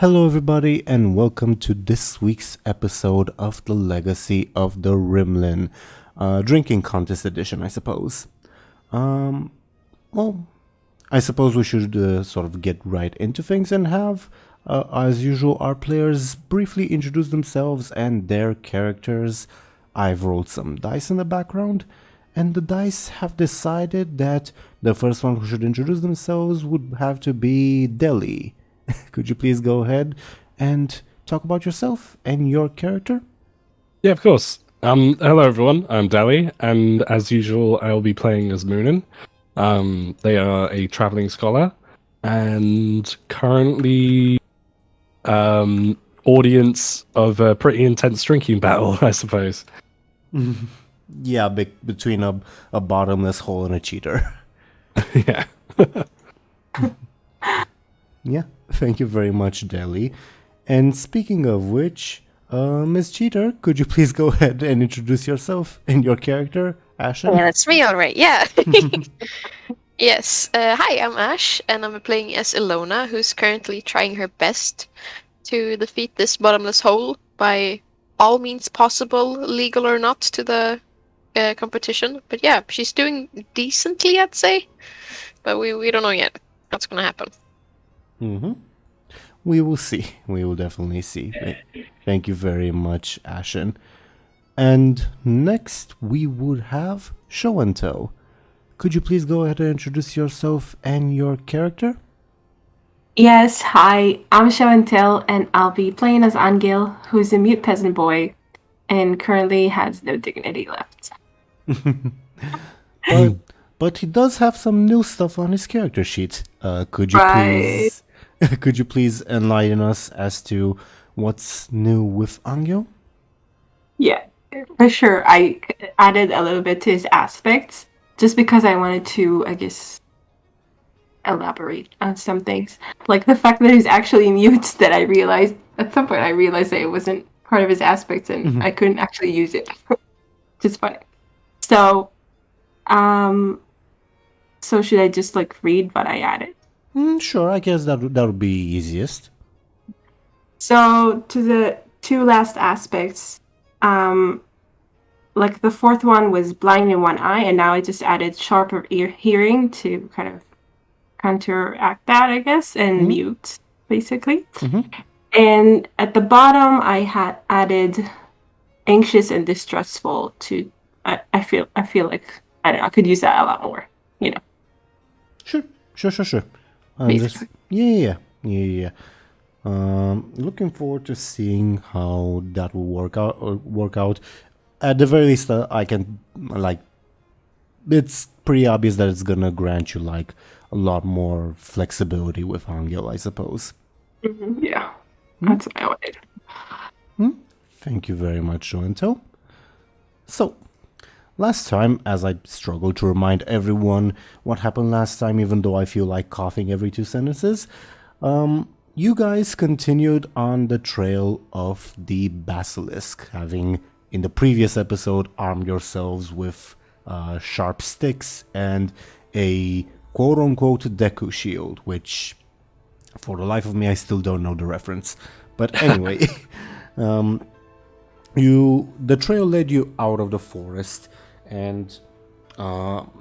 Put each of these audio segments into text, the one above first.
Hello, everybody, and welcome to this week's episode of the Legacy of the Rimlen, drinking contest edition, I suppose. Well, I suppose we should sort of get right into things and have, as usual, our players briefly introduce themselves and their characters. I've rolled some dice in the background, and the dice have decided that the first one who should introduce themselves would have to be Dely. Could you please go ahead and talk about yourself and your character? Yeah, of course. Hello everyone, I'm Dely, and as usual, I'll be playing as Muninn. They are a traveling scholar, and currently, audience of a pretty intense drinking battle, I suppose. Yeah, between a bottomless hole and a cheater. Yeah. Yeah, thank you very much, Dely. And speaking of which, Ms. Cheater, could you please go ahead and introduce yourself and your character, Ashen? Yeah, that's me, all right. Yeah. Yes. Hi, I'm Ash, and I'm playing as Illona, who's currently trying her best to defeat this bottomless hole by all means possible, legal or not, to the competition. But yeah, she's doing decently, I'd say. But we don't know yet what's going to happen. Mm-hmm. We will see. We will definitely see. Thank you very much, Ashen. And next we would have Show&Tell. Could you please go ahead and introduce yourself and your character? Yes, hi, I'm Show&Tell, and I'll be playing as Anghel, who's a mute peasant boy, and currently has no dignity left. But he does have some new stuff on his character sheet. Could you please enlighten us as to what's new with Anghel? Yeah, for sure. I added a little bit to his aspects, just because I wanted to, I guess, elaborate on some things. Like the fact that he's actually mute, that I realized, at some point I realized that it wasn't part of his aspects, and I couldn't actually use it. Just funny. So, so should I just read what I added? Sure, I guess that would be easiest. So to the two last aspects, the fourth one was blind in one eye, and now I just added sharper hearing to kind of counteract that, I guess, and mute, basically. And at the bottom, I had added anxious and distrustful to. I feel like I don't know. I could use that a lot more. Sure. Yeah. Looking forward to seeing how that will work out. At the very least, I can it's pretty obvious that it's gonna grant you a lot more flexibility with Anghel, I suppose. Yeah, that's what I wanted. Thank you very much, Show&Tell. So, last time, as I struggled to remind everyone what happened last time, even though I feel like coughing every 2 sentences, you guys continued on the trail of the basilisk, having, in the previous episode, armed yourselves with sharp sticks and a quote-unquote Deku shield, which, for the life of me, I still don't know the reference. But anyway, the trail led you out of the forest, and not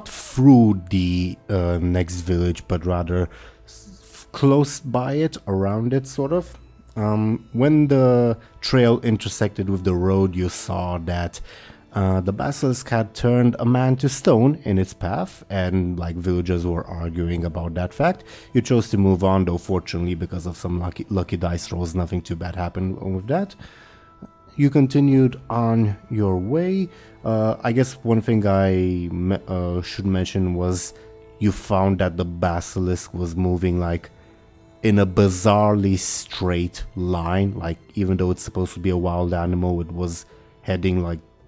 through the next village, but rather close by it, around it, sort of. When the trail intersected with the road, you saw that the basilisk had turned a man to stone in its path, and villagers were arguing about that fact. You chose to move on, though fortunately, because of some lucky dice rolls, nothing too bad happened with that. You continued on your way. I guess one thing I should mention was you found that the basilisk was moving in a bizarrely straight line. Even though it's supposed to be a wild animal, it was heading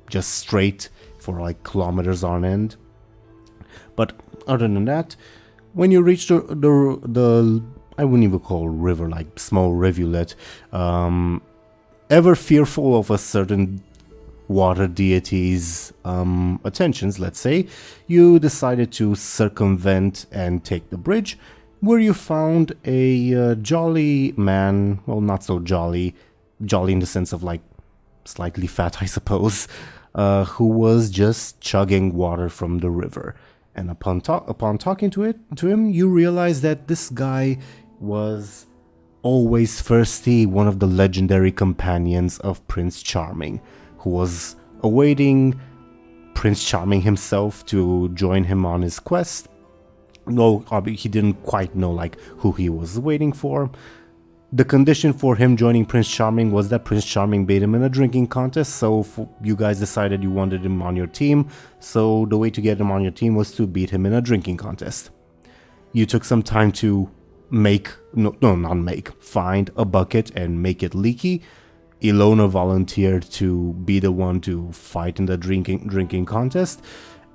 just straight for kilometers on end. But other than that, when you reached the I wouldn't even call river, small rivulet, ever fearful of a certain water deity's attentions, let's say, you decided to circumvent and take the bridge, where you found a jolly man. Well, not so jolly in the sense of like slightly fat, I suppose, who was just chugging water from the river. And upon talking to him, you realize that this guy was always thirsty, one of the legendary companions of Prince Charming, who was awaiting Prince Charming himself to join him on his quest. No, he didn't quite know like who he was waiting for. The condition for him joining Prince Charming was that Prince Charming beat him in a drinking contest, so you guys decided you wanted him on your team, so the way to get him on your team was to beat him in a drinking contest. You took some time to find a bucket and make it leaky. Illona volunteered to be the one to fight in the drinking contest,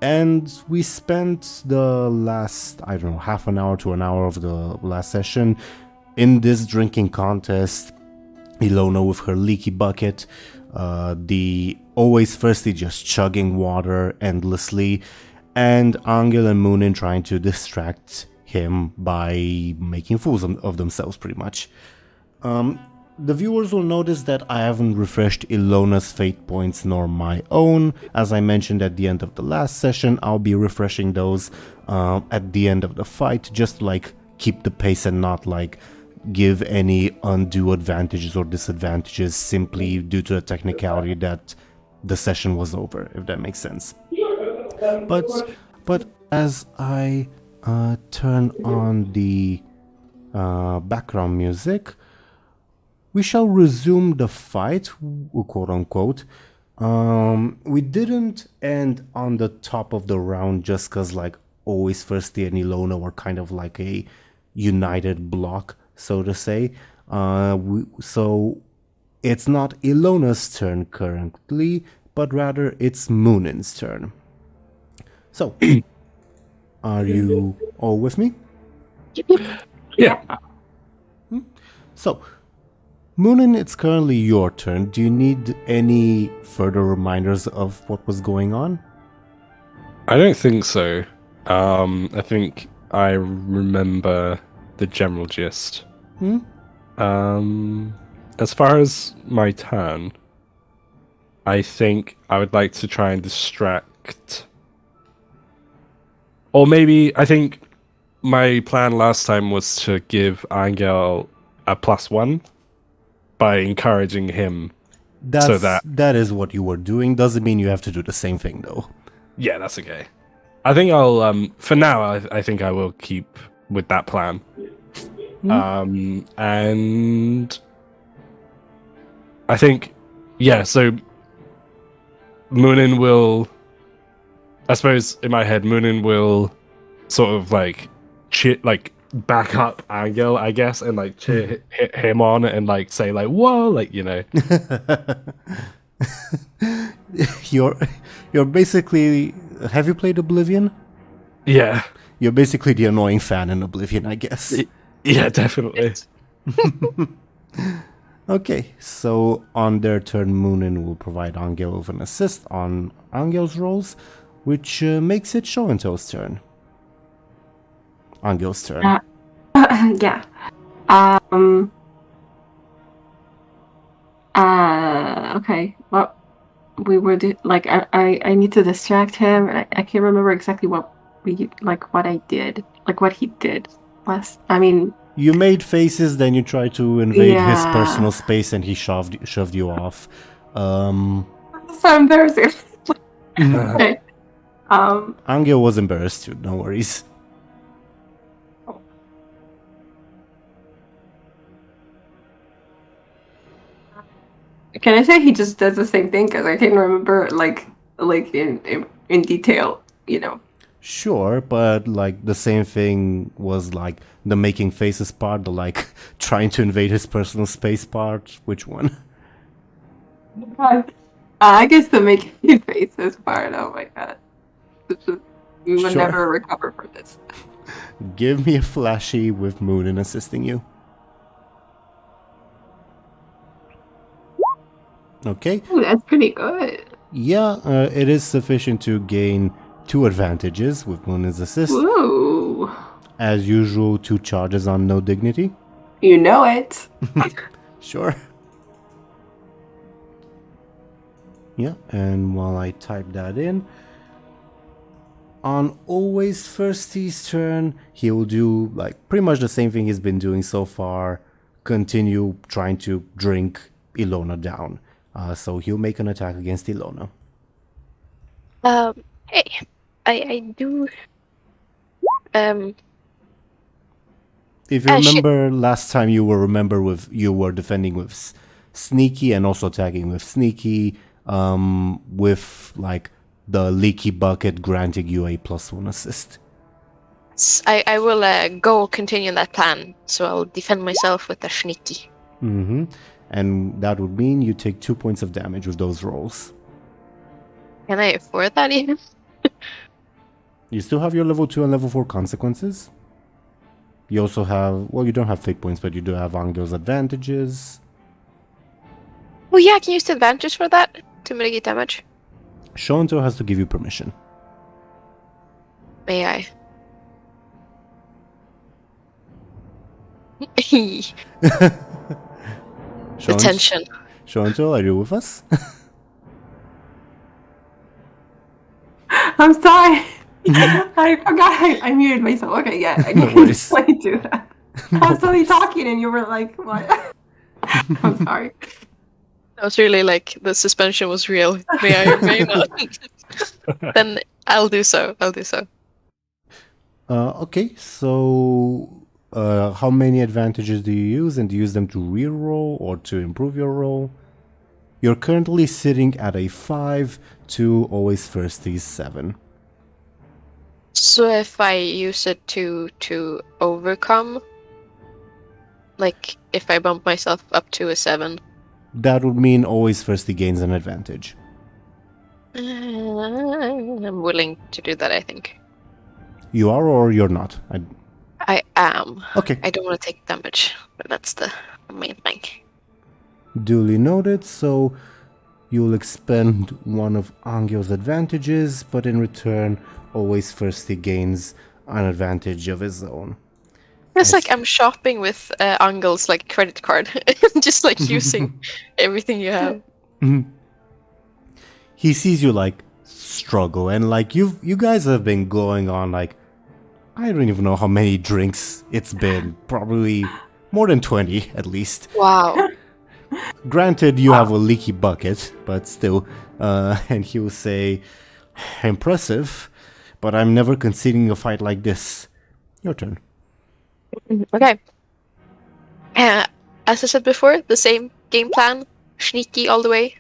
and we spent the last, I don't know, half an hour to an hour of the last session in this drinking contest. Illona with her leaky bucket, the always thirsty just chugging water endlessly, and Anghel and Muninn trying to distract him by making fools of themselves, pretty much. The viewers will notice that I haven't refreshed Illona's fate points nor my own. As I mentioned at the end of the last session, I'll be refreshing those at the end of the fight, just to like keep the pace and not like give any undue advantages or disadvantages simply due to the technicality that the session was over, if that makes sense. But as I turn on the background music, we shall resume the fight, quote unquote. We didn't end on the top of the round just because like always Thirsty and Illona were kind of like a united block, so to say. So it's not Illona's turn currently, but rather it's Muninn's turn. So, are you all with me? Yeah. So, Muninn, it's currently your turn. Do you need any further reminders of what was going on? I don't think so. I think I remember the general gist. As far as my turn, I think I would like to try and distract... Or maybe, I think my plan last time was to give Anghel a +1 by encouraging him. That is what you were doing. Doesn't mean you have to do the same thing, though. Yeah, that's okay. I think I'll, for now, I think I will keep with that plan. And I think, yeah, so Muninn will, I suppose in my head, Muninn will sort of like back up Anghel, I guess, and like cheer him on and like say like, whoa, like, you know. You're basically, have you played Oblivion? Yeah. You're basically the annoying fan in Oblivion, I guess. Yeah, definitely. Okay, so on their turn, Muninn will provide Anghel with an assist on Anghel's rolls, which makes it Show&Tell's turn. Anghel's turn. Yeah. Okay. Well, we were I need to distract him. I can't remember exactly what I did, like what he did last. I mean, you made faces, then you tried to invade his personal space, and he shoved you off. So embarrassing. Okay. Anghel was embarrassed too. No worries. Can I say he just does the same thing? Because I can't remember like in detail, you know. Sure, but like the same thing was like the making faces part, the like trying to invade his personal space part. Which one? I guess the making faces part. Oh my god, we will never recover from this. Give me a flashy with Muninn assisting you. Okay. Ooh, that's pretty good. Yeah, it is sufficient to gain 2 advantages with Muninn's assist. Ooh. As usual, 2 charges on no dignity. You know it. Sure. Yeah, and while I type that in, on Always Thirsty's turn, he will do like pretty much the same thing he's been doing so far. Continue trying to drink Illona down. So he'll make an attack against Illona. Hey, I do. If you Shit. remember last time, you were defending with sneaky and also attacking with sneaky. With like the leaky bucket granting you a +1 assist. I will go continue that plan, so I'll defend myself with the sneaky. Mm-hmm. And that would mean you take 2 points of damage with those rolls. Can I afford that even? You still have your level 2 and level 4 consequences. You also have, well, you don't have fate points, but you do have Anghel's advantages. Oh yeah, I can use the advantage for that to mitigate damage. Show&Tell has to give you permission. May I? The tension. Show&Tell, are you with us? I'm sorry. I forgot I muted myself. Okay, yeah, I No can worries. do that. I was only talking and you were like, what? I'm sorry. I was really like, the suspension was real. May I or may not? Then I'll do so. Okay, so how many advantages do you use, and do you use them to reroll or to improve your roll? You're currently sitting at a 5 to Always Thirsty's 7. So if I use it to overcome, like if I bump myself up to a 7. That would mean Always Thirsty gains an advantage. I'm willing to do that, I think. You are or you're not? I am. Okay. I don't want to take damage, but that's the main thing. Duly noted, so you'll expend one of Anghel's advantages, but in return, Always Thirsty gains an advantage of his own. It's like I'm shopping with Anghel's like credit card, just like using everything you have. He sees you like struggle, and like you guys have been going on like, I don't even know how many drinks it's been. Probably more than 20 at least. Wow. Granted, you have a leaky bucket, but still. And he will say, impressive, but I'm never conceding a fight like this. Your turn. Okay. As I said before, the same game plan. Sneaky all the way.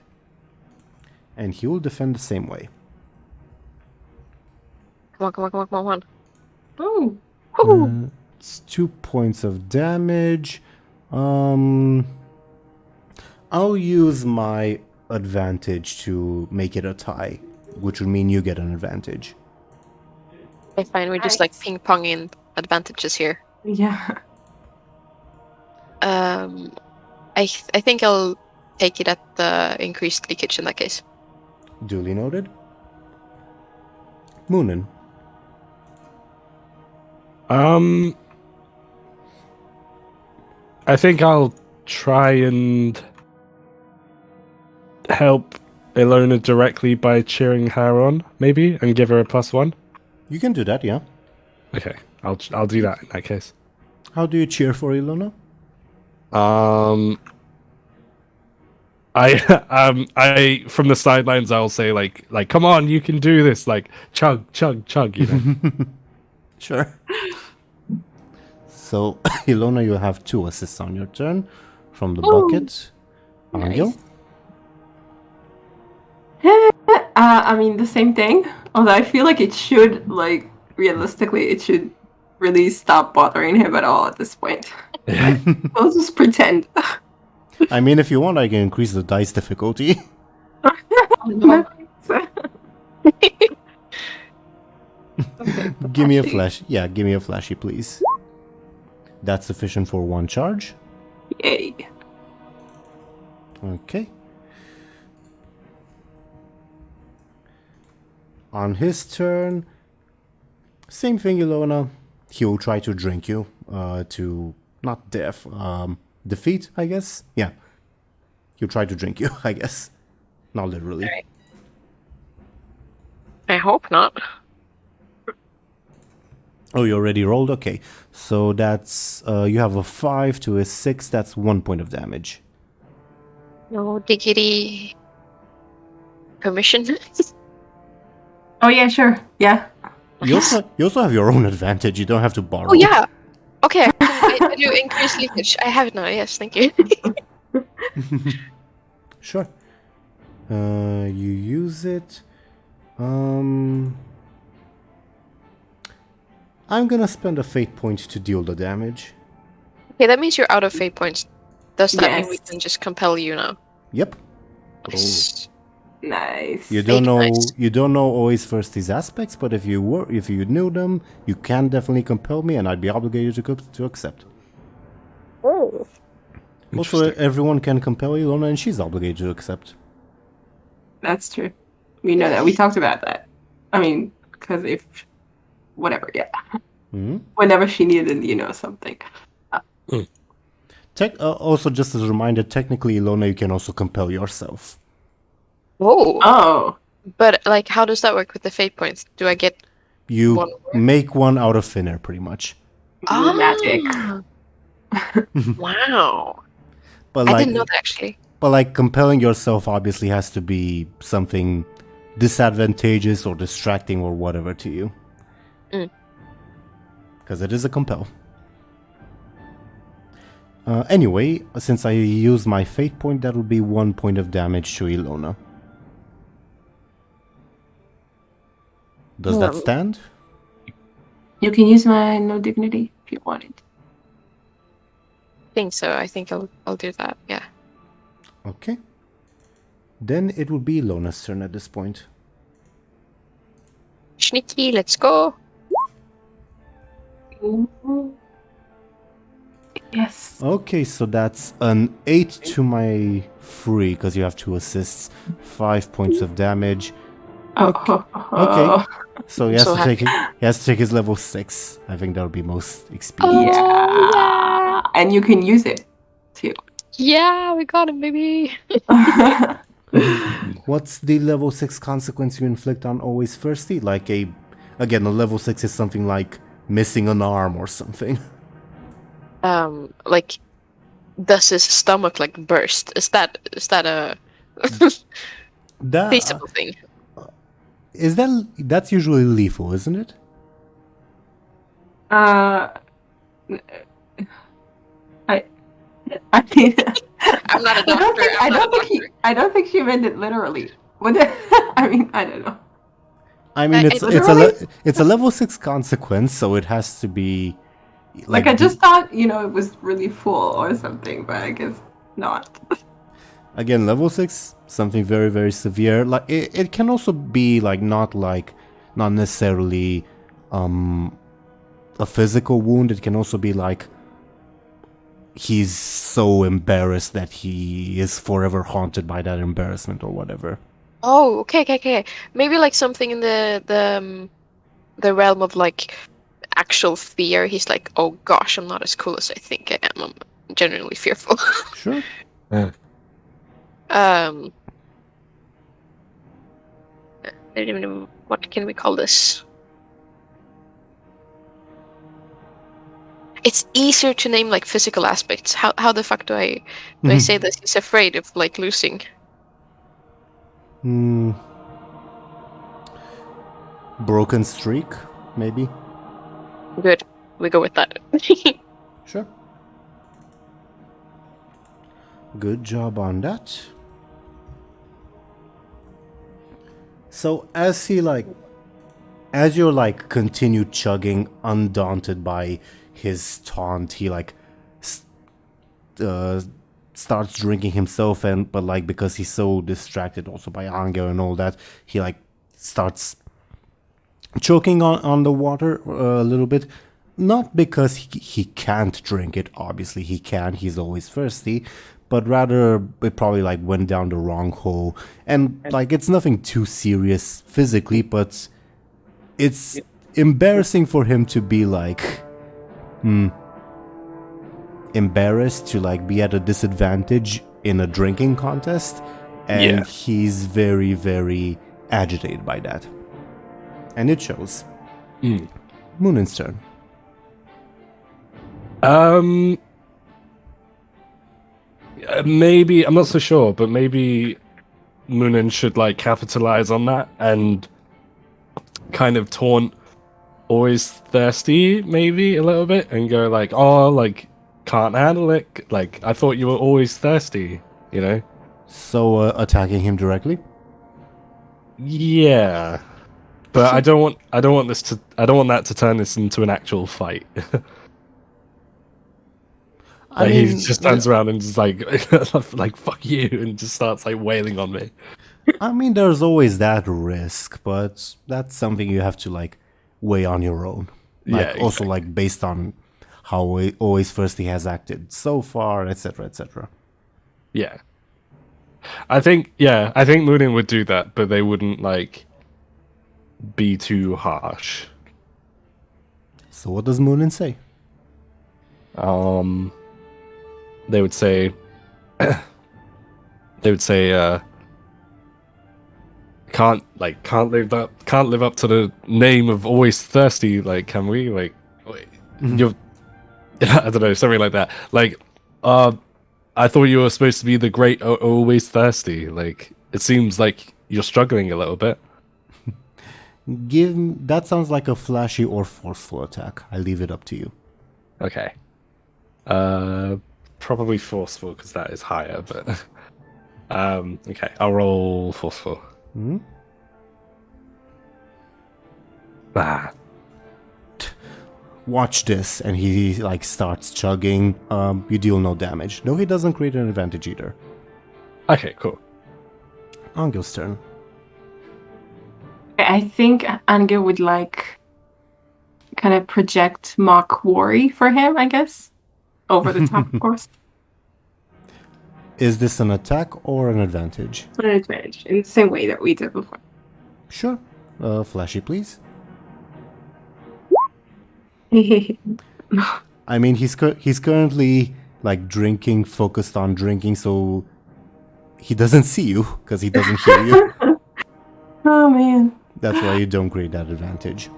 And he will defend the same way. Come on. Oh. It's 2 points of damage. I'll use my advantage to make it a tie, which would mean you get an advantage. Okay, fine. We're just like ping-ponging advantages here. Yeah. I think I'll take it at the increased leakage in that case. Duly noted. Muninn. I think I'll try and help Illona directly by cheering her on, maybe, and give her a +1. You can do that, yeah. Okay, I'll do that in that case. How do you cheer for Illona? I from the sidelines I'll say like come on, you can do this, like chug, you know. Sure. So, Illona, you have 2 assists on your turn from the bucket. Anghel? I mean, the same thing. Although I feel like it should, like, realistically, it should really stop bothering him at all at this point. We'll just pretend. I mean, if you want, I can increase the dice difficulty. Give me a flash. Yeah, give me a flashy, please. That's sufficient for 1 charge. Yay. Okay. On his turn, same thing, Illona. he will try to drink you to not death, defeat, I guess. Yeah, he'll try to drink you, I guess, not literally. All right. I hope not. Oh, you already rolled? Okay. So that's, you have a 5 to a 6, that's 1 point of damage. No diggity. Permission? Oh yeah, sure. Yeah. You also have your own advantage, you don't have to borrow. Oh yeah. Okay, I do increase leakage. I have it now. Yes, thank you. Sure. You use it. I'm gonna spend a fate point to deal the damage. Okay, that means you're out of fate points. Does that mean we Yes. can just compel you now? Yep. Nice. Nice. You don't Fate know nice. you don't know always first these aspects, but if you knew them, you can definitely compel me, and I'd be obligated to accept. Oh. Also, everyone can compel Illona, and she's obligated to accept. That's true. We know that. We talked about that. I mean, because if whatever, yeah. Hmm. Whenever she needed, something. Also, just as a reminder, technically, Illona, you can also compel yourself. Whoa. Oh. But like, how does that work with the fate points? Do I get You one more? make one out of thin air, pretty much. Magic. Wow. But I like, didn't know that actually. but like compelling yourself obviously has to be something disadvantageous or distracting or whatever to you. Mm. Because it is a compel. Anyway, since I used my fate point, that will be 1 point of damage to Illona. Does that Hmm. stand? You can use my no dignity if you wanted. I think so. I think I'll do that. Yeah. Okay. Then it will be Illona's turn at this point. Sneaky, let's go. Yes. Okay, so that's an 8 to my 3, because you have 2 assists, 5 points of damage. Oh. Okay. So he has So to happy. take his level 6. I think that would be most expedient. Yeah. And you can use it too. Yeah, we got him, baby. What's the level 6 consequence you inflict on always thirsty? Like a level 6 is something like missing an arm or something. Like, does his stomach like burst? Is that a That feasible thing? that's usually lethal, isn't it? I mean, I'm not a doctor. I don't think she meant it literally. I mean, I don't know. I mean, It's it's a level 6 consequence, so it has to be Like I just thought, it was really full or something, but I guess not. again, level 6, something very, very severe. Like it can also be not necessarily a physical wound. It can also be like he's so embarrassed that he is forever haunted by that embarrassment or whatever. Oh, okay. Maybe like something in the realm of like actual fear. He's like, oh gosh, I'm not as cool as I think I am. I'm genuinely fearful. Sure. What can we call this? It's easier to name like physical aspects. How the fuck do I say this? He's afraid of like losing. Broken streak, maybe. Good. We go with that. Sure. Good job on that. So as you continue chugging, undaunted by his taunt, he starts drinking himself, but because he's so distracted also by Anghel and all that, he starts choking on the water a little bit. Not because he can't drink it, obviously he can, he's always thirsty, but rather it probably went down the wrong hole. And it's nothing too serious physically, but it's embarrassing for him to be like embarrassed to like be at a disadvantage in a drinking contest, and he's very, very agitated by that, and it shows. Munin's turn. Maybe, I'm not so sure, but maybe Muninn should like capitalize on that and kind of taunt Always Thirsty maybe a little bit and go like, oh, like can't handle it, like I thought you were always thirsty, you know? So attacking him directly. Yeah, but I don't want that to turn this into an actual fight. Like he just turns around and just like like fuck you and just starts like wailing on me. I mean, there's always that risk, but that's something you have to like weigh on your own. Like Yeah, also like based on how Always Thirsty has acted so far, etc., etc. Yeah. I think Muninn would do that, but they wouldn't like be too harsh. So what does Muninn say? They would say can't live up to the name of Always Thirsty, like can we? Like you're I don't know, something like that. Like I thought you were supposed to be the great Always Thirsty. Like it seems like you're struggling a little bit. That sounds like a flashy or forceful attack. I leave it up to you. Okay. Probably forceful because that is higher, but okay, I'll roll forceful. Ah. Watch this, and he like starts chugging. You deal no damage. No, he doesn't create an advantage either. Okay, cool. Anghel's turn. I think Anghel would like kind of project mock worry for him, I guess. Over the top, of course. Is this an attack or an advantage? An advantage, in the same way that we did before. Sure. Flashy, please. I mean, he's currently like drinking, focused on drinking, so he doesn't see you because he doesn't hear you. Oh man. That's why you don't create that advantage.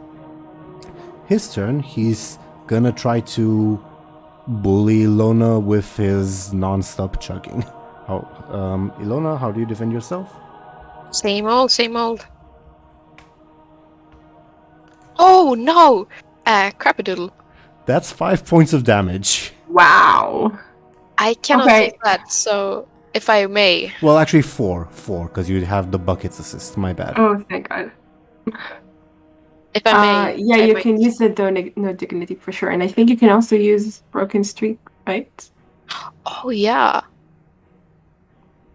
His turn. He's gonna try to bully Illona with his non-stop chugging. Illona, how do you defend yourself? Same old, same old. Oh no! Crapadoodle. That's 5 points of damage. Wow. I cannot Okay. take that, so if I may. Well, actually 4, because you have the buckets assist. My bad. Oh, thank God. If I may. Yeah, I you might. can use the no dignity for sure, and I think you can also use broken streak, right? Oh yeah.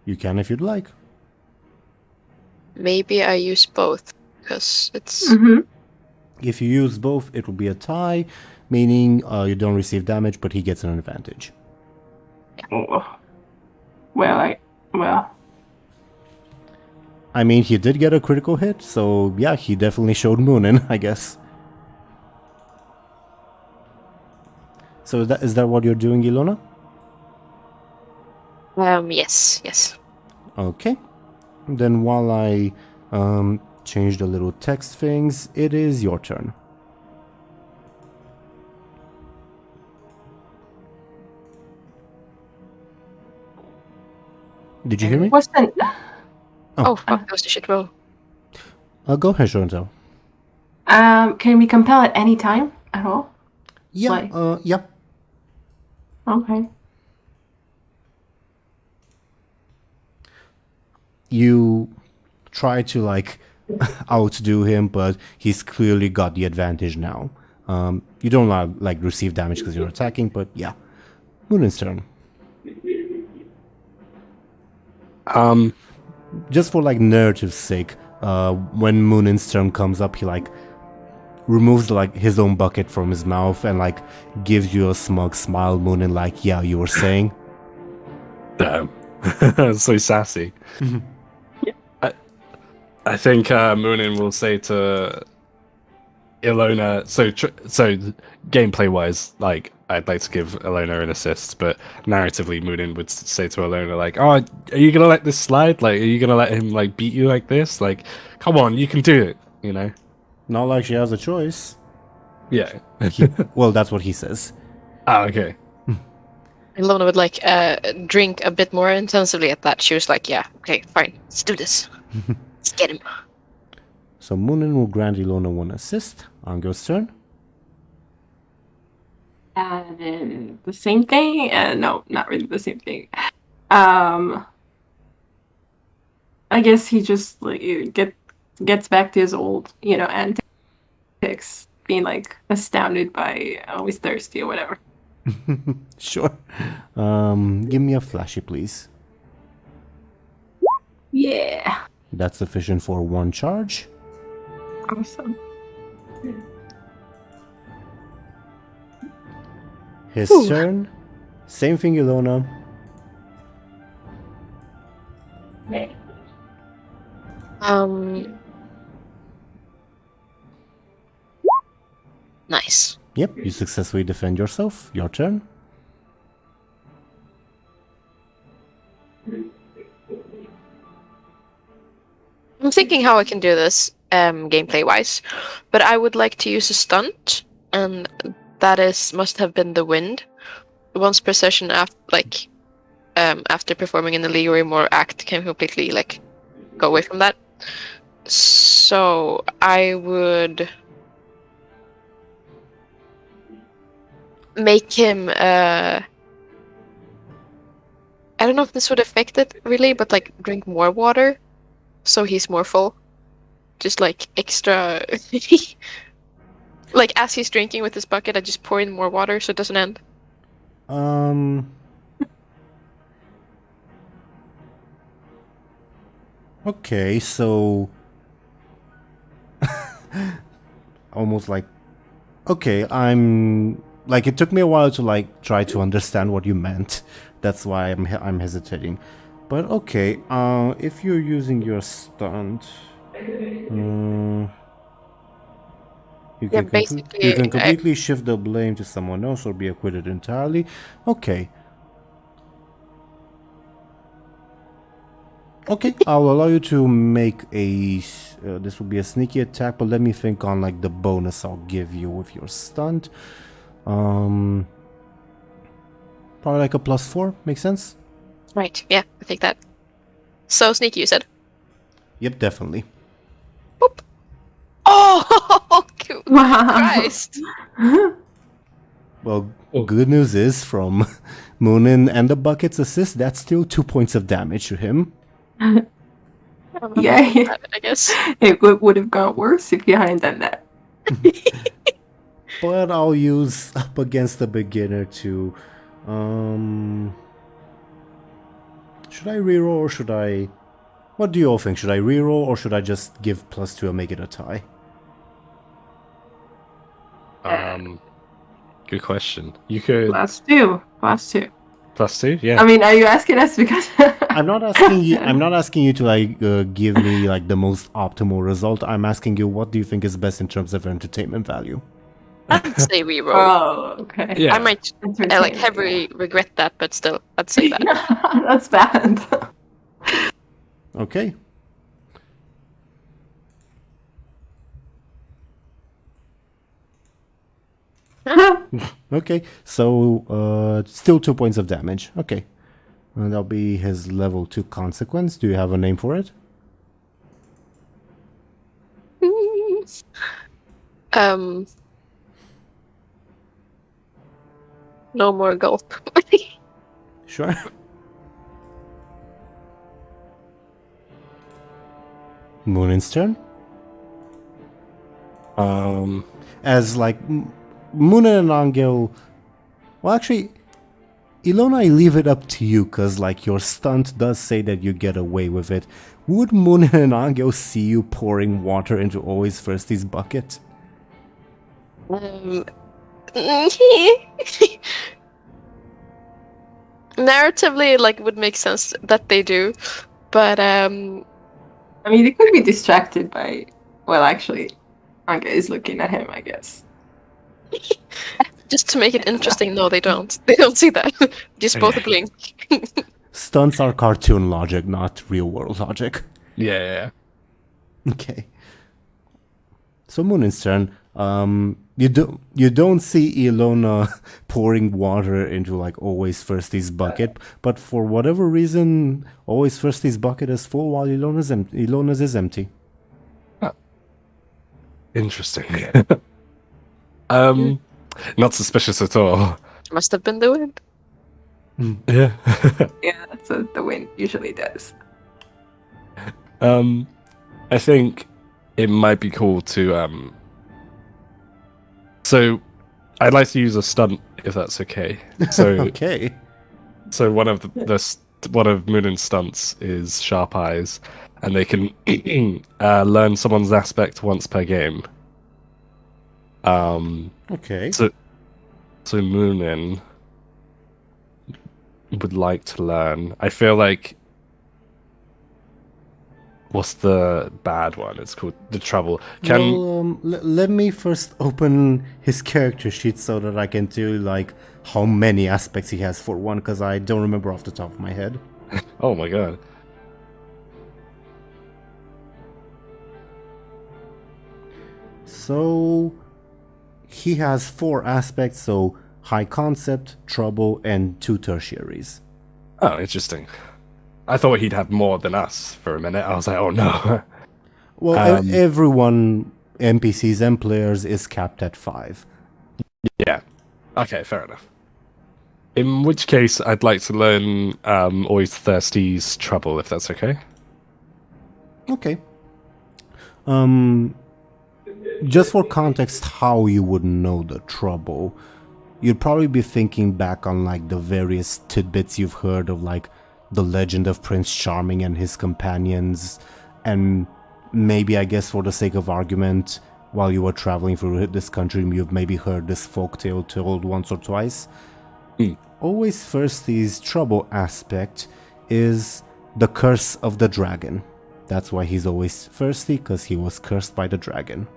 You can if you'd like. Maybe I use both because it's. Mm-hmm. If you use both, it will be a tie, meaning you don't receive damage, but he gets an advantage. Oh. Well. I mean, he did get a critical hit, so yeah, he definitely showed Muninn, I guess. So is that what you're doing, Illona? Yes. Okay. Then while I change the little text things, it is your turn. Did you hear me? What's the... Oh fuck, that was the shit roll. Go ahead, Show&Tell. Can we compel at any time at all? Yeah, Why? yeah. Okay. You try to like outdo him, but he's clearly got the advantage now. You don't like receive damage because you're attacking, but yeah. Muninn's turn. Just for like narrative's sake, when Muninn's turn comes up, he like removes like his own bucket from his mouth and like gives you a smug smile, Muninn, like, yeah, you were saying. Damn. So sassy. I think Muninn will say to Ilona. So gameplay wise, like I'd like to give Ilona an assist, but narratively, Muninn would say to Ilona like, "Oh, are you gonna let this slide? Like, are you gonna let him like beat you like this? Like, come on, you can do it." You know? Not like she has a choice. Yeah. Well, that's what he says. Ah, okay. Ilona would like drink a bit more intensively at that. She was like, "Yeah, okay, fine, let's do this. Let's get him." So Muninn will grant Ilona 1 assist. Anghel's turn. The same thing? No, not really the same thing. I guess he just like gets back to his old, antics, being like astounded by always thirsty or whatever. Sure. Give me a flashy, please. Yeah. That's sufficient for 1 charge. Awesome. His turn. Same thing, Illona. Nice. Yep, you successfully defend yourself. Your turn. I'm thinking how I can do this gameplay wise, but I would like to use a stunt, and that must have been the wind. Once per session after performing an illegal or act can completely like go away from that. So I would make him I don't know if this would affect it really, but like drink more water so he's more full. Just like extra like as he's drinking with his bucket, I just pour in more water so it doesn't end. Okay, so almost like okay, I'm like it took me a while to like try to understand what you meant. That's why I'm hesitating. But okay, if you're using your stunt, you can basically, you can completely shift the blame to someone else or be acquitted entirely. Okay. Okay, I'll allow you to make a. This will be a sneaky attack, but let me think on like the bonus I'll give you with your stunt. Probably like a +4. Makes sense? right, yeah, I think that. So sneaky, you said? Yep, definitely. Boop. Oh, Wow. Christ! Well, good news is from Muninn and the bucket's assist, that's still 2 points of damage to him. Yeah, I guess. it would have gone worse if you hadn't done that. But I'll use up against the beginner to. Should I reroll or should I? What do you all think? Should I reroll or should I just give +2 and make it a tie? Good question. You could +2. +2, yeah. I mean, are you asking us because I'm not asking you. I'm not asking you to like give me like the most optimal result. I'm asking you what do you think is best in terms of entertainment value. I'd say reroll. Oh, okay. Yeah. I might like heavily regret that, but still, I'd say that. That's bad. Okay. Okay. So still 2 points of damage. Okay. And that'll be his level 2 consequence. Do you have a name for it? No more gulp. Sure. Muninn's turn. As like Muninn and Anghel. Well, actually, Illona, I leave it up to you because like your stunt does say that you get away with it. Would Muninn and Anghel see you pouring water into Always Thirsty's bucket? Narratively, like, would make sense that they do, but I mean, they could be distracted by. Well, actually, Anghel is looking at him, I guess. Just to make it interesting, no, they don't. They don't see that. Just both blink. Stunts are cartoon logic, not real world logic. Yeah. Okay. So Muninn's turn. You don't see Illona pouring water into like Always Thirsty's bucket, but for whatever reason, Always Thirsty's bucket is full while Illona's is empty. Interesting. Not suspicious at all. Must have been the wind. Yeah. Yeah, that's what the wind usually does. I think it might be cool to so I'd like to use a stunt if that's okay. So Okay. so one of one of Muninn's stunts is Sharp Eyes, and they can learn someone's aspect once per game. Okay. So Muninn would like to learn. I feel like what's the bad one? It's called the Trouble. Let me first open his character sheet so that I can tell like how many aspects he has for one, because I don't remember off the top of my head. Oh my god. So he has 4 aspects, so high concept, trouble, and 2 tertiaries. Oh, interesting. I thought he'd have more than us for a minute. I was like, oh no. Well, everyone, NPCs and players, is capped at 5. Yeah. Okay, fair enough. In which case, I'd like to learn Always Thirsty's Trouble, if that's okay. Okay. Just for context, how you would know the trouble, you'd probably be thinking back on like the various tidbits you've heard of like the legend of Prince Charming and his companions, and maybe, I guess for the sake of argument, while you were traveling through this country, you've maybe heard this folktale told once or twice. Always Thirsty's trouble aspect is the curse of the dragon. That's why he's always thirsty, because he was cursed by the dragon.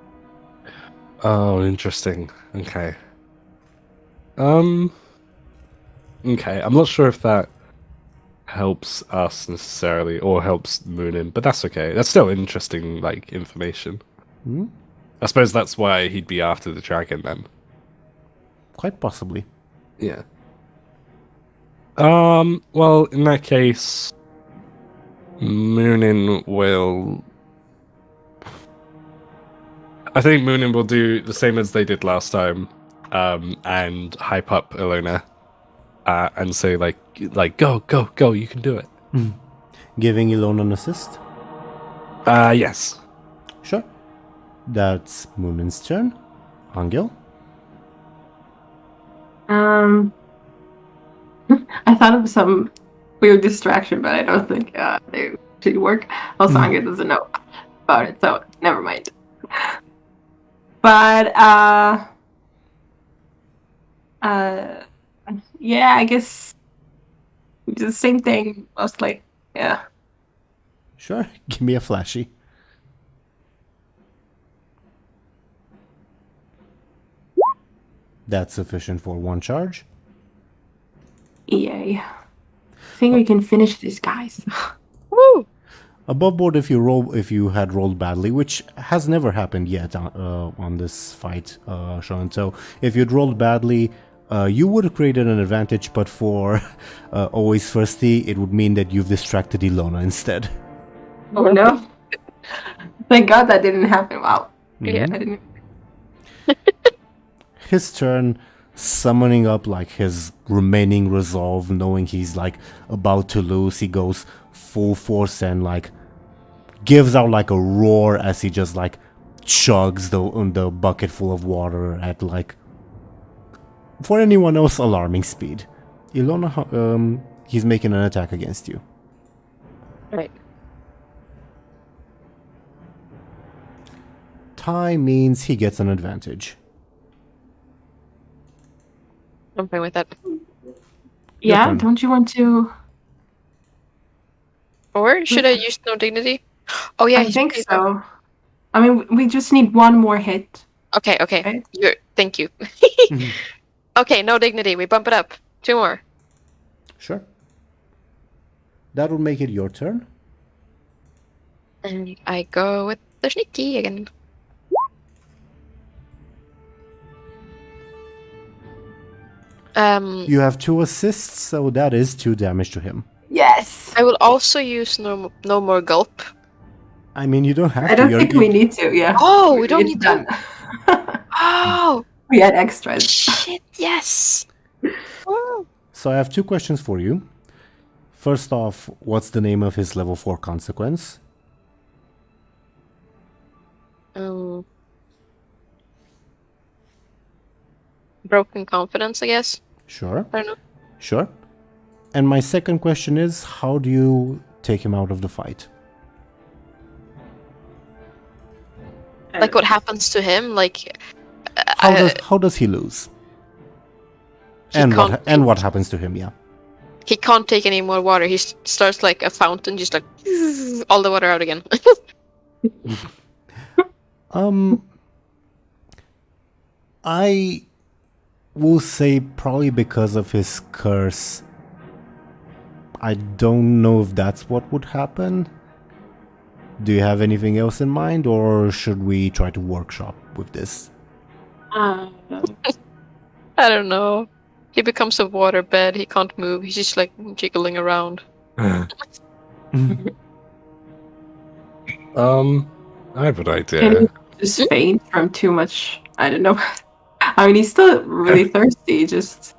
Oh, interesting. Okay. Okay, I'm not sure if that helps us necessarily, or helps Muninn, but that's okay. That's still interesting, like, information. I suppose that's why he'd be after the dragon, then. Quite possibly. Yeah. Well, in that case, Muninn will... I think Muninn will do the same as they did last time, and hype up Illona, and say, like, go, you can do it. Giving Illona an assist? Yes. Sure. That's Muninn's turn. Anghel? I thought of some weird distraction, but I don't think they should work. Also, Anghel doesn't know about it, so never mind. But yeah, I guess the same thing mostly. Yeah. Sure. Give me a flashy. That's sufficient for 1 charge. Yay. I think we can finish this, guys. Woo! Above board if you had rolled badly, which has never happened yet on this fight, Show&Tell. If you'd rolled badly, you would have created an advantage, but for Always Thirsty, it would mean that you've distracted Illona instead. Oh no. Thank God that didn't happen. Wow. Yeah. I didn't. His turn, summoning up like his remaining resolve, knowing he's like about to lose, he goes full force and like gives out like a roar as he just like chugs the bucket full of water at like, for anyone else, alarming speed. Illona, he's making an attack against you. Right. Tie means he gets an advantage. I'm fine with that. Yeah, turn. don't you want to? Or should I use no dignity? Oh yeah, I he's think pretty- so. I mean, we just need one more hit. Okay. Right. Thank you. Okay, no dignity. We bump it up. 2 more. Sure. That will make it your turn. And I go with the sneaky again. You have 2 assists, so that is 2 damage to him. Yes. I will also use no more gulp. I mean, you don't have to. I don't think we need to. Yeah. Oh, we don't It's need done. to. Oh, We had extras. shit! Yes. Oh. So I have 2 questions for you. First off, what's the name of his level 4 consequence? Broken confidence, I guess. Sure. I don't know. Sure. And my second question is, how do you take him out of the fight? Like what happens to him? Like How does he lose? He And can't- what happens to him? Yeah. he can't take any more water. He starts like a fountain, just like all the water out again. I will say probably because of his curse. I don't know if that's what would happen. Do you have anything else in mind, or should we try to workshop with this? I don't know. He becomes a waterbed. He can't move. He's just like jiggling around. I have an idea. Can he just faint from too much? I don't know. I mean, he's still really thirsty. Just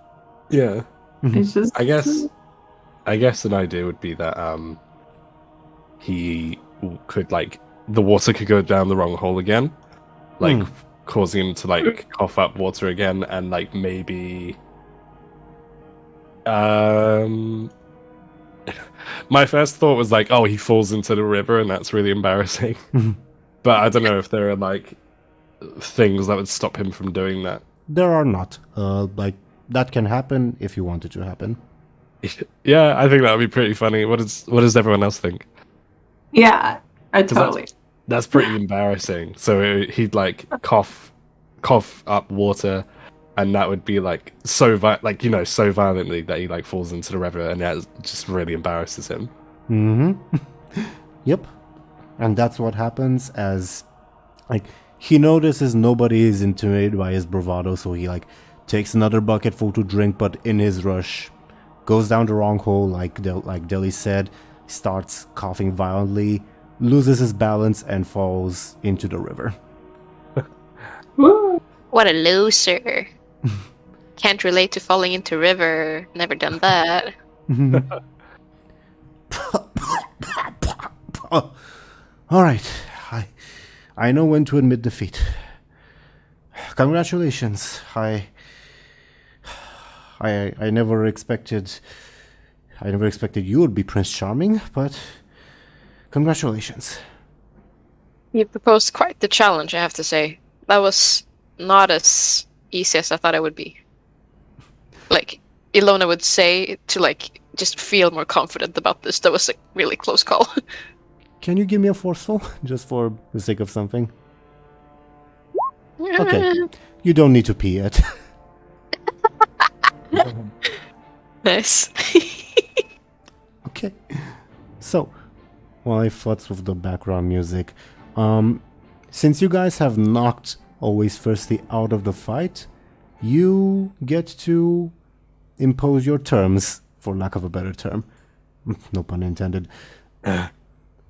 Yeah. it's just. I guess an idea would be that he could like the water could go down the wrong hole again, like causing him to like cough up water again, and like maybe my first thought was like, oh, he falls into the river and that's really embarrassing. But I don't know if there are like things that would stop him from doing that. There are not. Like that can happen if you want it to happen. Yeah, I think that would be pretty funny. What does everyone else think? Yeah, I 'Cause totally. That's pretty embarrassing. So he'd like cough up water, and that would be like so so violently that he like falls into the river, and that just really embarrasses him. Yep. And that's what happens as like he notices nobody is intimidated by his bravado, so he like takes another bucket full to drink, but in his rush goes down the wrong hole, like Dely said, starts coughing violently, loses his balance, and falls into the river. Woo. What a loser. Can't relate to falling into river. Never done that. All right, I know when to admit defeat. Congratulations. I never expected you would be Prince Charming, but congratulations. You proposed quite the challenge, I have to say. That was not as easy as I thought it would be. Like Illona would say to like just feel more confident about this. That was a really close call. Can you give me a forceful, just for the sake of something? Okay. You don't need to pee yet. Nice. Okay. So, while I futz with the background music, since you guys have knocked Always Thirsty out of the fight, you get to impose your terms, for lack of a better term. No pun intended.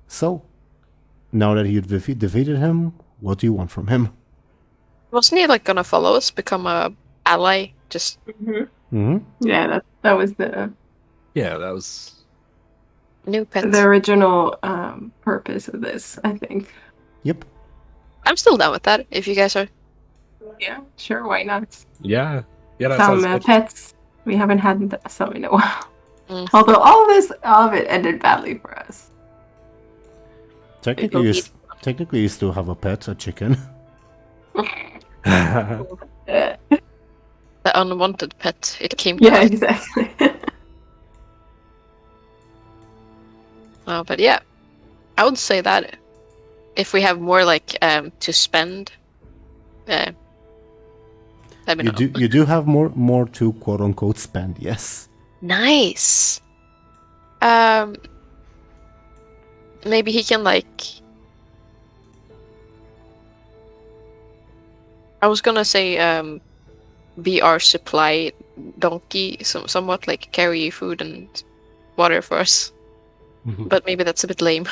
So, now that you've defeated him, what do you want from him? Wasn't he like gonna follow us, become a ally? Just Yeah, that was the Yeah, that was. new pets. the original purpose of this, I think. Yep. I'm still down with that. If you guys are. Yeah, sure, why not? Yeah, that Some sounds good. pets. We haven't had some in a while. Mm. Although all of it ended badly for us. Technically, you still have a pet, a chicken. Uh, The unwanted pet. It came to yeah, us. exactly. But yeah, I would say that if we have more like to spend, let me know. You do have more to quote unquote spend, yes. Nice. Maybe he can like. I was gonna say be our supply donkey, somewhat like carry food and water for us. But maybe that's a bit lame.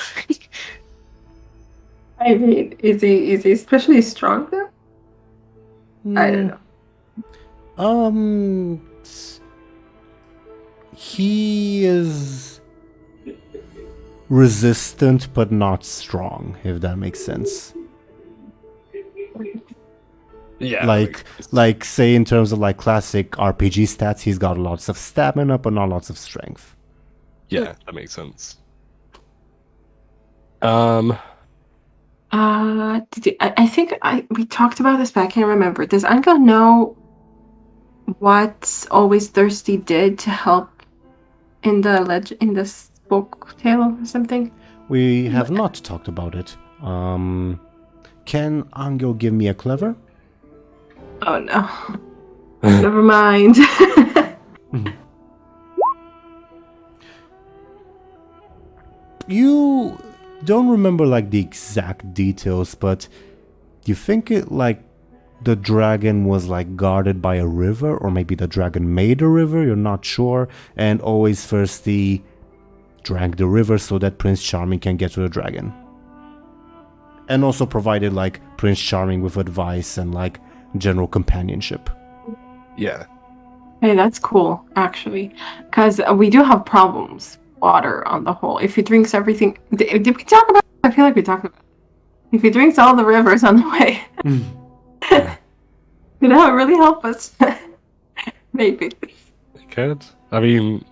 I mean, is he especially strong though? I don't know. He is resistant but not strong, if that makes sense. Yeah. Like say in terms of like classic RPG stats, he's got lots of stamina but not lots of strength. Yeah, that makes sense. I think we talked about this, but I can't remember. Does Anghel know what Always Thirsty did to help in the folk tale or something? We have not talked about it. Can Anghel give me a clever? Oh no. Never mind. You don't remember like the exact details, but you think it like the dragon was like guarded by a river, or maybe the dragon made a river, you're not sure, and Always Thirsty drank the river so that Prince Charming can get to the dragon. And also provided like Prince Charming with advice and like general companionship. Yeah. Hey, that's cool, actually. Because we do have problems. Water on the whole. If he drinks everything... Did we talk about it? I feel like we talked about it. If he drinks all the rivers on the way... Would that really help us? Maybe. It could. I mean,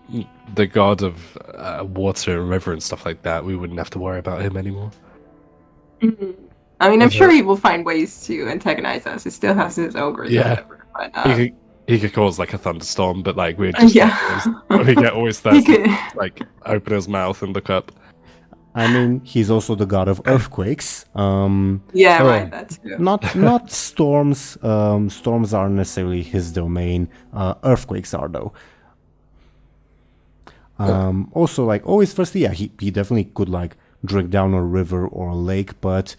the god of water and river and stuff like that, we wouldn't have to worry about him anymore. Mm-hmm. I mean, I'm sure he will find ways to antagonize us. He still has his ogres or whatever. But, he could cause like a thunderstorm, but like we're just we get always thirsty, like open his mouth and look up. I mean, he's also the god of earthquakes. Right, that's true. Not storms. Storms aren't necessarily his domain. Earthquakes are though. Also, like Always Thirsty, yeah, he definitely could like drink down a river or a lake, but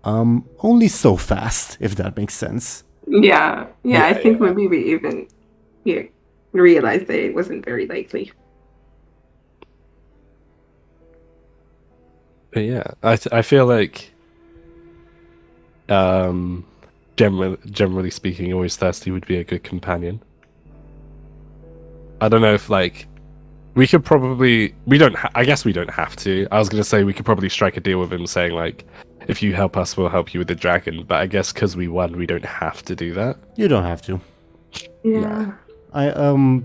only so fast, if that makes sense. Yeah, I think maybe we even realized that it wasn't very likely. But yeah, I feel like, generally speaking, Always Thirsty would be a good companion. I don't know if like we could probably I guess we don't have to. I was gonna say we could probably strike a deal with him, saying like, if you help us, we'll help you with the dragon. But I guess because we won, we don't have to do that. You don't have to. Yeah. I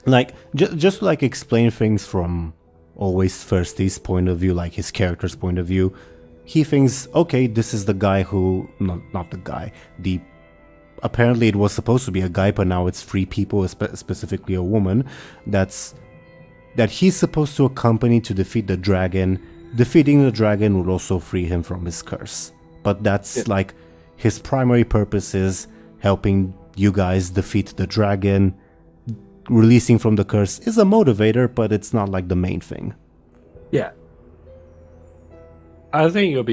like just like explain things from Always Thirsty's point of view, like his character's point of view. He thinks, okay, this is the guy who not the guy. Apparently it was supposed to be a guy, but now it's 3 people, specifically a woman. That he's supposed to accompany to defeat the dragon. Defeating the dragon would also free him from his curse. But that's like his primary purpose is helping you guys defeat the dragon. Releasing from the curse is a motivator, but it's not like the main thing. Yeah. I think it'll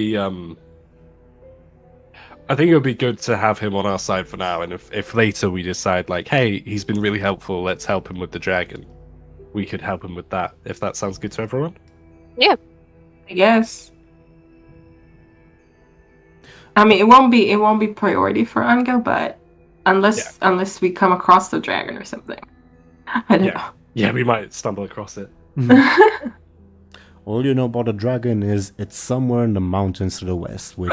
be good to have him on our side for now, and if later we decide like, hey, he's been really helpful, let's help him with the dragon, we could help him with that, if that sounds good to everyone. Yeah. I guess. I mean, it won't be priority for Anghel, but unless we come across the dragon or something, I don't know. Yeah, we might stumble across it. All you know about the dragon is it's somewhere in the mountains to the west, which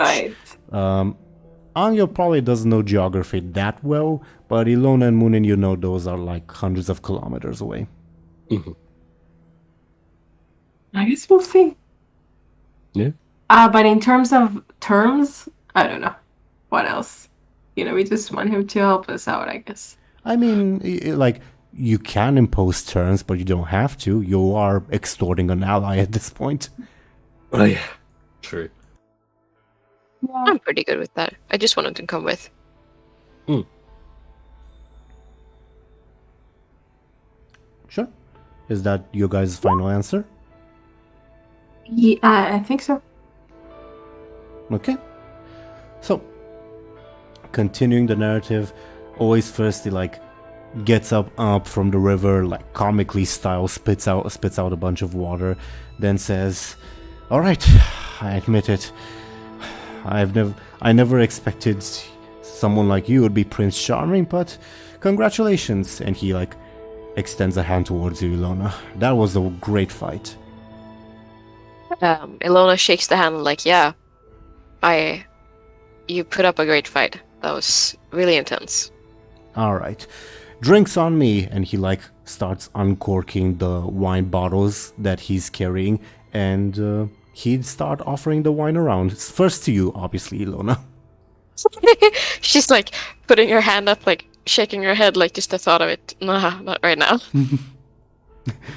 Anghel probably doesn't know geography that well, but Illona and Muninn, you know, those are like hundreds of kilometers away. Mm-hmm. I guess we'll see. Yeah. But in terms of terms, I don't know. What else? We just want him to help us out, I guess. I mean, like, you can impose terms, but you don't have to. You are extorting an ally at this point. Oh, yeah. True. I'm pretty good with that. I just wanted to come with. Sure. Is that your guys' final answer? Yeah, I think so. Okay. So, continuing the narrative, always first he like gets up from the river, like comically style, spits out a bunch of water, then says, "All right, I admit it. I never expected someone like you would be Prince Charming, but congratulations." And he like extends a hand towards you, Illona. That was a great fight. Illona shakes the hand like, yeah, you put up a great fight. That was really intense. All right, drinks on me. And he like starts uncorking the wine bottles that he's carrying, and he'd start offering the wine around. First to you, obviously, Illona. She's like putting her hand up, like shaking her head, like just the thought of it. Nah, not right now.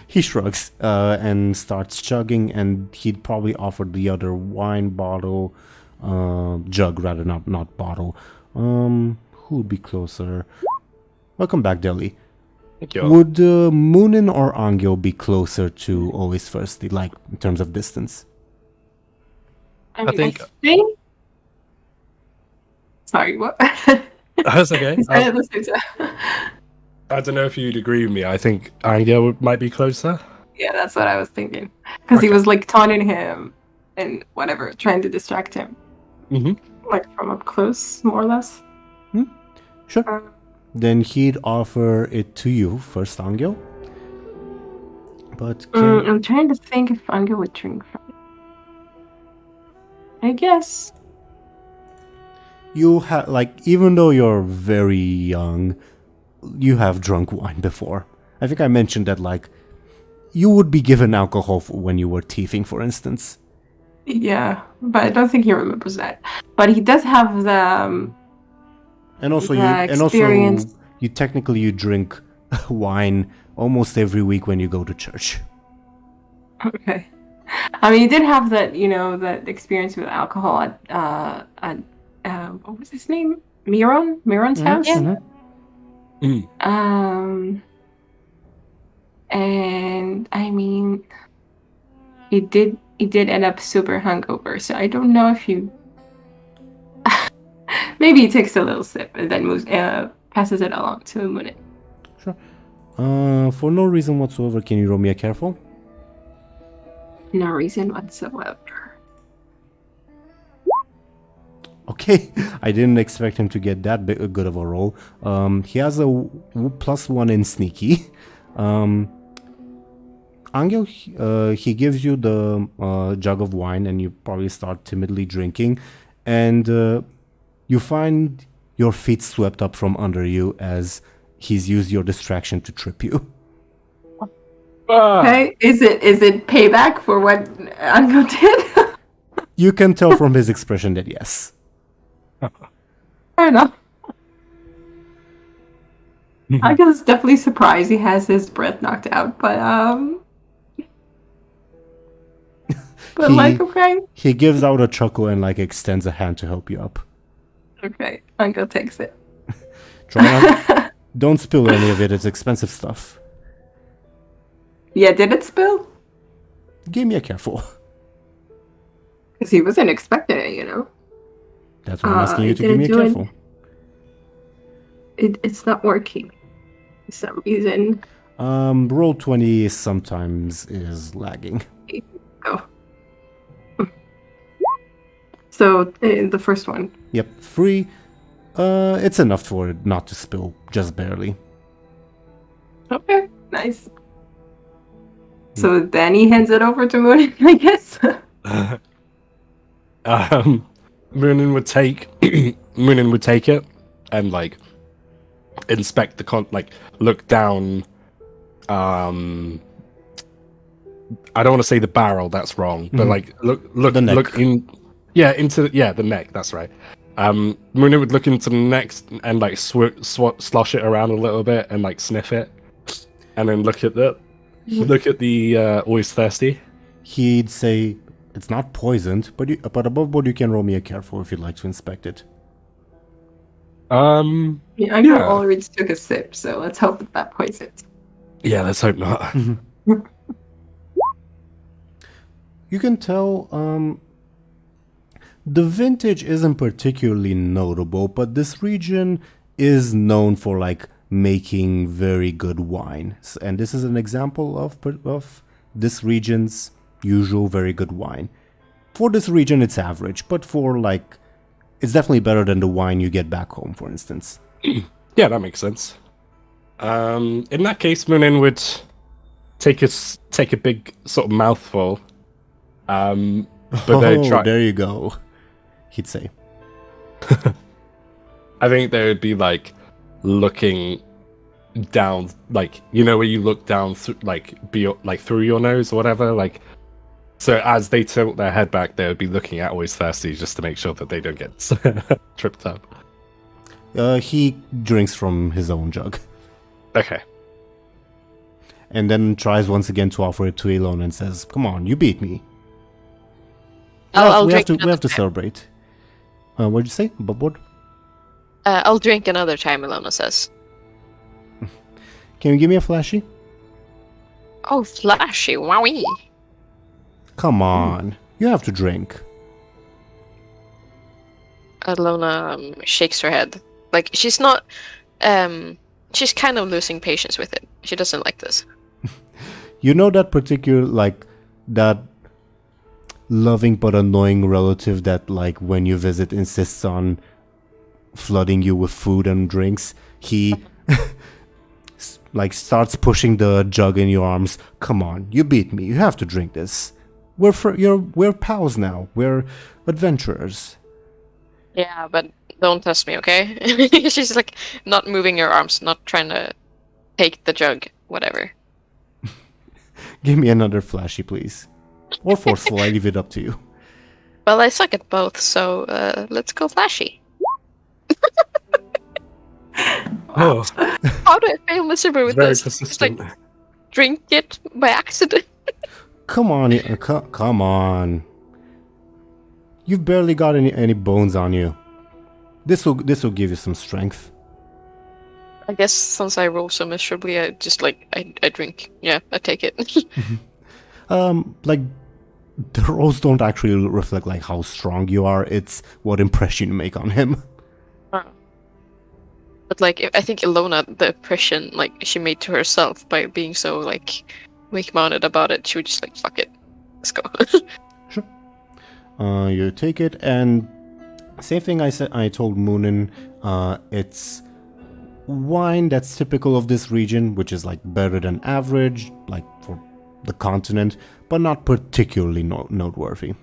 He shrugs and starts chugging, and he'd probably offer the other wine bottle, jug rather, not bottle. Who would be closer? Welcome back, Deli. Thank you. Would Muninn or Anghel be closer to always first, like in terms of distance? I mean, think- I think... Sorry, what? That's okay. Sorry, at the same time. I don't know if you'd agree with me. I think Anghel might be closer. Yeah, that's what I was thinking. Because he Okay. was like taunting him and whatever, trying to distract him. Mhm. Like from up close, more or less. Sure. Then he'd offer it to you first, Anghel. But I'm trying to think if Anghel would drink from it. I guess. you have, like, even though you're very young, you have drunk wine before. I think I mentioned that, like, you would be given alcohol when you were thieving, for instance. Yeah, but I don't think he remembers that. But he does have the And also, experience. you technically drink wine almost every week when you go to church. Okay. I mean, he did have that, that experience with alcohol at what was his name? Miron's house. Yeah. And I mean, he did end up super hungover, so I don't know if you. Maybe he takes a little sip and then passes it along to Muninn. Sure. For no reason whatsoever, can you roll me a careful? No reason whatsoever. Okay, I didn't expect him to get that good of a roll. He has a +1 in sneaky. Anghel, he gives you the jug of wine, and you probably start timidly drinking, and you find your feet swept up from under you as he's used your distraction to trip you. Okay, is it payback for what Anghel did? You can tell from his expression that yes. Fair enough. Anghel's definitely surprised he has his breath knocked out, but okay. He gives out a chuckle and like extends a hand to help you up. Okay, Anghel takes it. Try not, don't spill any of it. It's expensive stuff. Yeah, did it spill? Give me a careful. Because he wasn't expecting it, That's why I'm asking you it to give me a didn't do careful. It's not working for some reason. Roll 20 sometimes is lagging. Oh. So the first one. Yep, 3. It's enough for it not to spill, just barely. Okay, nice. So then he hands it over to Muninn, I guess. Muninn would take it and like inspect the look down. I don't want to say the barrel, that's wrong, but like look The neck. look in into the neck, that's right. Muninn would look into the neck and like slosh it around a little bit and like sniff it, and then look at the always thirsty. He'd say, It's not poisoned, but above board you can roll me a careful if you'd like to inspect it. Yeah, I know Yeah. already took a sip, so let's hope that that poisons. Yeah, let's hope not. You can tell the vintage isn't particularly notable, but this region is known for like making very good wine. And this is an example of this region's usual very good wine. For this region it's average, but for like it's definitely better than the wine you get back home, for instance. Yeah, that makes sense. In that case, Muninn would take a big sort of mouthful. But there you go, he'd say. I think they would be like looking down, like where you look down through your nose or whatever, like. So as they tilt their head back, they would be looking at Always Thirsty just to make sure that they don't get tripped up. He drinks from his own jug. Okay. And then tries once again to offer it to Illona and says, "Come on, you beat me. I'll we drink. have to celebrate." What'd you say? Board? I'll drink another time, Illona says. Can you give me a flashy? Oh, flashy, wowie. Come on, you have to drink. Illona shakes her head. Like, she's not... she's kind of losing patience with it. She doesn't like this. You know that particular, like, that loving but annoying relative that, like, when you visit insists on flooding you with food and drinks? He, like, starts pushing the jug in your arms. Come on, you beat me. You have to drink this. We're pals now. We're adventurers. Yeah, but don't test me, okay? She's, like, not moving her arms, not trying to take the jug, whatever. Give me another flashy, please. Or forceful, I leave it up to you. Well, I suck at both, so let's go flashy. Oh, How do I fail miserably with very this? persistent. Just, like, drink it by accident. Come on, come on. You've barely got any bones on you. This will give you some strength. I guess since I roll so miserably, I just I drink. Yeah, I take it. Like the rolls don't actually reflect like how strong you are. It's what impression you make on him. But like, I think Illona, the impression like she made to herself by being so like weak-minded about it, she would just like fuck it, let's go. Sure. You take it, and same thing I told Muninn. It's wine that's typical of this region, which is like better than average, like for the continent, but not particularly noteworthy.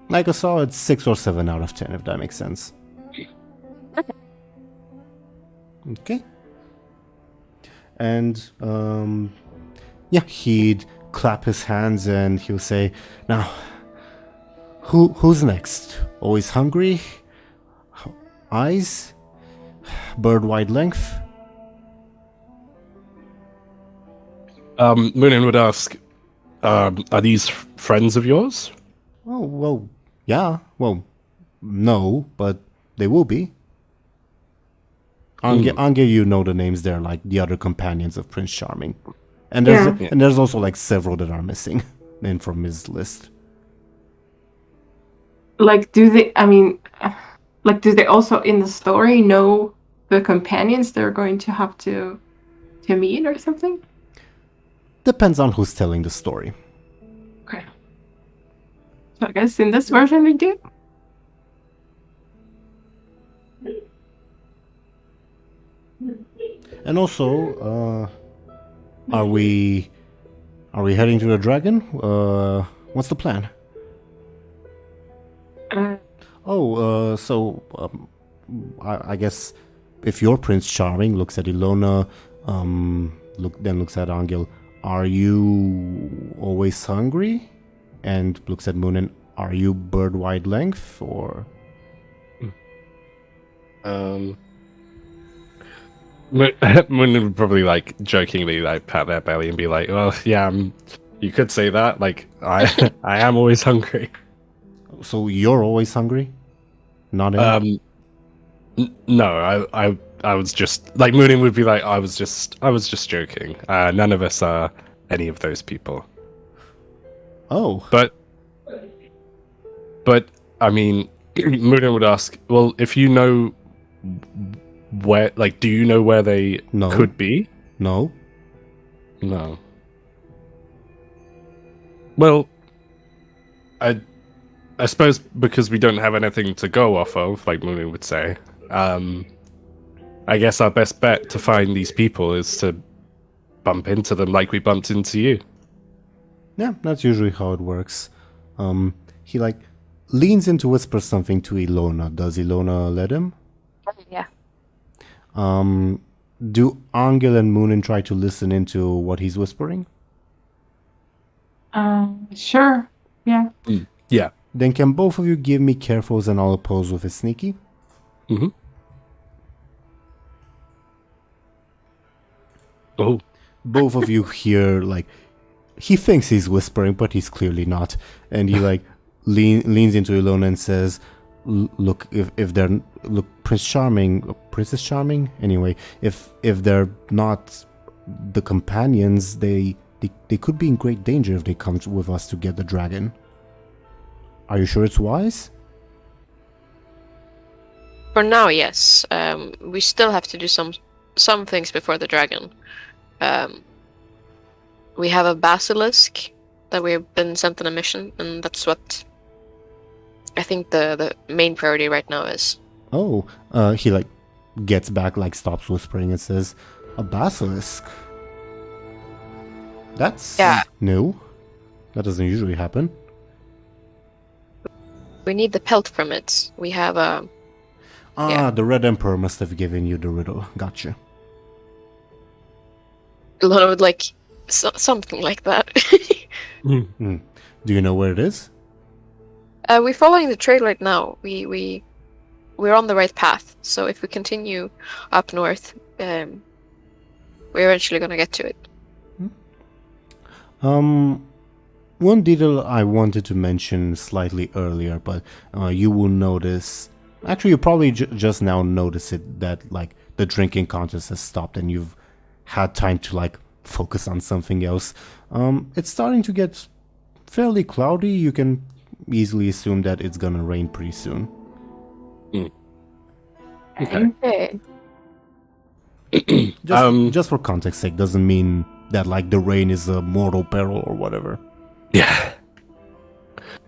Like I saw, it's 6 or 7 out of 10, if that makes sense. Okay. And yeah, he'd clap his hands and he'll say, "Now, who's next? Always hungry? Eyes? Bird wide length?" Muninn would ask, "Are these friends of yours?" Oh, well, yeah. Well, no, but they will be. Anghel, you know the names there, like the other companions of Prince Charming. And there's also like several that are missing in from his list. Like, do they also in the story know the companions they're going to have to meet or something? Depends on who's telling the story. Okay. So I guess in this version they do. And also, are we heading to the dragon? What's the plan? I guess if you're Prince Charming, looks at Illona, looks at Anghel. Are you always hungry? And looks at Muninn. Are you bird wide length or? Muninn would probably like jokingly like pat their belly and be like, "Well, yeah, You could say that. Like, I am always hungry. So you're always hungry? Not him? No, I was just like Muninn would be like, I was just joking. None of us are any of those people. Oh. But I mean, Muninn would ask, well, if you know where, like, do you know where they No. could be? No. No. Well, I suppose because we don't have anything to go off of, like Muninn would say, I guess our best bet to find these people is to bump into them like we bumped into you. Yeah, that's usually how it works. He like leans in to whisper something to Illona. Does Illona let him? Yeah. Do Anghel and Muninn try to listen into what he's whispering? Sure. Yeah. Yeah. Then can both of you give me carefuls and I'll oppose with a sneaky? Mm-hmm. Oh. Both of you hear like he thinks he's whispering, but he's clearly not. And he like leans into Illona and says, "Look, if they're Princess Charming. Anyway, if they're not the companions, they could be in great danger if they come with us to get the dragon. Are you sure it's wise?" For now, yes. We still have to do some things before the dragon. We have a basilisk that we've been sent on a mission, and that's what I think the main priority right now is. Oh, he like gets back, like stops whispering and says, "A basilisk? That's new. That doesn't usually happen." We need the pelt from it. We have a... The Red Emperor must have given you the riddle. Gotcha. Illona would like something like that. Do you know where it is? We're following the trail right now. We're on the right path. So if we continue up north, we're eventually gonna get to it. One detail I wanted to mention slightly earlier, but you will notice. Actually, you probably just now notice it that like the drinking contest has stopped and you've had time to like focus on something else. It's starting to get fairly cloudy. You can easily assume that it's gonna rain pretty soon. Okay. Just for context sake, doesn't mean that like the rain is a mortal peril or whatever. Yeah.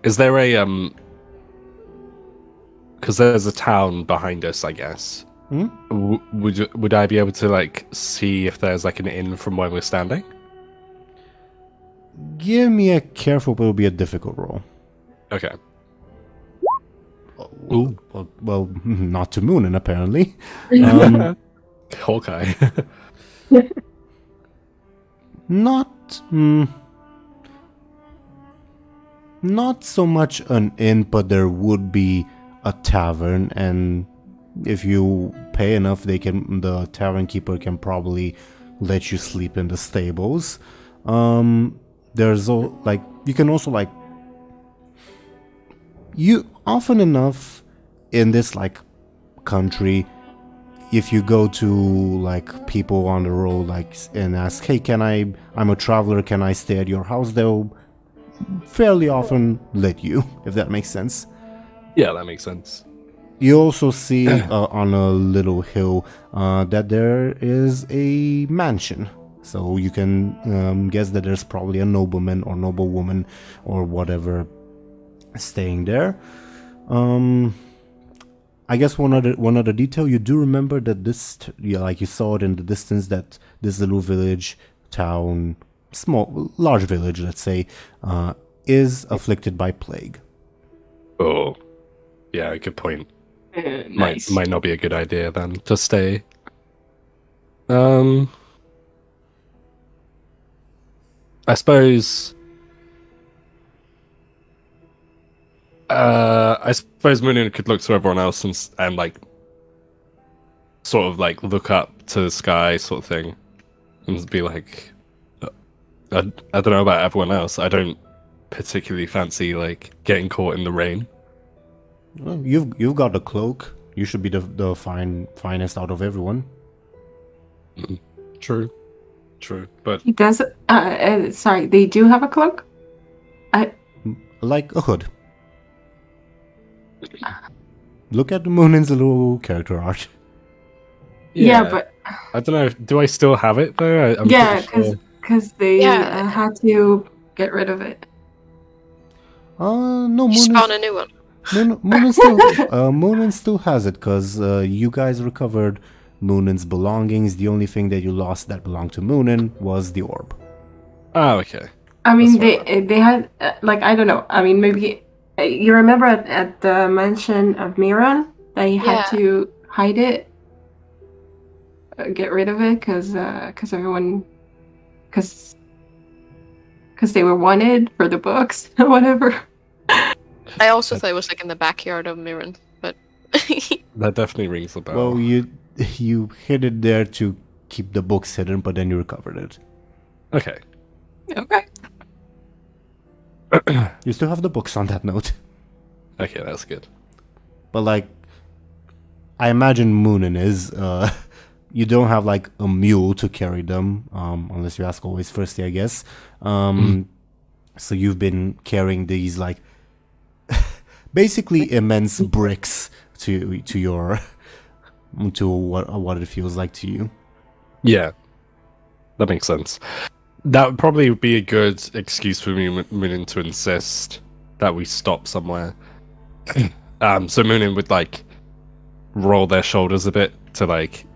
Is there a because there's a town behind us, I guess. Would I be able to like see if there's like an inn from where we're standing? Give me a careful, but it'll be a difficult roll. Okay. Well, not to Muninn apparently. Hawkeye. Not so much an inn, but there would be a tavern, and if you pay enough, the tavern keeper can probably let you sleep in the stables. There's you can also like you often enough in this like country, if you go to like people on the road like and ask, "Hey, I'm a traveler, can I stay at your house?" They'll fairly often let you, if that makes sense. Yeah, that makes sense. You also see on a little hill that there is a mansion. So you can guess that there's probably a nobleman or noblewoman or whatever staying there. I guess one other detail, you do remember that like you saw it in the distance, that this little village, town, large village, let's say, is afflicted by plague. Oh, yeah, good point. Nice. Might not be a good idea then to stay. I suppose. Muninn could look to everyone else and like, sort of like look up to the sky, sort of thing, and be like, I don't know about everyone else. I don't particularly fancy like getting caught in the rain. Well, you've got a cloak. You should be the finest out of everyone. True, but He does. Sorry, they do have a cloak. Like a hood. Look at Muninn's little character art. Yeah, but I don't know. Do I still have it though? I'm yeah, pretty sure. because they had to get rid of it. No, You spawn a new one. Muninn still has it because you guys recovered Muninn's belongings. The only thing that you lost that belonged to Muninn was the orb. Oh, okay. I mean, That's they had like I don't know. I mean, maybe you remember at the mansion of Miron that he had to hide it, get rid of it because everyone because they were wanted for the books or whatever. I also thought it was like in the backyard of Mirren, but That definitely rings a bell. Well, you hid it there to keep the books hidden, but then you recovered it. Okay. Okay. You still have the books on that note. Okay, that's good. But like, I imagine Muninn is. You don't have like a mule to carry them, unless you ask always Firsty, I guess. So you've been carrying these like basically immense bricks to your to what it feels like to you. Yeah, that makes sense. That would probably be a good excuse for Muninn to insist that we stop somewhere. So Muninn would like roll their shoulders a bit to like.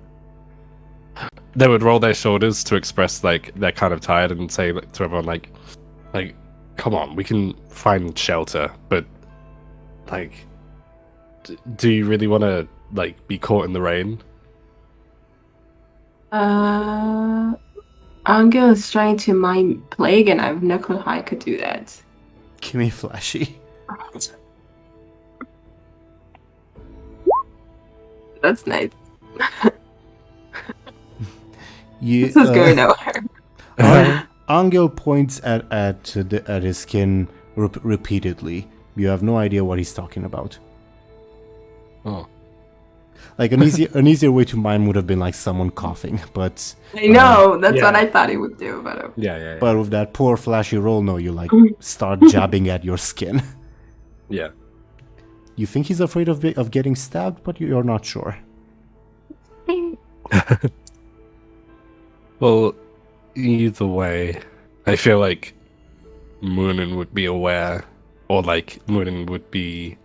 They would roll their shoulders to express like they're kind of tired and say to everyone like, come on, we can find shelter, but like, do you really want to like be caught in the rain? Anghel is trying to mind plague, and I have no clue how I could do that. Give me flashy. That's nice. You, This is going nowhere. Anghel points at his skin repeatedly. You have no idea what he's talking about. Oh. Like an easier way to mime would have been like someone coughing, but I know, that's what I thought he would do, but Yeah. but with that poor flashy roll, no, you like start jabbing at your skin. Yeah. You think he's afraid of getting stabbed, but you're not sure. Well, either way, I feel like Muninn would be aware, or like Muninn would be,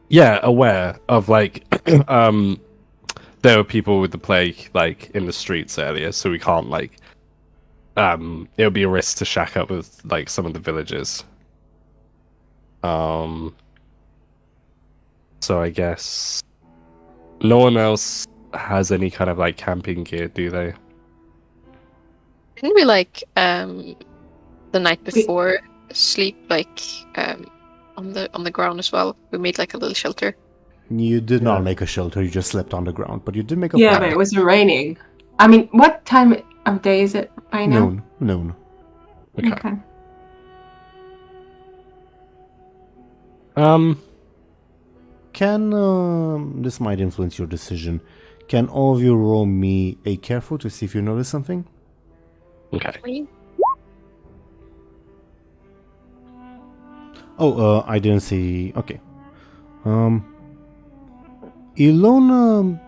aware of like, there were people with the plague like in the streets earlier, so we can't like, it would be a risk to shack up with like some of the villagers. So I guess no one else has any kind of like camping gear, do they? didn't we like the night before sleep like on the ground as well? We made like a little shelter. You did not make a shelter, you just slept on the ground, but you did make a yeah, fire. but it was raining. I mean, what time of day is it right now? Noon. Okay. Can this might influence your decision. Can all of you roll me a careful to see if you notice something? Okay. Oh, I didn't see. Okay. Illona,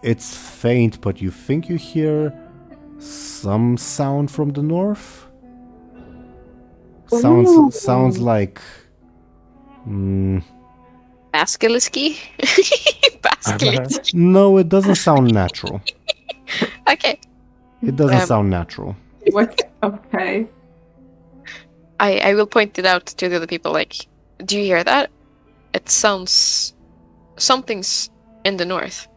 it's faint, but you think you hear some sound from the north? Sounds like Basiliski? Basilisk. no, it doesn't sound natural. Okay. It doesn't sound natural. What? Okay. I will point it out to the other people, like, do you hear that? It sounds... Something's in the north.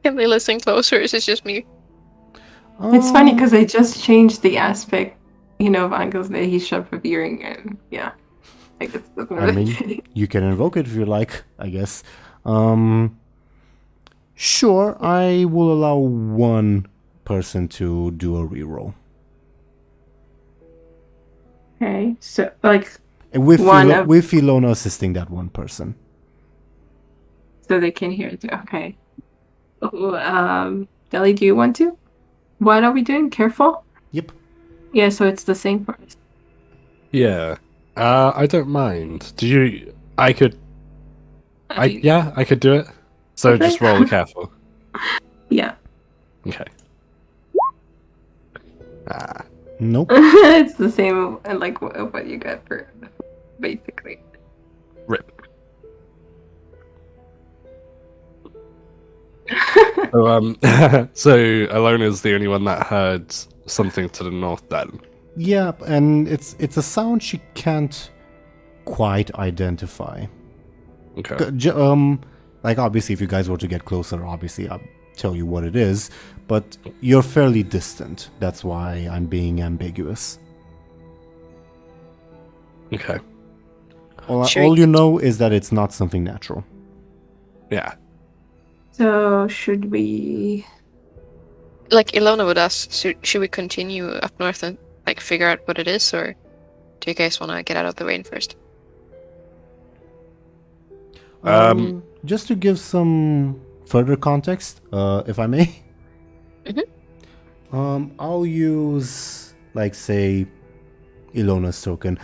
Can they listen closer, or is it just me? It's funny because I just changed the aspect, of Anghel's that he's sharp of hearing, and yeah. I guess it doesn't I really mean, you can invoke it if you like, I guess. Sure, I will allow one person to do a reroll. Okay, so like And with One of- with Illona assisting that one person. so they can hear it. Okay. Deli, do you want to? What are we doing? Careful. Yep. Yeah, so it's the same for us. Yeah. I don't mind. Do you? I could. I could do it. So Okay. just roll careful. Yeah. Okay. Nope. It's the same like what you got for basically. Rip. So so Illona's the only one that heard something to the north then. Yeah, and it's a sound she can't quite identify. Okay. Like obviously if you guys were to get closer, obviously I'll tell you what it is, but you're fairly distant. That's why I'm being ambiguous. Okay. All you know is that it's not something natural. Yeah. So should we? Like Illona would ask, should we continue up north and like figure out what it is, or do you guys want to get out of the rain first? Just to give some further context, if I may. I'll use, like, say, Illona's token.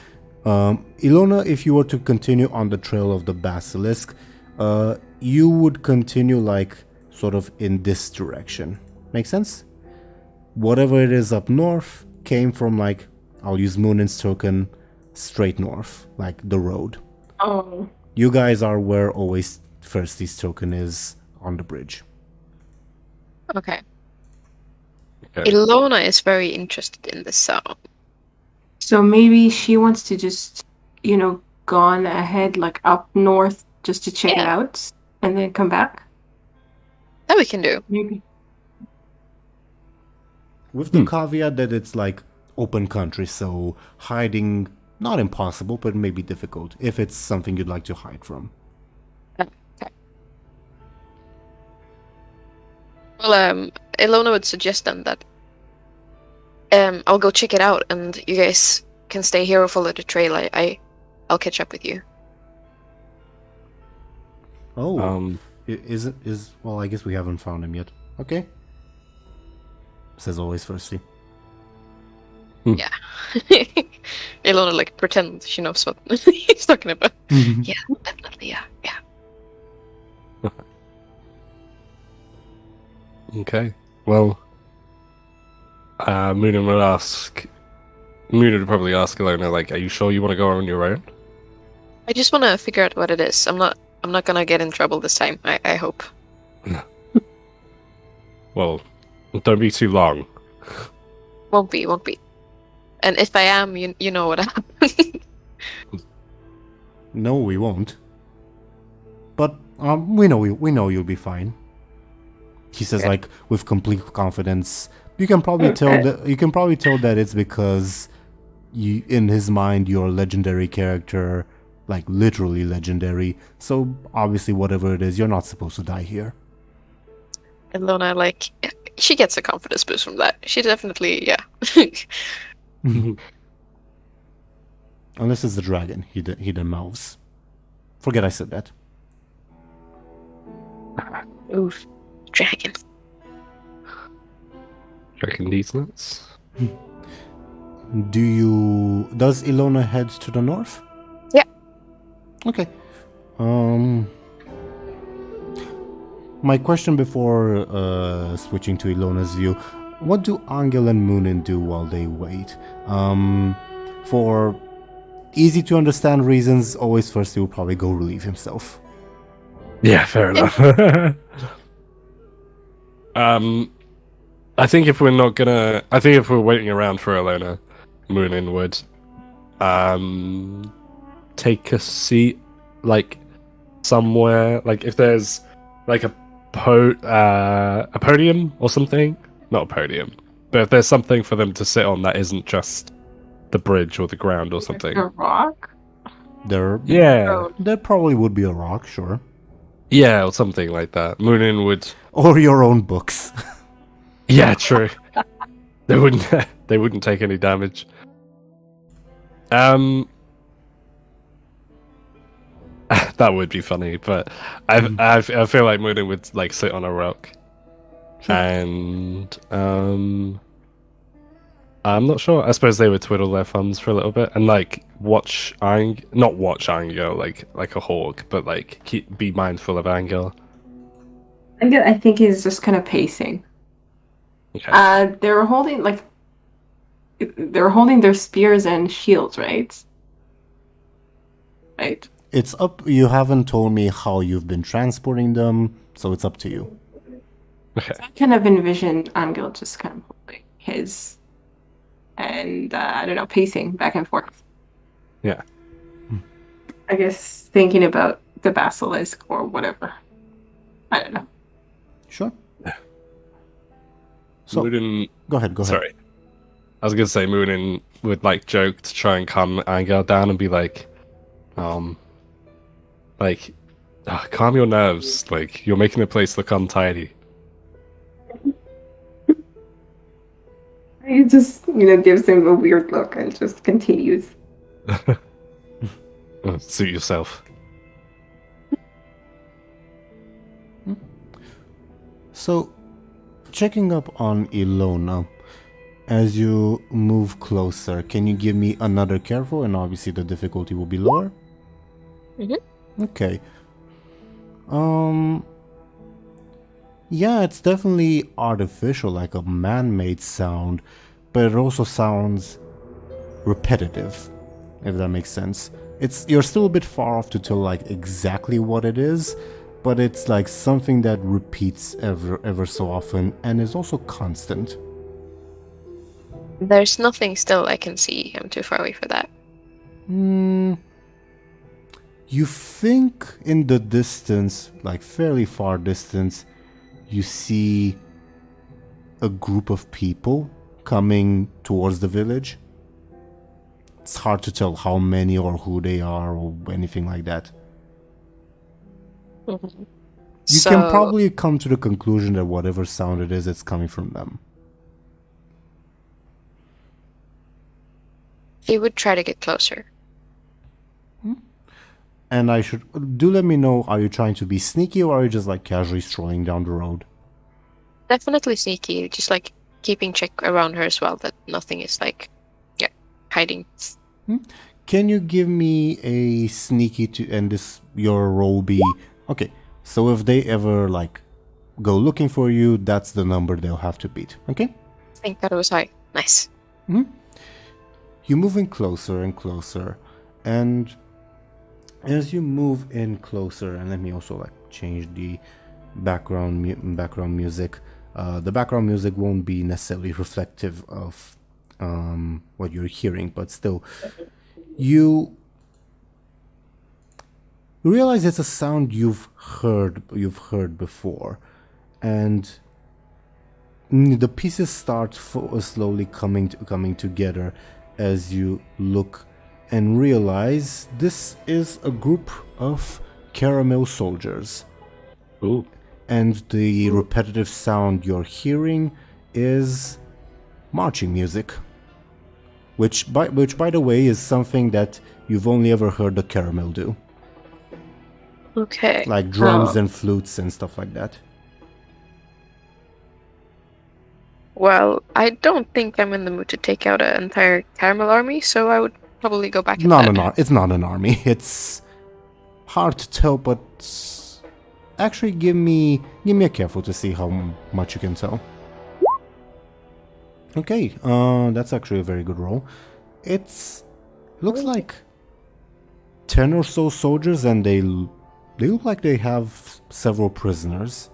Illona, if you were to continue on the trail of the basilisk, you would continue, like, sort of in this direction. Make sense? Whatever it is up north came from, like, I'll use Munin's token, straight north, like the road. Oh. You guys are where always Firsty's token is on the bridge. Okay. Okay. Illona is very interested in the sound. So maybe she wants to just, go on ahead, like up north, just to check it Yeah. out, and then come back. That we can do. Maybe. With the caveat that it's like open country, so hiding, not impossible, but maybe difficult, if it's something you'd like to hide from. Okay. Well, Illona would suggest then that I'll go check it out, and you guys can stay here or follow the trail. I'll catch up with you. Oh, well, I guess we haven't found him yet. Okay. Says always Firsty. Yeah. Illona like pretends she knows what he's talking about. Yeah, definitely. Yeah. Okay. Well, Muninn would probably ask Illona, like, are you sure you want to go on your own? I just want to figure out what it is. I'm not gonna get in trouble this time. I hope. Well, don't be too long. Won't be. And if I am, you know what happened. No, we won't. But we know you'll be fine. He says, like, with complete confidence. You can probably tell that it's because in his mind you're a legendary character, like literally legendary. So obviously, whatever it is, you're not supposed to die here. Illona, like, she gets a confidence boost from that. She definitely, yeah. Unless it's the dragon, he then mouths. Forget I said that. Oof, dragon. Dragon these nuts? Does Illona head to the north? Yeah. Okay. My question before switching to Illona's view, what do Anghel and Muninn do while they wait? For easy to understand reasons, always first he will probably go relieve himself. Yeah, fair enough. I think if we're waiting around for Illona, Muninn would take a seat, like somewhere, like if there's like a podium or something. Not a podium, but if there's something for them to sit on that isn't just the bridge or the ground or something. A rock? There Yeah. probably would be a rock, sure. Yeah, or something like that. Muninn would. Or your own books. Yeah, true. They wouldn't. They wouldn't take any damage. That would be funny, but I feel like Muninn would like sit on a rock, Sure. and I'm not sure. I suppose they would twiddle their thumbs for a little bit and like watch not watch Anghel like a hawk, but like be mindful of Anghel. I think he's just kind of pacing. Okay. They're holding their spears and shields, right? Right. It's up. You haven't told me how you've been transporting them, so it's up to you. Okay. I kind of envision Anghel just kind of holding his, and I don't know, pacing back and forth. Yeah. I guess thinking about the basilisk or whatever. I don't know. Sure. So Muninn, go ahead. sorry. I was gonna say Muninn would like joke to try and calm Anghel down and be like, calm your nerves. Like you're making the place look untidy. He just, gives him a weird look and just continues. Suit yourself. So, checking up on Illona, as you move closer, can you give me another careful? And obviously the difficulty will be lower. Okay. Yeah, it's definitely artificial, like a man-made sound, but it also sounds repetitive, if that makes sense. You're still a bit far off to tell like exactly what it is, but it's like something that repeats ever so often and is also constant. There's nothing still I can see. I'm too far away for that. You think in the distance, like fairly far distance, you see a group of people coming towards the village. It's hard to tell how many or who they are or anything like that. You can probably come to the conclusion that whatever sound it is, it's coming from them. He would try to get closer. And let me know, are you trying to be sneaky or are you just like casually strolling down the road? Definitely sneaky, just like keeping check around her as well, that nothing is like, hiding. Can you give me a sneaky and your roll be... Okay, so if they ever like go looking for you, that's the number they'll have to beat, okay? Thank God it was high. Nice. You're moving closer and closer, and as you move in closer, and let me also like change the background music. The background music won't be necessarily reflective of what you're hearing, but still, you realize it's a sound you've heard before, and the pieces start slowly coming together as you look and realize this is a group of caramel soldiers. Ooh. And the repetitive sound you're hearing is marching music. Which by the way is something that you've only ever heard the caramel do. Okay. Like drums and flutes and stuff like that. Well, I don't think I'm in the mood to take out an entire caramel army, so I would probably go back It's not an army. It's hard to tell, but actually give me a careful to see how much you can tell. Okay, that's actually a very good roll. Looks like 10 or so soldiers, and they look like they have several prisoners.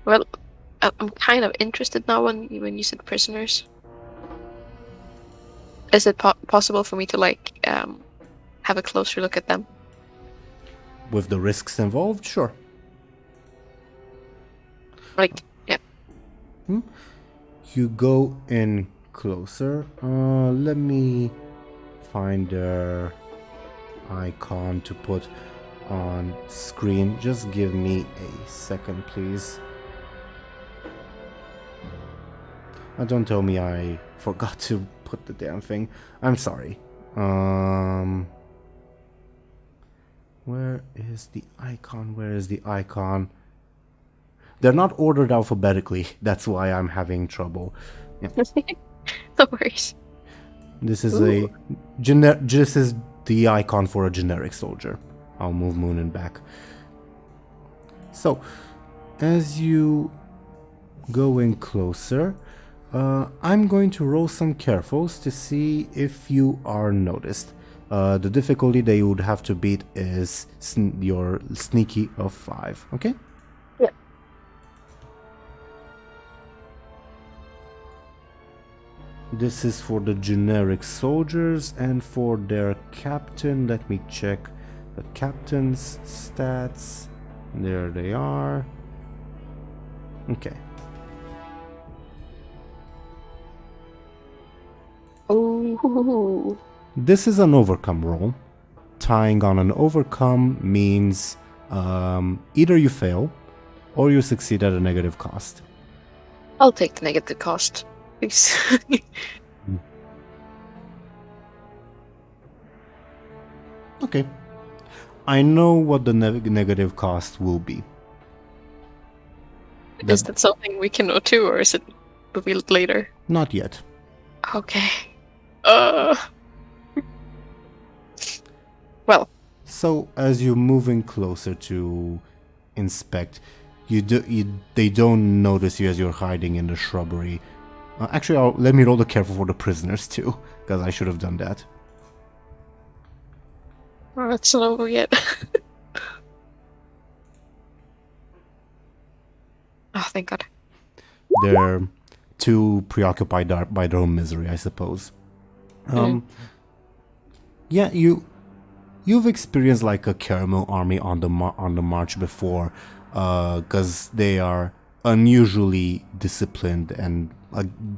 Well, I'm kind of interested now when you said prisoners. Is it possible for me to like have a closer look at them? With the risks involved, sure. Like, yeah. You go in closer. Let me find their icon to put on screen. Just give me a second, please. Don't tell me I forgot to put the damn thing. I'm sorry. Where is the icon? Where is the icon? They're not ordered alphabetically. That's why I'm having trouble. Yeah. No worries. This is this is the icon for a generic soldier. I'll move Muninn back. So, as you go in closer, I'm going to roll some carefuls to see if you are noticed. The difficulty that you would have to beat is your sneaky of 5, okay? Yeah. This is for the generic soldiers, and for their captain, let me check the captain's stats. There they are. Okay. Oh. This is an overcome roll. Tying on an overcome means either you fail or you succeed at a negative cost. I'll take the negative cost, please. Okay. I know what the negative cost will be. Is that something we can know too, or is it revealed later? Not yet. Okay. Well. So as you're moving closer to inspect, they don't notice you as you're hiding in the shrubbery. Actually, let me roll the careful for the prisoners too, because I should have done that. Oh, it's not over yet. Oh, thank God. They're too preoccupied by their own misery, I suppose. Yeah, you've experienced like a caramel army on the march before, because they are unusually disciplined, and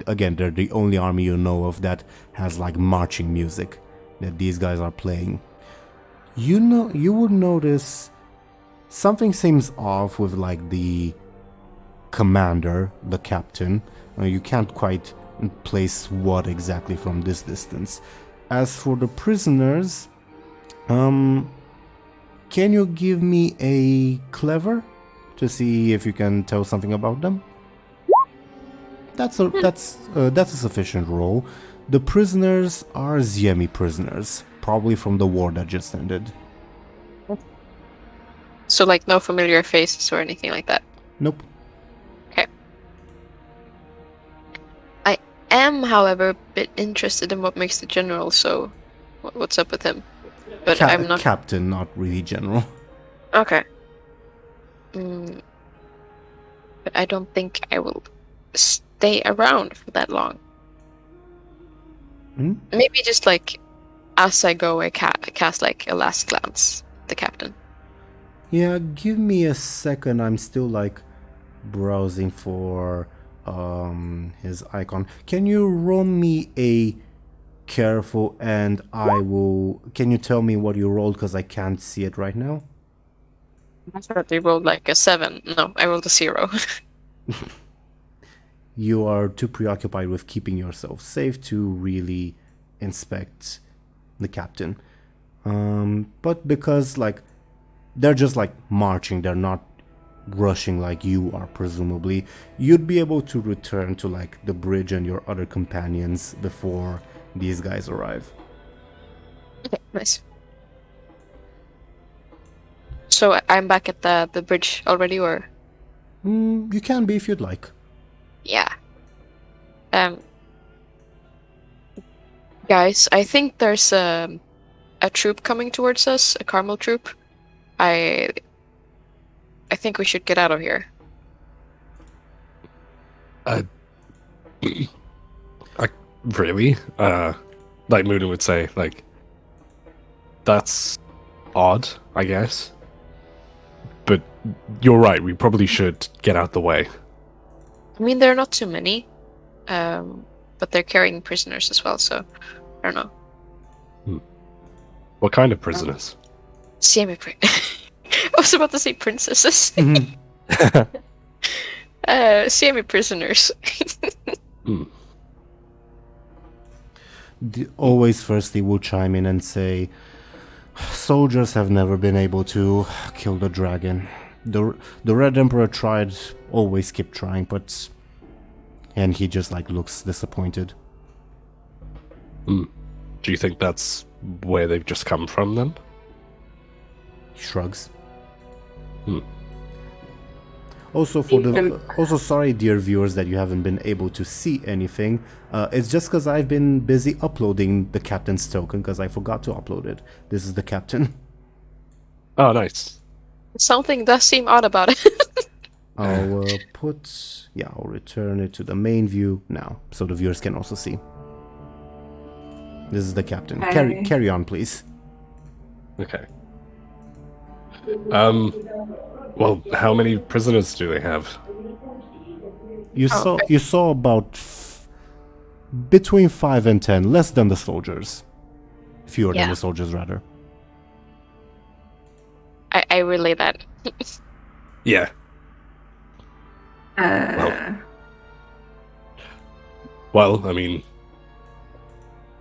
again, they're the only army you know of that has like marching music that these guys are playing. You would notice something seems off with like the commander, the captain. You can't quite place what exactly from this distance. As for the prisoners, can you give me a clever to see if you can tell something about them? That's a sufficient roll. The prisoners are Ziemi prisoners, probably from the war that just ended. So, like, no familiar faces or anything like that? Nope. Okay. I am, however, a bit interested in what makes the general, so what's up with him? But I'm not... Captain, not really general. Okay. But I don't think I will stay around for that long. Maybe just, like, as I go, I cast, like, a last glance at the captain. Yeah, give me a second. I'm still like browsing for his icon. Can you roll me a careful, and I will... Can you tell me what you rolled, because I can't see it right now? I thought they rolled like a 7. No, I rolled a 0. You are too preoccupied with keeping yourself safe to really inspect the captain. But because like they're just like marching, they're not rushing like you are, presumably, you'd be able to return to like the bridge and your other companions before these guys arrive. Okay, nice. So I'm back at the bridge already, or? You can be if you'd like. Yeah. Guys, I think there's a troop coming towards us, a Carmel troop. I think we should get out of here. Really? Like Muninn would say, like, that's odd, I guess. But you're right, we probably should get out the way. I mean, there are not too many, but they're carrying prisoners as well, so I don't know. What kind of prisoners? I was about to say princesses. Semi-prisoners. Always first he will chime in and say, soldiers have never been able to kill the dragon. The Red Emperor tried, always kept trying, but... And he just like looks disappointed. Do you think that's where they've just come from then? He shrugs. Also, sorry, dear viewers, that you haven't been able to see anything. It's just because I've been busy uploading the captain's token because I forgot to upload it. This is the captain. Oh, nice. Something does seem odd about it. I'll I'll return it to the main view now, so the viewers can also see. This is the captain. Carry on, please. Okay. Well, how many prisoners do they have? You saw about between 5 and 10, less than the soldiers. Fewer than the soldiers, rather. I relay that. Yeah. Well, I mean,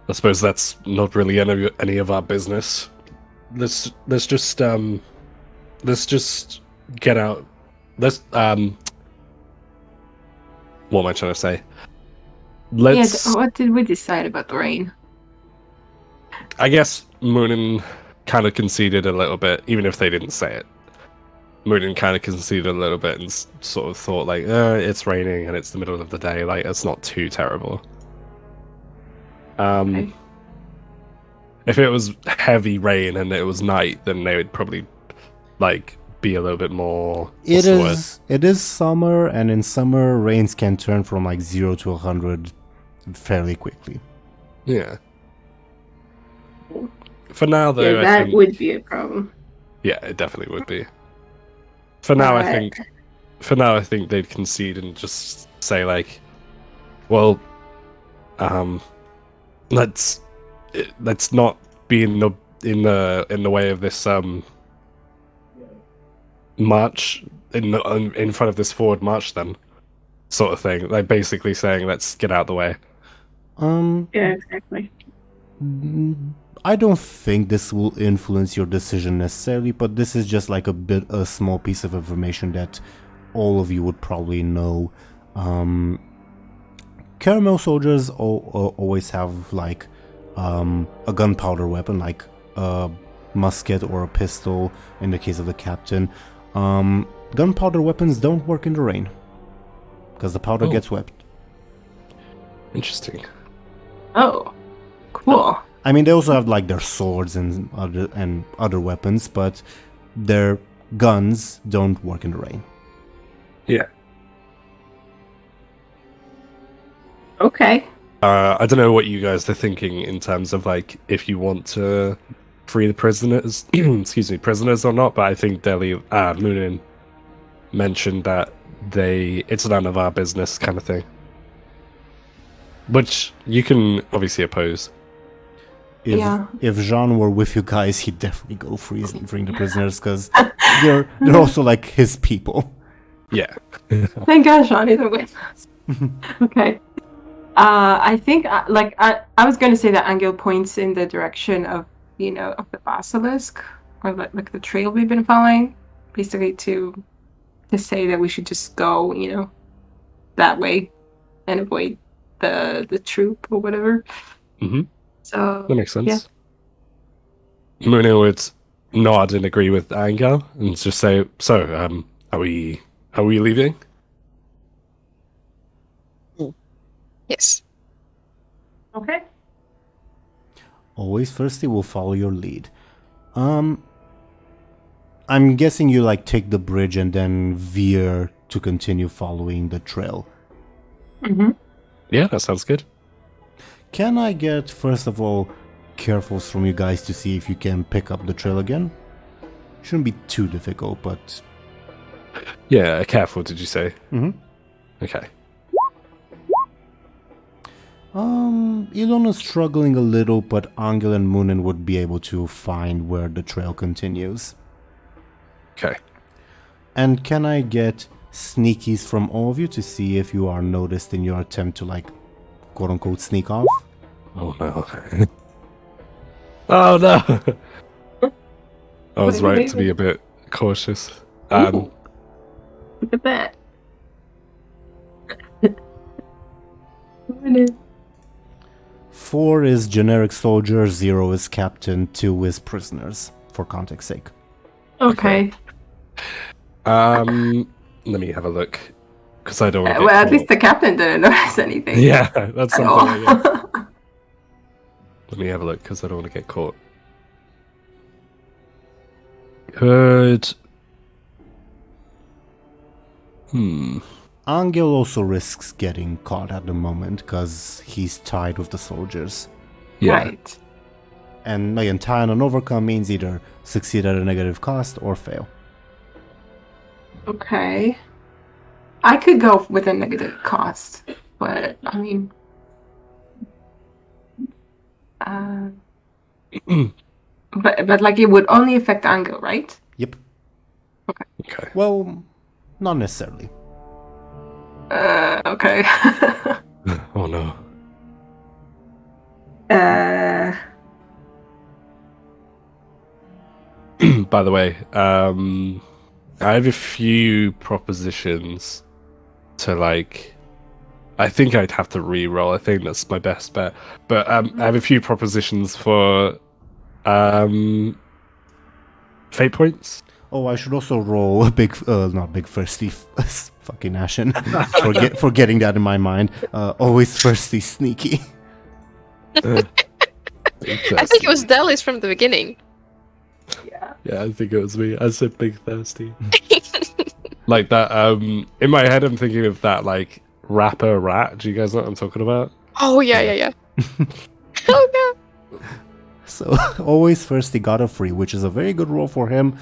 I suppose that's not really any of our business. Let's just get out. What am I trying to say? What did we decide about the rain? I guess Muninn kind of conceded a little bit, even if they didn't say it. Muninn kind of conceded a little bit and sort of thought, like, it's raining and it's the middle of the day, like, it's not too terrible. Okay. If it was heavy rain and it was night, then they would probably, like, be a little bit more... It is summer, and in summer, rains can turn from, like, 0 to 100 fairly quickly. Yeah. For now, though, that I think... would be a problem. Yeah, it definitely would be. For now, I think they'd concede and just say, like, well, let's not be in the way of this march in front of this forward march, then, sort of thing. Like basically saying, let's get out of the way. Yeah, exactly. I don't think this will influence your decision necessarily, but this is just like a small piece of information that all of you would probably know. Caramel soldiers always have like a gunpowder weapon, like a musket or a pistol in the case of the captain. Gunpowder weapons don't work in the rain because the powder gets wet. Interesting. Oh, cool. I mean, they also have like their swords and other weapons, but their guns don't work in the rain. Yeah. Okay. I don't know what you guys are thinking in terms of like if you want to free the prisoners, prisoners or not. But I think Muninn mentioned that it's none of our business kind of thing, which you can obviously oppose. If Jean were with you guys, he'd definitely go freeing the prisoners because they're also like his people. Yeah. Thank God Jean isn't with us. Okay. I think I was going to say that Anghel points in the direction of of the basilisk or like the trail we've been following, basically to say that we should just go that way and avoid the troop or whatever. Mm-hmm. So that makes sense. Yeah. Muninn would nod and agree with Anghel and just say, "So, are we leaving?" Yes. Okay. Always firstly will follow your lead. I'm guessing you like take the bridge and then veer to continue following the trail. Mm-hmm. Yeah, that sounds good. Can I get, first of all, carefuls from you guys to see if you can pick up the trail again? Shouldn't be too difficult, but... Yeah, careful, did you say? Mm-hmm. Okay. Illona's struggling a little, but Anghel and Muninn would be able to find where the trail continues. Okay. And can I get sneakies from all of you to see if you are noticed in your attempt to, like, quote-unquote sneak off? Oh no. Oh no! I was right to be a bit cautious. Ooh, look at that. 4 is generic soldier, 0 is captain, 2 is prisoners, for context sake. Okay. Let me have a look. Because I don't want to Well, get at caught. least the captain didn't notice anything. Yeah, that's At something. all. Yeah. Let me have a look, because I don't want to get caught. Could... Anghel also risks getting caught at the moment, because he's tied with the soldiers. Yeah. Right. And again, tie on an overcome means either succeed at a negative cost or fail. Okay. I could go with a negative cost, but I mean, but like it would only affect Anghel, right? Yep. Okay. Well, not necessarily. Okay. Oh no. By the way, I have a few propositions to like. I think I'd have to re-roll. I think that's my best bet. But I have a few propositions for fate points. Oh, I should also roll a big, not big thirsty, fucking Ashen. Forgetting that in my mind. Always thirsty, sneaky. I think it was Dely's from the beginning. Yeah. Yeah, I think it was me. I said big thirsty. Like that. In my head, I'm thinking of that like rapper rat. Do you guys know what I'm talking about? Oh yeah. Oh yeah. So, always thirsty got a free, which is a very good roll for him,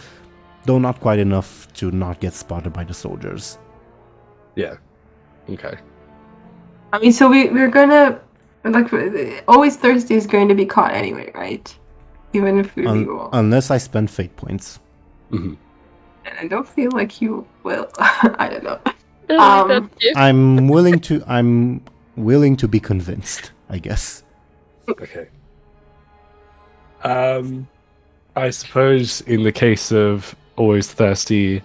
though not quite enough to not get spotted by the soldiers. Yeah. Okay. I mean, so we're gonna like always thirsty is going to be caught anyway, right? Even if we reroll. Unless I spend fate points. Mm-hmm. And I don't feel like you will. I don't know. I'm willing to be convinced, I guess. Okay. I suppose in the case of always thirsty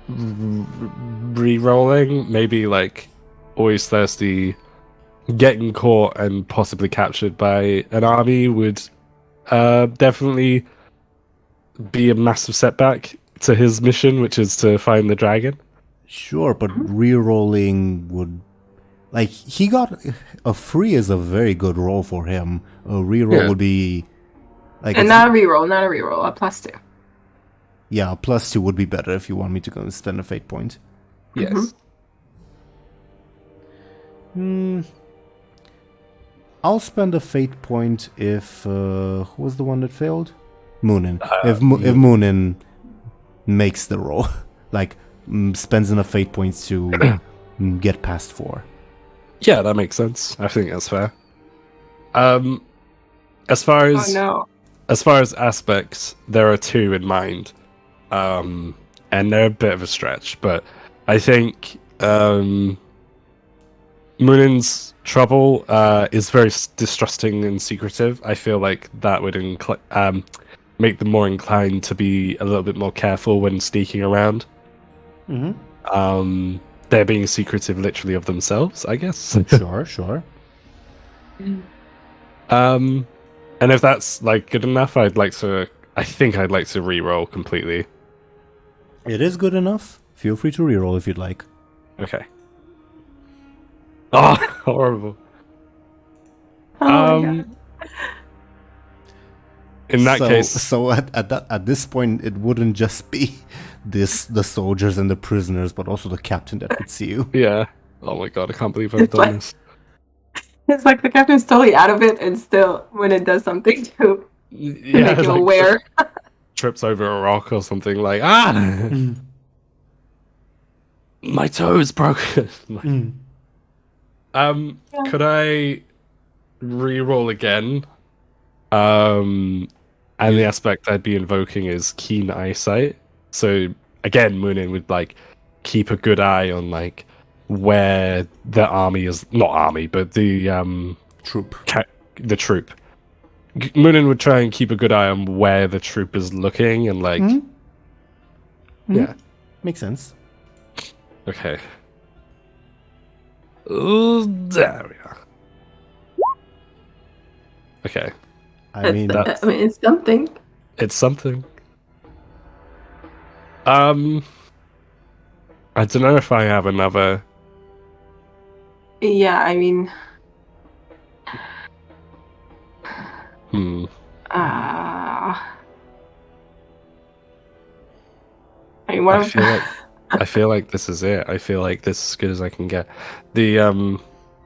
re-rolling, maybe like always thirsty getting caught and possibly captured by an army would definitely be a massive setback to his mission, which is to find the dragon. Sure, but re-rolling would... Like, he got... A free is a very good roll for him. A re-roll would be... Like, and not a reroll, a +2. Yeah, a +2 would be better if you want me to go and spend a fate point. Yes. I'll spend a fate point if... who was the one that failed? Muninn. If Muninn makes the roll. Like, spends enough fate points to get past 4. Yeah, that makes sense. I think that's fair. As far as as far as aspects, there are 2 in mind, and they're a bit of a stretch. But I think Muninn's trouble is very distrusting and secretive. I feel like that would make them more inclined to be a little bit more careful when sneaking around. They're being secretive literally of themselves, I guess. Sure. And if that's like good enough, I think I'd like to re-roll completely. It is good enough. Feel free to re-roll if you'd like. Okay. Oh, horrible. Oh my God. In that case, so at this point, it wouldn't just be the soldiers and the prisoners, but also the captain that would see you. yeah. Oh my god, I can't believe I've done this. It's like the captain's totally out of it, and still, when it does something to make you aware. Trips over a rock or something like, my toe is broken. Could I re-roll again? And the aspect I'd be invoking is keen eyesight. So again, Muninn would like keep a good eye on like where the army is, not army, but the Troop. the troop. Muninn would try and keep a good eye on where the troop is looking and like, yeah, Makes sense. okay. Oh, there we are. Okay, I mean, it's something. it's something. I don't know if I have another. Yeah, I mean, I mean, what I feel like this is it. I feel like this is as good as I can get. The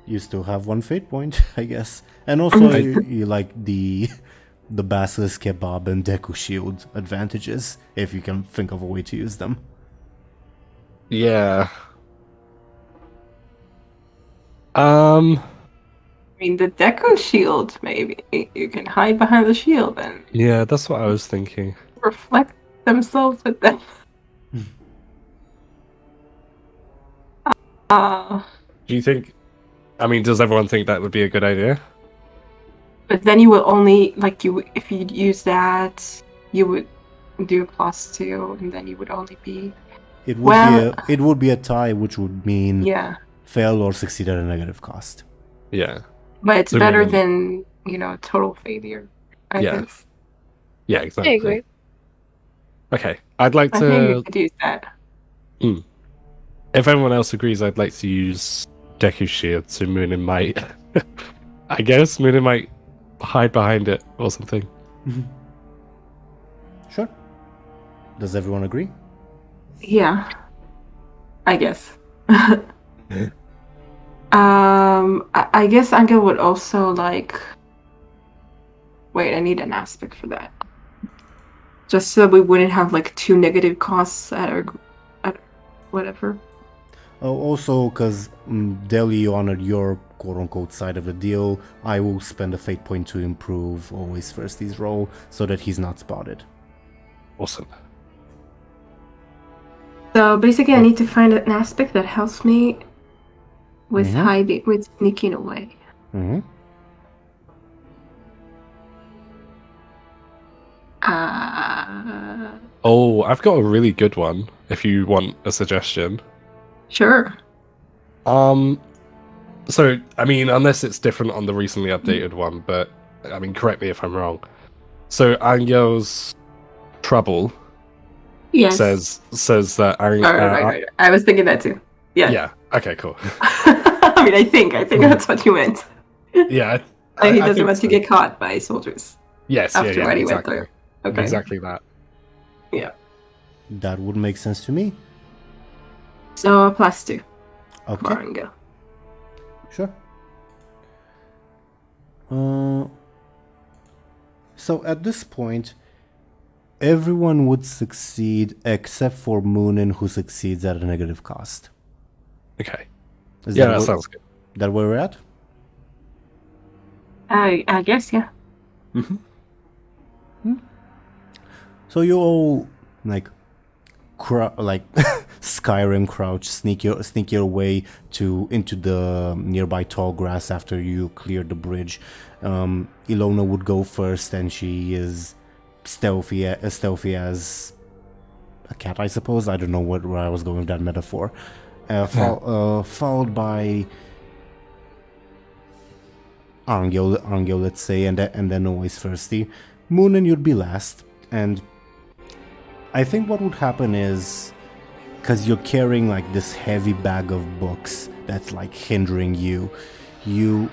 you still have one fate point, I guess, and also you like the basilisk kebab and Deku shield advantages if you can think of a way to use them. yeah. I mean, the Deco shield, maybe. You can hide behind the shield and Yeah, that's what I was thinking. reflect themselves with them. Do you think? I mean, does everyone think that would be a good idea? But then you will only, like, if you use that, you would do +2, and then you would only be... It would be a tie, which would mean Yeah. fail or succeed at a negative cost. Yeah. But it's So better maybe- than, total failure, I Yeah. guess. Yeah, I exactly. agree. Okay, I'd like I think to. you could use that. If everyone else agrees, I'd like to use Deku Shield, so Muninn might. I guess Muninn might hide behind it or something. Sure. Does everyone agree? Yeah. I guess. I guess Anghel would also like... Wait, I need an aspect for that. Just so we wouldn't have like 2 negative costs at whatever. Oh, also, because Deli honored your quote-unquote side of the deal, I will spend a fate point to improve always Firsty's roll so that he's not spotted. Awesome. So basically, I need to find an aspect that helps me with hiding, with sneaking away. Mm-hmm. Oh, I've got a really good one. If you want a suggestion. Sure. So I mean, unless it's different on the recently updated one, but I mean, correct me if I'm wrong. So Angel's trouble Yes. says that Right. I was thinking that too. Yeah. Yeah. Okay. Cool. I mean, I think that's what you meant. Yeah. Like he I doesn't think want to so. get caught by soldiers Yes. after Yeah. what he Exactly. went through. Okay. Exactly that. Yeah. That would make sense to me. So a +2. Okay. Anghel. Sure. So at this point, everyone would succeed except for Muninn, who succeeds at a negative cost. Okay. Is Yeah, that that where- sounds good. That where we're at? I guess, yeah. So you all like Skyrim crouch, sneak your way into the nearby tall grass after you clear the bridge. Illona would go first, and she is stealthy as a cat, I suppose. I don't know where I was going with that metaphor. Followed by Anghel, let's say, and then always Thirsty. Muninn, you'd be last, and I think what would happen is, because you're carrying like this heavy bag of books that's like hindering you, you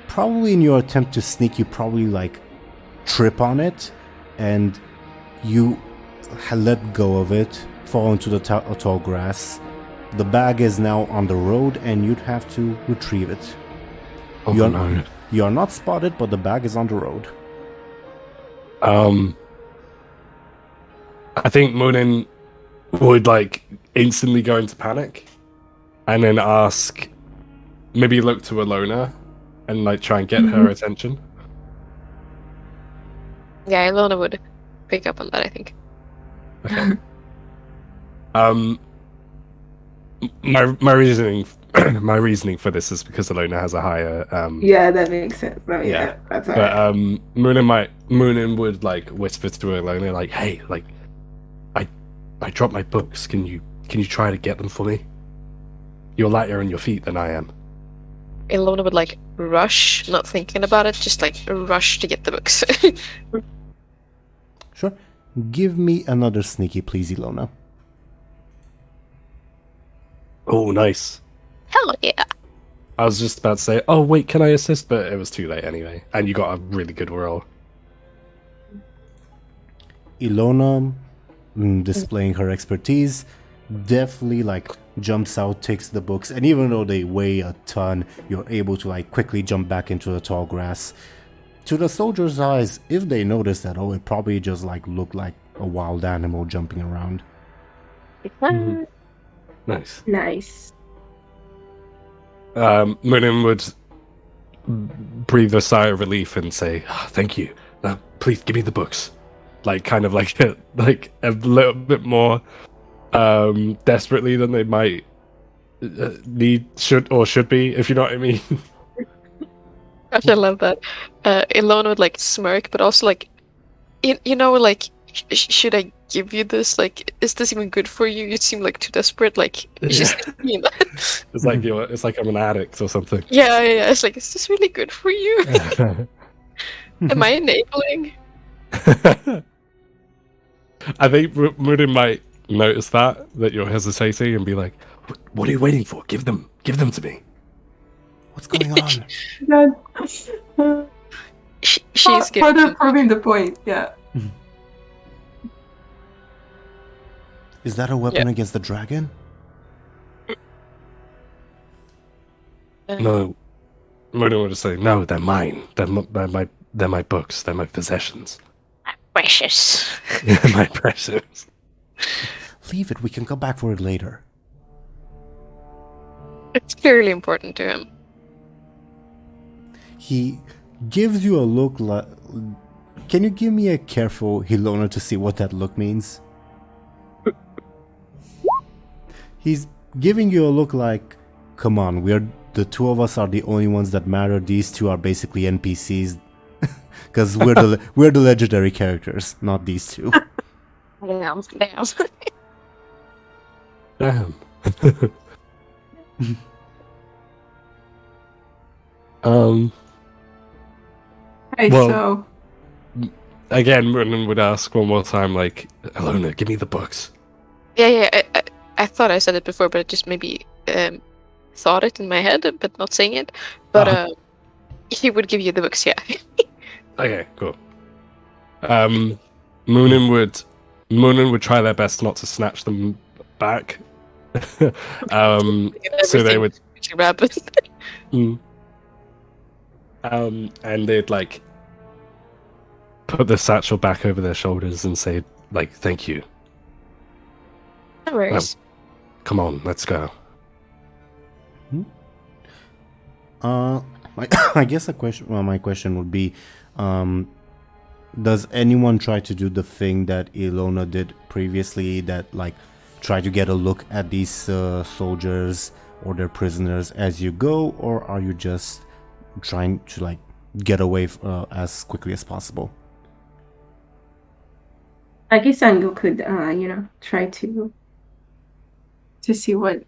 probably in your attempt to sneak, you probably like trip on it, and you let go of it, fall into the tall grass. The bag is now on the road, and you'd have to retrieve it. Oh, no. You are not spotted, but the bag is on the road. I think Muninn would like instantly go into panic and then ask maybe look to Illona and like try and get her attention. Yeah, Illona would pick up on that, I think. Okay. My reasoning my reasoning for this is because Illona has a higher Yeah, that makes sense. Oh, yeah, that's all but right. Muninn would like whisper to Illona like, hey, like I dropped my books. Can you try to get them for me? You're lighter on your feet than I am. Illona would like rush, not thinking about it, just like rush to get the books. Sure. Give me another sneaky, please, Illona. Oh, nice. Hell yeah. I was just about to say, oh wait, can I assist? But it was too late anyway. And you got a really good roll. Illona, displaying her expertise, definitely like jumps out, takes the books, and even though they weigh a ton, you're able to like quickly jump back into the tall grass. To the soldiers' eyes, if they notice that, oh, it probably just like looked like a wild animal jumping around. Nice. Nice. Muninn would breathe a sigh of relief and say, thank you. Now, please give me the books. Like, kind of like a little bit more desperately than they might should be, if you know what I mean. Gosh, I love that. Ilona would like smirk, but also like, you know, like, should I give you this? Like, is this even good for you? You seem like too desperate. Like, she's thinking that. It's like I'm an addict or something. Yeah. It's like, is this really good for you? Am I enabling? I think Muninn might notice that you're hesitating and be like, "What are you waiting for? Give them to me." What's going on? She's part of proving the point. Yeah. Is that a weapon against the dragon? No. Muninn would just say, "No, they're mine. They're my books. They're my possessions. Precious. My precious." Leave it. We can come back for it later. It's clearly important to him. He gives you a look like... Can you give me a careful Illona to see what that look means? He's giving you a look like, come on, the two of us are the only ones that matter. These two are basically NPCs. Because we're the legendary characters, not these two. Damn. Damn. Hey, Well- so Again, Muninn would ask one more time, like, "Illona, give me the books." Yeah. I thought I said it before, but I just maybe thought it in my head, but not saying it. But he would give you the books, yeah. Okay, cool. Muninn would try their best not to snatch them back. So they would. Rapid. And they'd like put the satchel back over their shoulders and say, like, "Thank you. No worries. Come on, let's go." I guess my question would be, does anyone try to do the thing that Illona did previously, that like try to get a look at these soldiers or their prisoners as you go, or are you just trying to like get away as quickly as possible? I guess Anghel could, try to see what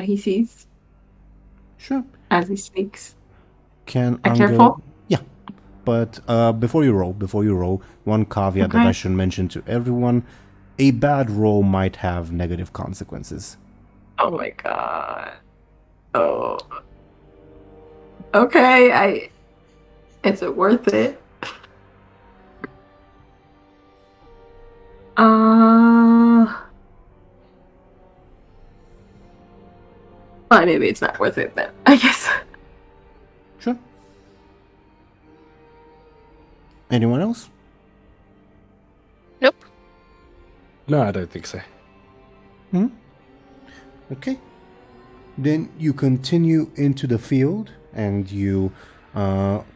he sees Sure. as he speaks. Can Are Anghel... careful? Yeah. But before you roll, one caveat that I should mention to everyone: a bad roll might have negative consequences. Oh my god. Oh. Okay, is it worth it? Well, maybe it's not worth it then, I guess. Sure. Anyone else? Nope. No, I don't think so. Okay. Then you continue into the field and you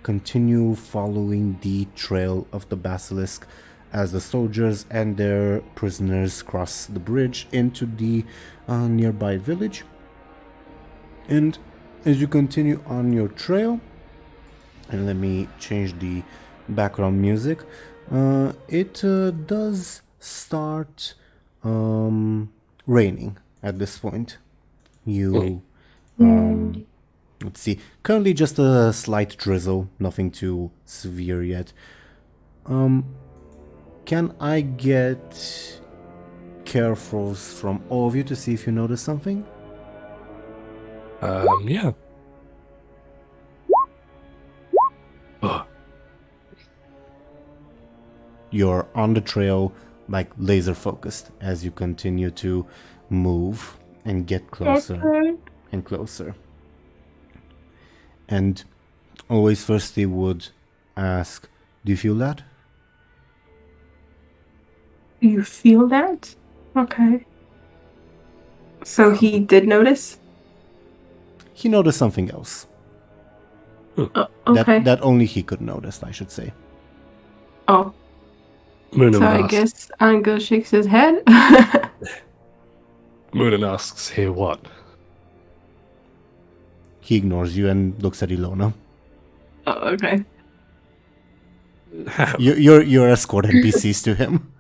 continue following the trail of the basilisk as the soldiers and their prisoners cross the bridge into the nearby village. And as you continue on your trail, and let me change the background music, it does start raining at this point. You, let's see, currently just a slight drizzle, nothing too severe yet. Can I get carefuls from all of you to see if you notice something? Yeah. Oh, You're on the trail, like laser focused, as you continue to move and get closer and closer. And always firstly would ask, do you feel that? You feel that? Okay. So he did notice? He noticed something else. Okay. That only he could notice, I should say. Oh, Muninn so I asks, guess Anghel shakes his head. Muninn asks, hear what? He ignores you and looks at Illona. Oh, okay. You're escort NPCs to him.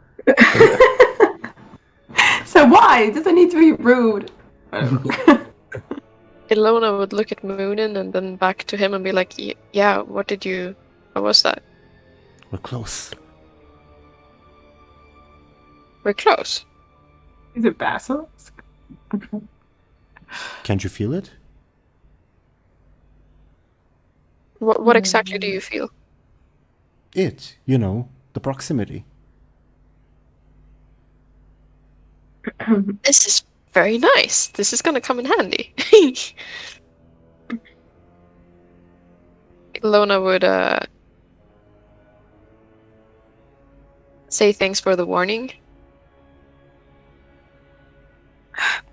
So why? It doesn't need to be rude. Illona would look at Muninn and then back to him and be like, yeah, what was that? We're close. We're close. Is it basilisk? Okay. Can't you feel it? What exactly do you feel? It, you know, the proximity. This is very nice. This is gonna come in handy. Illona would say thanks for the warning.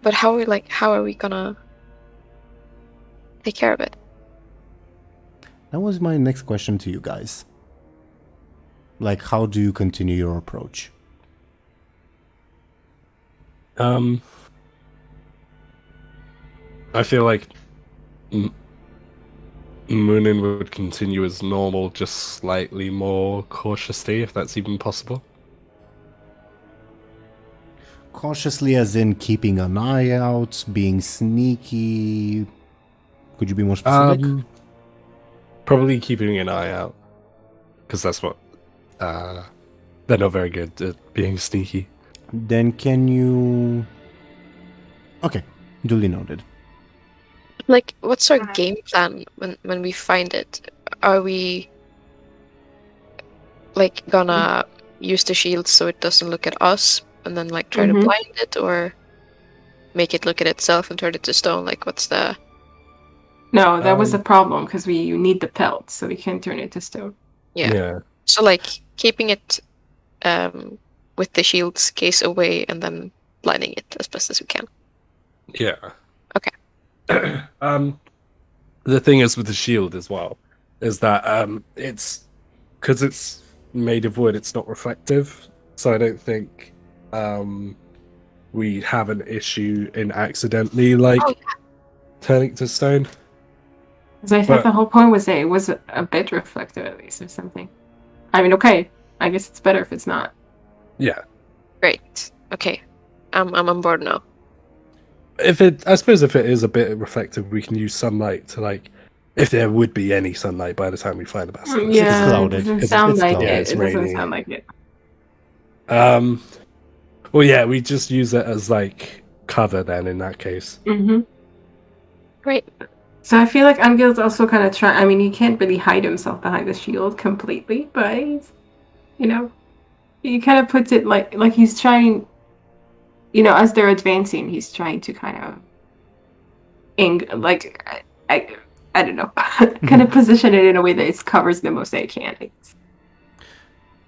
But how are we gonna take care of it? That was my next question to you guys. Like, how do you continue your approach? I feel like Muninn would continue as normal, just slightly more cautiously, if that's even possible. Cautiously, as in keeping an eye out, being sneaky. Could you be more specific? Probably keeping an eye out, because that's what they're not very good at being sneaky. Then can you... Okay, duly noted. Like, what's our game plan when we find it? Are we like gonna use the shield so it doesn't look at us and then like try to blind it, or make it look at itself and turn it to stone? Like, what's the... No, that was the problem, because you need the pelt, so we can't turn it to stone. Yeah. So like keeping it with the shield's case away and then blinding it as best as we can. Yeah. Okay. The thing is with the shield as well is that it's because it's made of wood, it's not reflective, so I don't think we have an issue in accidentally turning to stone. Because I thought the whole point was that it was a bit reflective, at least, or something. I mean, okay, I guess it's better if it's not. Yeah. Great. Okay. I'm on board now. I suppose if it is a bit reflective, we can use sunlight to if there would be any sunlight by the time we find the basilisk. Yeah, It's clouded. it doesn't It's sound like clouded. it. It's It doesn't rainy. sound like it. Well, yeah, we just use it as cover then in that case. Mm-hmm. Great. So I feel like Anghel's also kind of trying. I mean, he can't really hide himself behind the shield completely, but he's, he kind of puts it like he's trying. As they're advancing, he's trying to kind of, I don't know, kind of position it in a way that it covers the most that it can.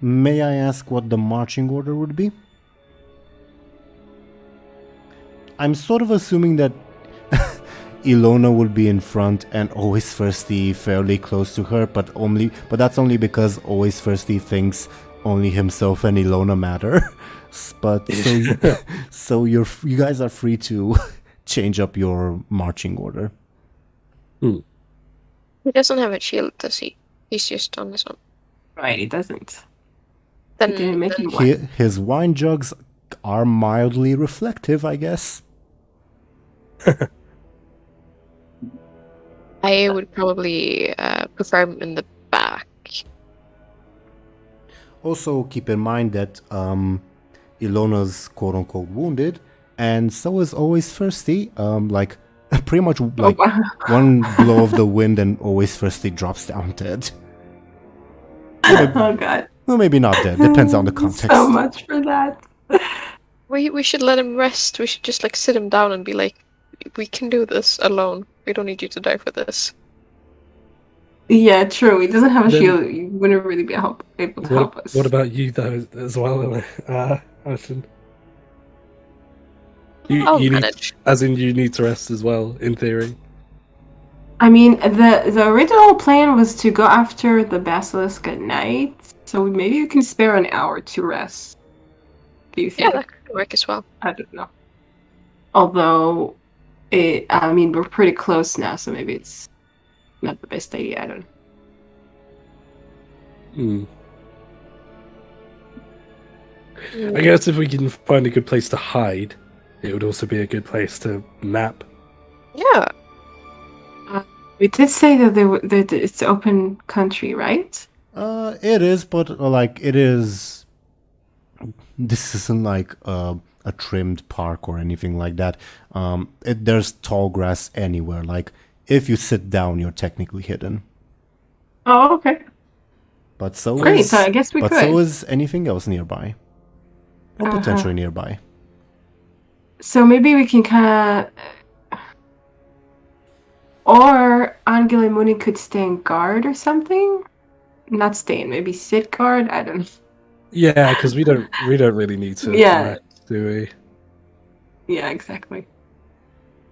May I ask what the marching order would be? I'm sort of assuming that Illona will be in front and Always Thirsty fairly close to her, but that's only because Always Thirsty thinks only himself and Illona matter. But so you guys are free to change up your marching order. He doesn't have a shield, does he? He's just on his own. Right, he doesn't. Then, He didn't make him one. His wine jugs are mildly reflective, I guess. I would probably prefer him in the back. Also, keep in mind that Illona's quote-unquote wounded, and so is Always Thirsty. Like, pretty much like one blow of the wind and Always Thirsty drops down dead. Oh god. Well, maybe not dead. Depends on the context. So much for that. We should let him rest. We should just like sit him down and be like, we can do this alone. We don't need you to die for this. Yeah, true. He doesn't have a Then- shield. He wouldn't really be able to help us. What about you though as well, Ashen? I'll You need, manage. as in you need to rest as well, in theory. I mean, the original plan was to go after the basilisk at night, so maybe you can spare an hour to rest. Do you Yeah, think? that could work as well. I don't know. Although, I mean, we're pretty close now, so maybe it's not the best idea. I don't know. I guess if we can find a good place to hide, it would also be a good place to nap. Yeah. We did say that it's open country, right? It is, but like it is. This isn't like a trimmed park or anything like that. There's tall grass anywhere. Like if you sit down, you're technically hidden. Oh, okay. But so Great, is. so I guess we but could. so is anything else nearby, or potentially nearby. So maybe we can kind of, or Anghel and Muninn could stay in guard or something. Not stay in, maybe sit guard. I don't know. Yeah, because we don't really need to Yeah. rest, do we? Yeah, exactly.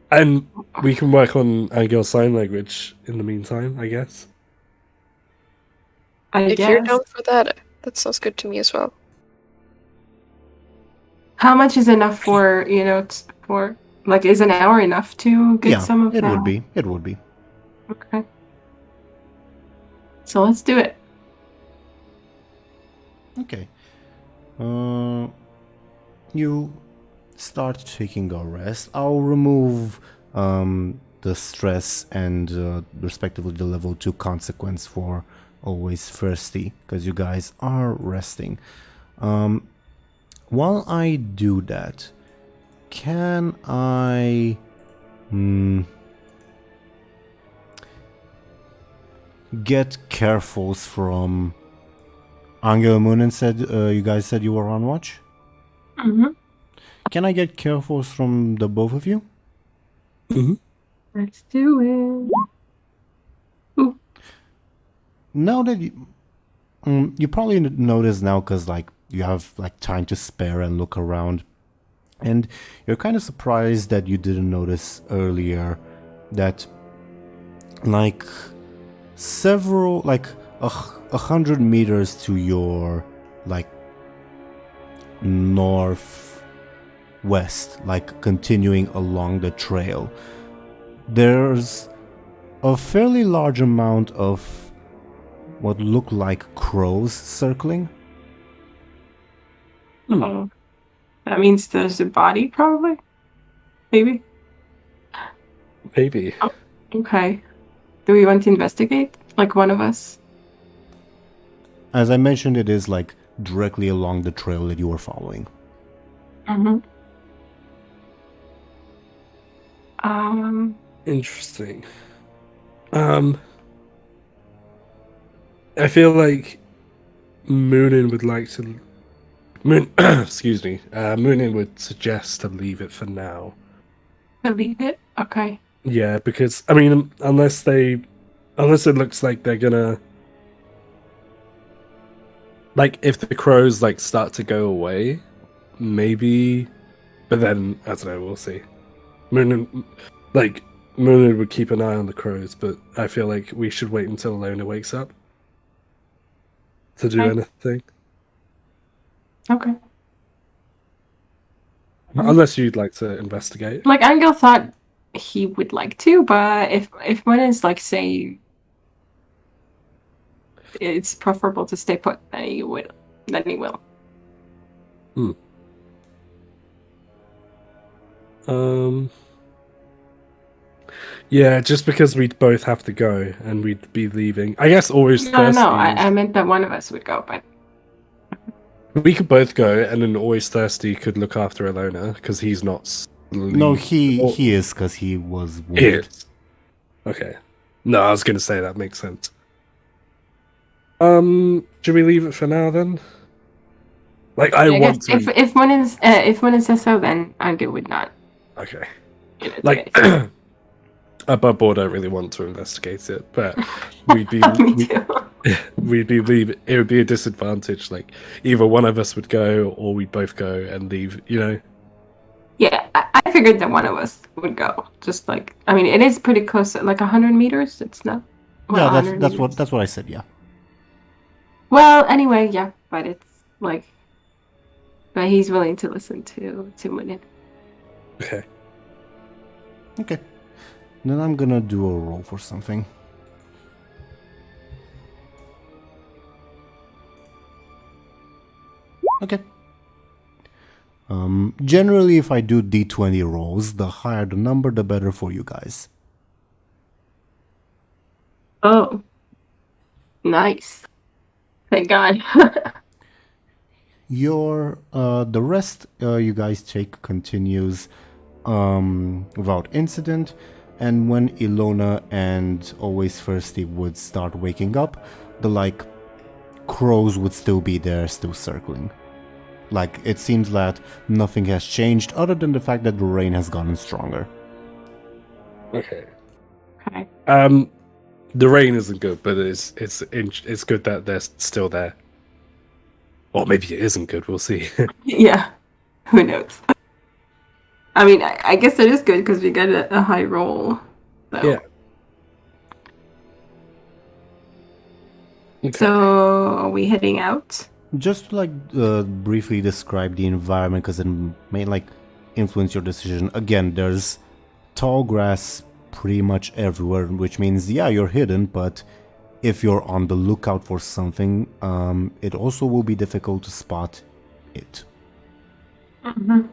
And we can work on Anghel sign language in the meantime, I guess. If you're down for that, that sounds good to me as well. How much is enough for for like is an hour enough to get some of it that? would be. It would be. Okay. So let's do it. Okay. You start taking a rest. I'll remove the stress and respectively the level 2 consequence for Always Thirsty, because you guys are resting. While I do that, can I get carefuls from Anghel and Muninn? Said you guys said you were on watch? Mm-hmm. Can I get carefuls from the both of you? Mm-hmm. Let's do it. Now that you probably notice now because like you have like time to spare and look around, and you're kind of surprised that you didn't notice earlier that like several like 100 meters to your like northwest, like continuing along the trail, there's a fairly large amount of what look like crows circling. Oh, that means there's a body, probably. Maybe. Maybe. Okay. Do we want to investigate? Like one of us? As I mentioned, it is like directly along the trail that you were following. Mm-hmm. Interesting. I feel like Muninn would like to. Excuse me. Muninn would suggest to leave it for now. Believe it? Okay. Yeah, because I mean, unless it looks like they're gonna, like, if the crows like start to go away, maybe. But then I don't know. We'll see. Muninn, like Muninn would keep an eye on the crows, but I feel like we should wait until Illona wakes up to do Okay. anything. Okay. Unless you'd like to investigate. Like Anghel thought he would like to, but if Muninn's like say it's preferable to stay put, then he will. Yeah, just because we'd both have to go and we'd be leaving. I guess always thirsty. No, I meant that one of us would go, but we could both go, and then always thirsty could look after Illona because he's not. No, he is because he was He wounded. is. Okay. No, I was going to say that makes sense. Should we leave it for now then? Like I want guess to. if Muninn says so, then Anghel would not. Okay. Give it Like to anything. above board, I don't really want to investigate it, but we'd be Me too. we'd be leaving. It would be a disadvantage. Like either one of us would go, or we'd both go and leave. You know. Yeah, I figured that one of us would go. Just like, I mean, it is pretty close, like 100 meters. It's not. Yeah, 100 that's meters. what I said. Yeah. Well, anyway, yeah, but it's like, but he's willing to listen to Muninn. Okay. Okay. Then I'm gonna do a roll for something. Okay. Generally, if I do d20 rolls, the higher the number, the better for you guys. Oh, nice! Thank God. The rest you guys take continues without incident, and when Illona and Always Thirsty would start waking up, the crows would still be there, still circling. Like, it seems that nothing has changed other than the fact that the rain has gotten stronger. Okay. Okay. The rain isn't good, but it's good that they're still there. Or maybe it isn't good. We'll see. Yeah, who knows? I mean, I guess it is good because we get a high roll. So. Yeah. Okay. So, are we heading out? Just to briefly describe the environment, because it may influence your decision. Again, there's tall grass pretty much everywhere, which means you're hidden, but if you're on the lookout for something, it also will be difficult to spot it. Mm-hmm.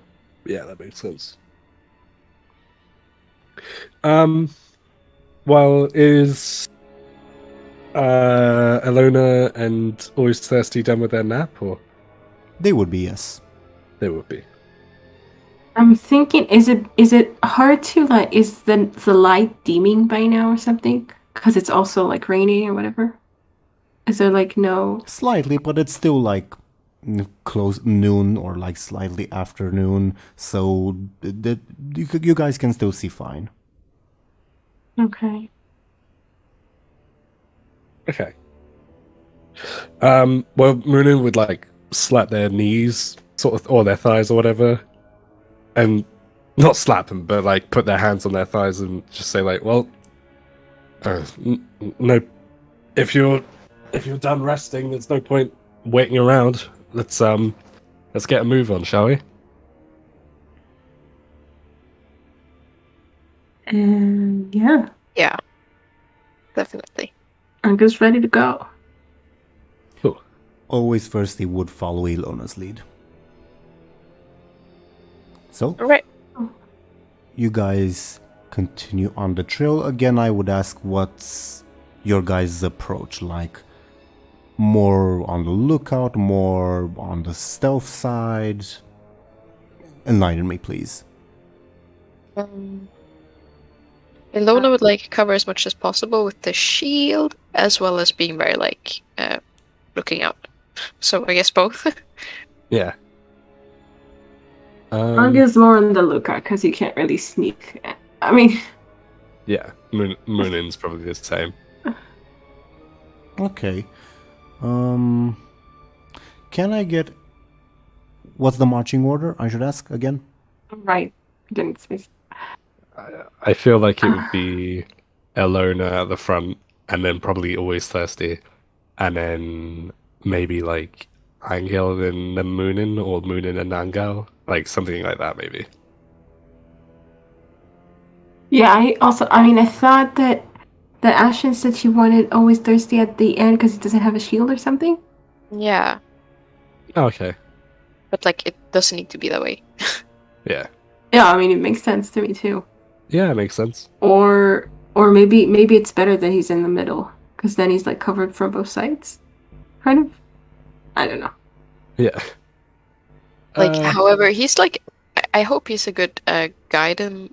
Yeah, that makes sense. Well, is Illona and Always Thirsty done with their nap, or They would be, yes. they would be? I'm thinking, is it hard to is the light dimming by now or something? Because it's also like raining or whatever. Is there no? Slightly, but it's still close noon or slightly afternoon, so you guys can still see fine. Okay. Okay. Well, Muninn would slap their knees, or their thighs or whatever, and not slap them, but put their hands on their thighs and just say well, no, if you're done resting, there's no point waiting around. Let's get a move on, shall we? Yeah, Yeah, definitely. I'm just ready to go. Cool. Always Thirsty would follow Illona's lead. So, All right. you guys continue on the trail. Again, I would ask what's your guys' approach like? More on the lookout, more on the stealth side? Enlighten me, please. Illona would cover as much as possible with the shield, as well as being very looking out. So I guess both. Yeah. Angel's more on the lookout because you can't really sneak. I mean, Yeah. Muninn's probably the same. Okay. Can I get... What's the marching order, I should ask again? right? Didn't space. I feel like it would be Illona at the front, and then probably always thirsty, and then maybe like Anghel and then Muninn, or Muninn and Anghel, like something like that, maybe. Yeah, I thought that Ashen said she wanted always thirsty at the end because he doesn't have a shield or something. Yeah, Okay. but like it doesn't need to be that way. Yeah. Yeah, I mean it makes sense to me too. Yeah, it makes sense. Or maybe it's better that he's in the middle because then he's like covered from both sides, kind of. I don't know. Yeah. Like, however, he's like, I hope he's a good guiding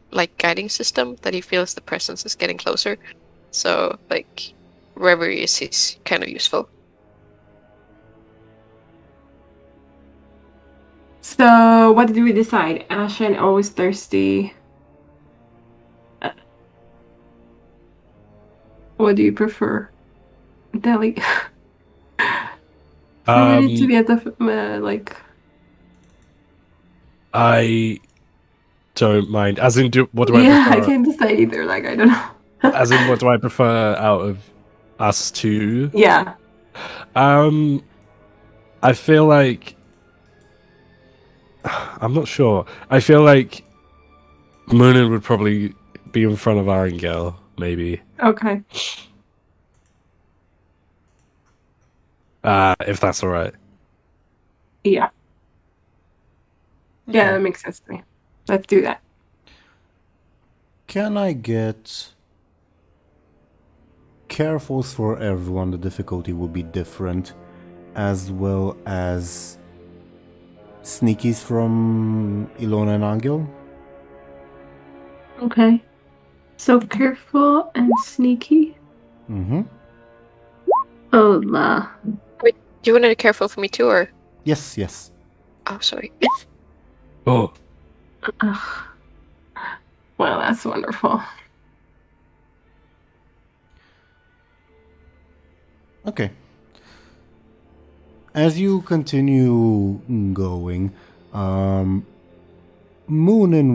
system, that he feels the presence is getting closer. So like, wherever he is, he's kind of useful. So what did we decide? Ashen always thirsty. What do you prefer? Deli. I need to be at the like. I don't mind. As in, what do I Yeah, I prefer? can't decide either. Like, I don't know. As in, what do I prefer out of us two? Yeah. I feel like I'm not sure. I feel like Muninn would probably be in front of Anghel, maybe. Okay. If that's all right. Yeah. Yeah, that makes sense to me. Let's do that. Can I get carefuls for everyone? The difficulty will be different, as well as sneakies from Illona and Anghel. Okay. So careful and sneaky. Mm-hmm. Oh la. Wait, do you want to be careful for me too, or? Yes, yes. Oh, sorry. Oh, Ugh. Well, that's wonderful. Okay. As you continue going, Muninn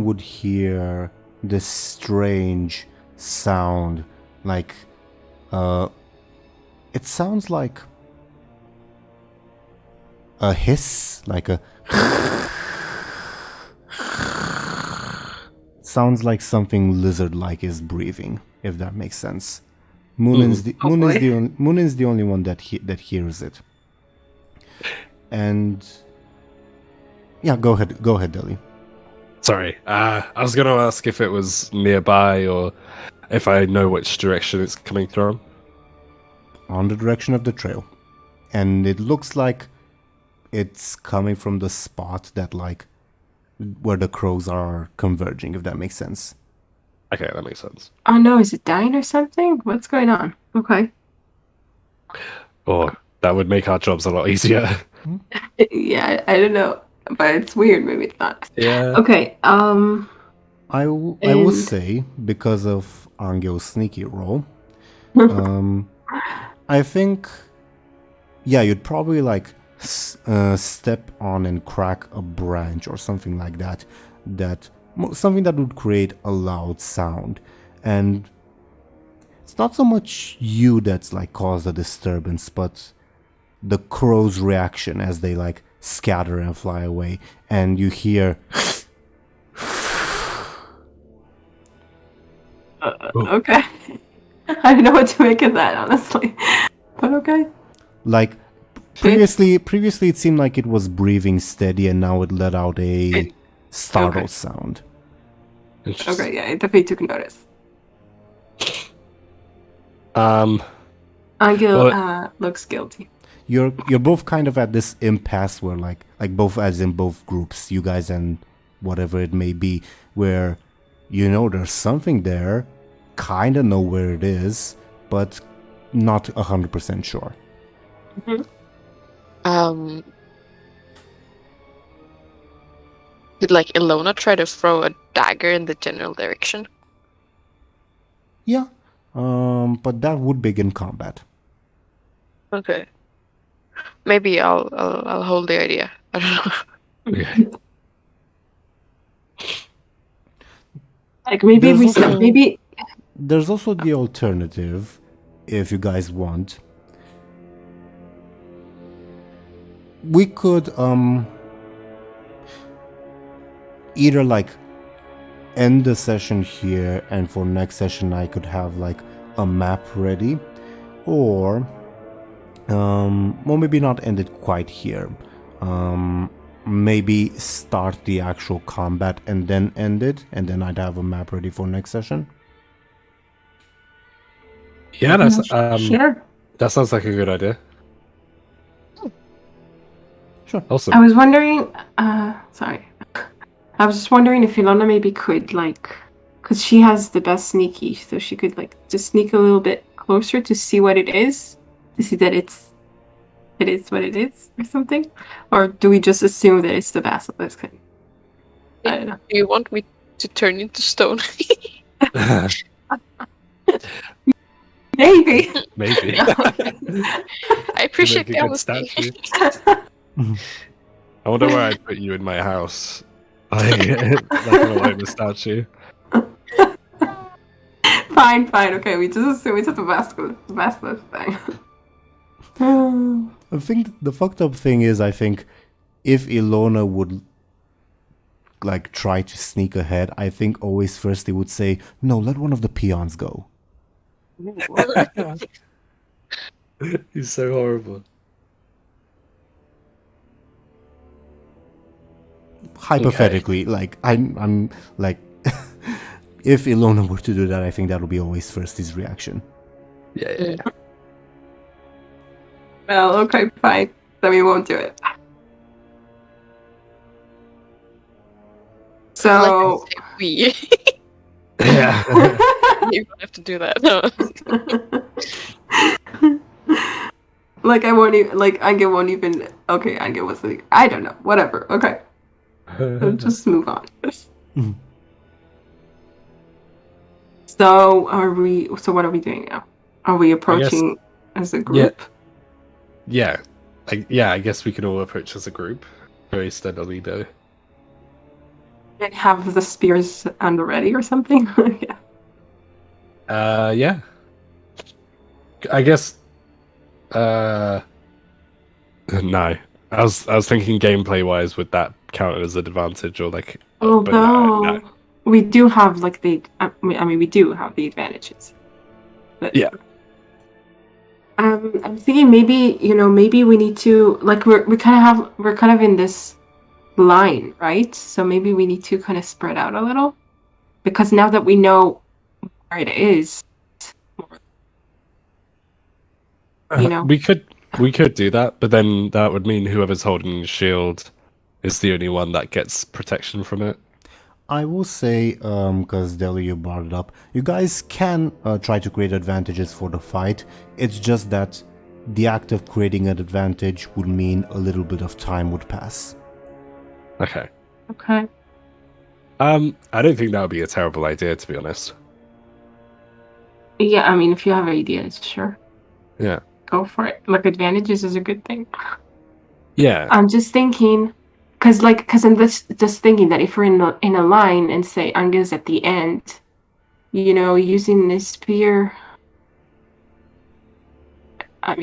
would hear this strange sound, like, it sounds like a hiss, like a sounds like something lizard-like is breathing, if that makes sense. Muninn's the only one that hears it. And yeah, go ahead, Deli. sorry. I was gonna ask if it was nearby or if I know which direction it's coming from. On the direction of the trail, and it looks like it's coming from the spot that, like, where the crows are converging, if that makes sense. Okay, that makes sense. Oh no, is it dying or something? What's going on? Okay. Or that would make our jobs a lot easier. Yeah, I don't know. But it's weird, maybe it's not. Yeah. Okay, I will say, because of Angel's sneaky roll, I think, yeah, you'd probably like step on and crack a branch or something like that, something that would create a loud sound. And it's not so much you that's like caused a disturbance, but the crow's reaction as they like scatter and fly away, and you hear okay. I don't know what to make of that, honestly. But okay. like previously it seemed like it was breathing steady, and now it let out a startled sound. Okay, yeah, I definitely took notice. Anghel looks guilty. You're both kind of at this impasse where like both, as in both groups, you guys and whatever it may be, where you know there's something there, kind of know where it is, but not 100% sure. Did like Illona try to throw a dagger in the general direction? Yeah, but that would begin combat. Okay. Maybe I'll hold the idea. I don't know. Okay. Like maybe There's also- maybe There's also the alternative, if you guys want. We could either like end the session here, and for next session I could have like a map ready, or well, maybe not end it quite here. Maybe start the actual combat and then end it, and then I'd have a map ready for next session. Yeah, that's sure. that sounds like a good idea. Sure. Awesome. I was wondering. Sorry. I was just wondering if Illona maybe could like, because she has the best sneaky, so she could like just sneak a little bit closer to see what it is, to see that it is what it is, or something, or do we just assume that it's the basilisk? I don't know. Do you want me to turn into stone? Maybe. Maybe. I appreciate Make a the good honesty. statue. I wonder where I'd put you in my house. Like an Illona statue. Fine. Okay, we just assume it's the basilisk thing. I think the fucked up thing is, I think if Illona would like try to sneak ahead, I think always first they would say, no, let one of the peons go. He's so horrible. Hypothetically, like I'm like, if Illona were to do that, I think that would be always first his reaction. Yeah. Well, okay, fine. Then we won't do it. So. Like I say, we. Yeah. You don't have to do that. No. Like I won't even like Anghel won't even. Okay, Anghel was like, I don't know. Whatever. Okay, just move on. Mhm. So are we? So what are we doing now? Are we approaching as a group? Yeah. I guess we can all approach as a group. Very steadily, though. And have the spears on the ready or something? Yeah. Yeah. I guess. No. I was thinking gameplay wise, would that count as an advantage or like? but Although we do have like the. I mean, we do have the advantages. But, Yeah. I'm thinking maybe maybe we need to like we're kind of in this line, right? So maybe we need to kind of spread out a little, because now that we know where it is, We could do that, but then that would mean whoever's holding the shield is the only one that gets protection from it. I will say, because Deli, you brought it up, you guys can try to create advantages for the fight. It's just that the act of creating an advantage would mean a little bit of time would pass. Okay. okay. I don't think that would be a terrible idea, to be honest. Yeah, I mean, if you have ideas, sure, Yeah. go for it. Like advantages is a good thing. Yeah. I'm just thinking, because I'm just thinking that if we're in a line and say Angel's at the end, using this spear. I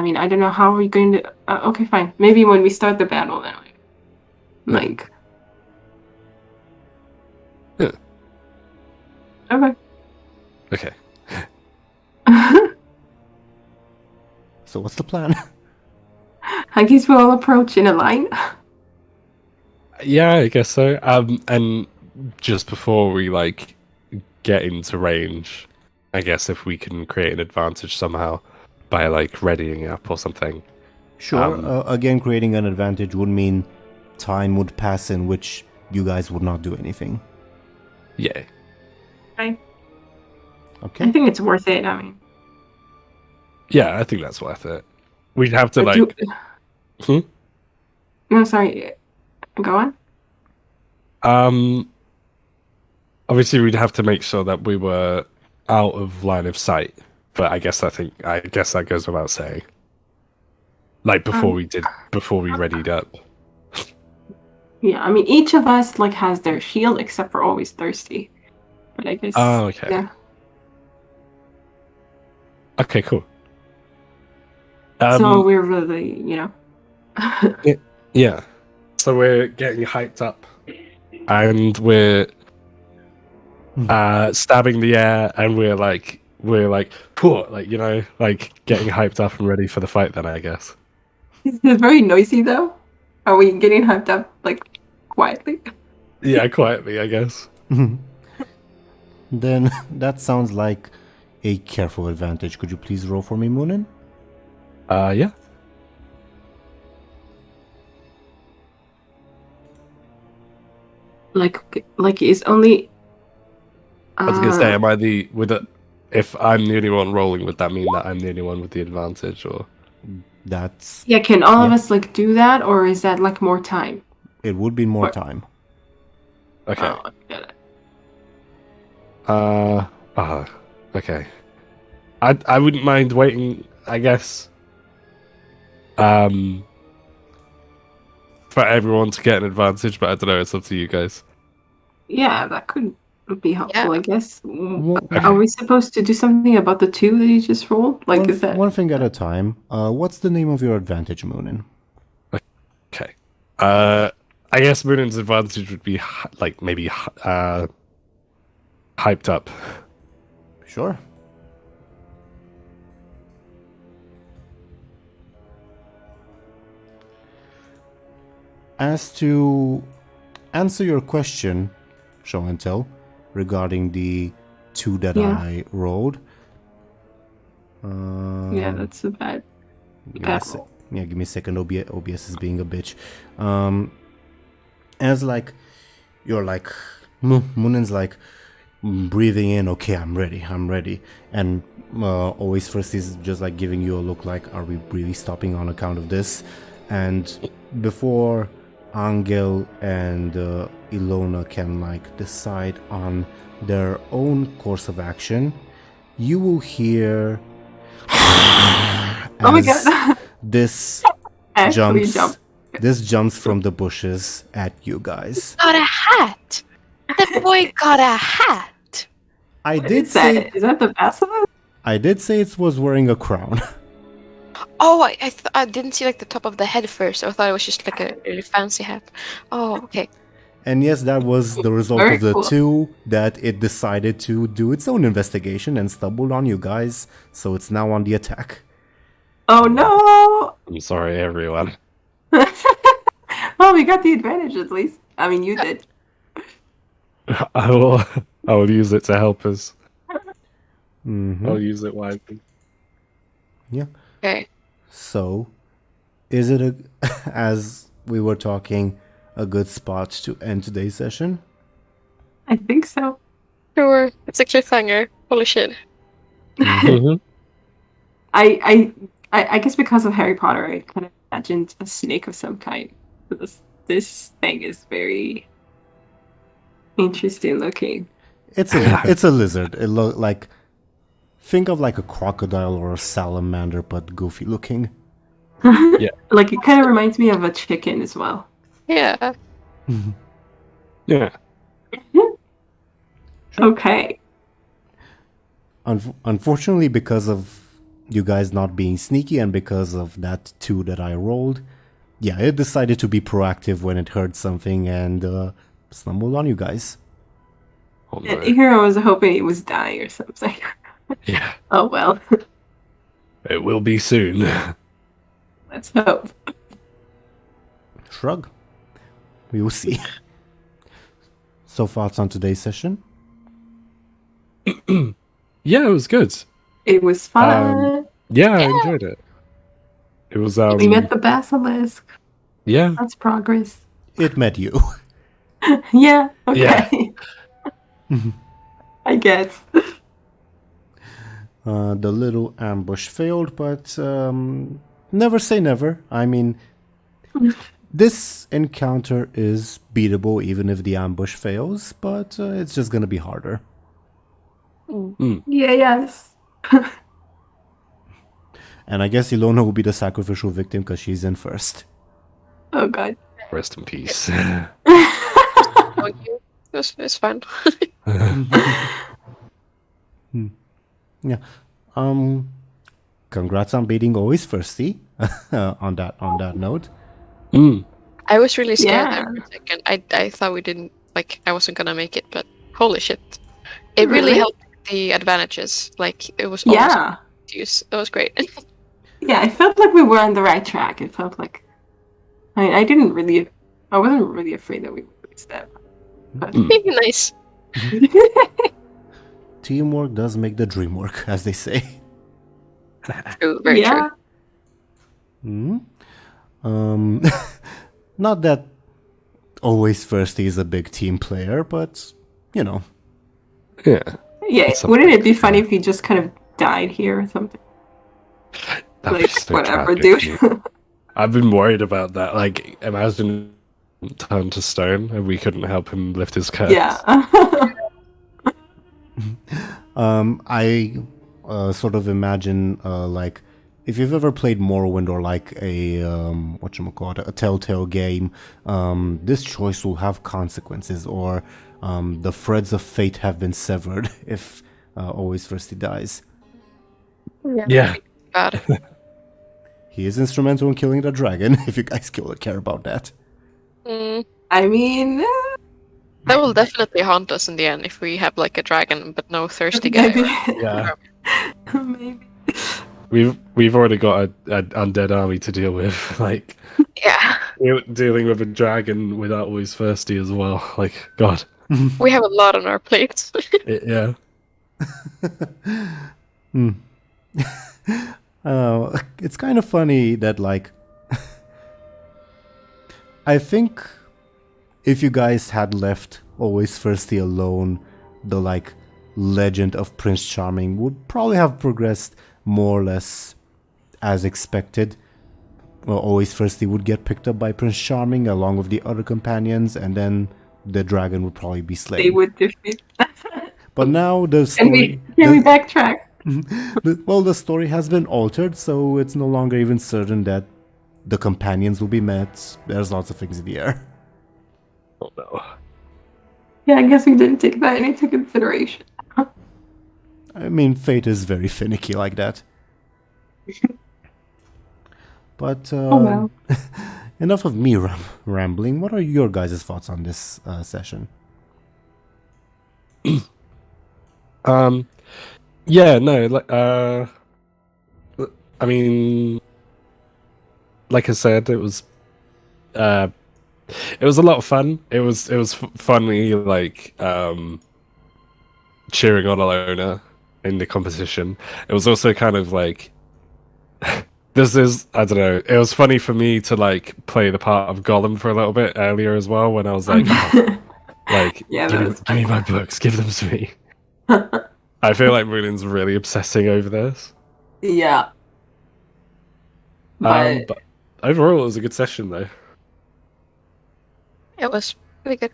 mean, I don't know how we're going to. Okay, fine. Maybe when we start the battle, then. Like. Yeah. Okay. Okay. So what's the plan? I guess we'll all approach in a line. Yeah, I guess so. And just before we like get into range, I guess if we can create an advantage somehow by like readying up or something. Sure, again, creating an advantage would mean time would pass in which you guys would not do anything. Yeah. I Okay. think it's worth it. I mean. Yeah, I think that's worth it. We'd have to But like. No, sorry. Go on. Obviously, we'd have to make sure that we were out of line of sight. But I guess that goes without saying. Like before we readied up. Yeah, I mean, each of us like has their shield, except for always thirsty. But I guess. Oh, okay. Yeah. Okay, cool. So we're really, Yeah. So we're getting hyped up, and we're stabbing the air, and we're like, poor, like getting hyped up and ready for the fight. Then I guess. Is it very noisy though? Are we getting hyped up like quietly? Yeah, quietly, I guess. Then that sounds like a careful advantage. Could you please roll for me, Muninn? Yeah. Like is only. I was gonna say, am I if I'm the only one rolling, would that mean that I'm the only one with the advantage, or? That's. Yeah, can all of us like do that, or is that like more time? It would be more time. Okay. Oh, I get it. Okay. I wouldn't mind waiting, I guess. For everyone to get an advantage, but I don't know. It's up to you guys. Yeah, that could be helpful, I guess. Okay. Are we supposed to do something about the 2 that you just rolled? Like, is that one thing at a time? What's the name of your advantage, Muninn? Okay. I guess Muninn's advantage would be maybe hyped up. Sure. As to answer your question, Show&Tell, regarding the 2 that I rolled. Yeah, that's a bad roll. Give me a second. OBS is being a bitch. As like, you're like, Muninn's like breathing in. Okay, I'm ready. And always first is just like giving you a look like, are we really stopping on account of this? And before Anghel and Illona can like decide on their own course of action, you will hear oh my god, this jumps from the bushes at you guys. Got a hat. The boy got a hat. I What did is say that? Is that the basilisk? I did say it was wearing a crown. Oh, I didn't see like the top of the head first. I thought it was just like a really fancy hat. Oh, okay. And yes, that was the result Very of the cool. 2 that it decided to do its own investigation and stumbled on you guys, so it's now on the attack. Oh no! I'm sorry, everyone. Well, we got the advantage at least. I mean, you did. I will use it to help us. Mm-hmm. I'll use it wisely. Yeah. Okay. So, is it as we were talking, a good spot to end today's session? I think so. Sure. It's a cliffhanger. Holy shit. Mhm. I guess because of Harry Potter, I kind of imagined a snake of some kind. This thing is very interesting looking. It's a lizard. It look like, think of like a crocodile or a salamander, but goofy looking. Yeah. Like it kind of reminds me of a chicken as well. Yeah. Yeah. Okay. Unfortunately, because of you guys not being sneaky and because of that 2 that I rolled, yeah, it decided to be proactive when it heard something and stumbled on you guys. Oh, no. Here I was hoping it was dying or something. Yeah. Oh well. It will be soon. Let's hope. Shrug. We will see. So thoughts on today's session? Yeah, it was good. It was fun. Yeah, I enjoyed it. It was We met the basilisk. yeah. That's progress. It met you. Yeah. Okay. I guess. The little ambush failed, but never say never. I mean, this encounter is beatable even if the ambush fails, but it's just gonna be harder. Yeah. Yes. And I guess Illona will be the sacrificial victim because she's in first. Oh god. Rest in peace. Oh, it's fine. Yeah. Congrats on beating Always Thirsty. on that note. I was really scared Yeah. there for a second. I thought we didn't I wasn't gonna make it, but holy shit. It really helped the advantages. Like it was almost use. It was great. Yeah, I felt like we were on the right track. It felt like I wasn't really afraid that we would lose that. But Nice. Teamwork does make the dream work, as they say. True, very true. Not that Always Thirsty is a big team player, but you know. Yeah. Yeah, wouldn't it be funny if he just kind of died here or something? Like, whatever, dude. I've been worried about that. Like, imagine turned to stone and we couldn't help him lift his curse. Yeah. I sort of imagine like if you've ever played Morrowind or like a a Telltale game, this choice will have consequences, or the threads of fate have been severed if Always Thirsty dies. Yeah. God. He is instrumental in killing the dragon, if you guys care about that. I mean... that will definitely haunt us in the end if we have like a dragon but no thirsty guy. Maybe. Yeah. Maybe. We've already got an undead army to deal with. Like, Yeah. dealing with a dragon without Always Thirsty as well. Like, God. We have a lot on our plates. Yeah. It's kind of funny that, like, I think if you guys had left Always Thirsty alone, the, like, legend of Prince Charming would probably have progressed more or less as expected. Well, Always Thirsty would get picked up by Prince Charming along with the other companions, and then the dragon would probably be slain. They would defeat. But now the story... Can we backtrack? Well, the story has been altered, so it's no longer even certain that the companions will be met. There's lots of things in the air. Oh no. Yeah, I guess we didn't take that into consideration. I mean, fate is very finicky like that. But Oh well. enough of me rambling. What are your guys' thoughts on this session? Yeah, no, like, I mean, like I said, it was a lot of fun. It was funny, like, cheering on Illona in the competition. It was also kind of like, I don't know, it was funny for me to, like, play the part of Gollum for a little bit earlier as well, when I was like, Yeah, give me my books, give them to me. I feel like Muninn's really obsessing over this. Yeah. But overall, it was a good session, though. It was really good.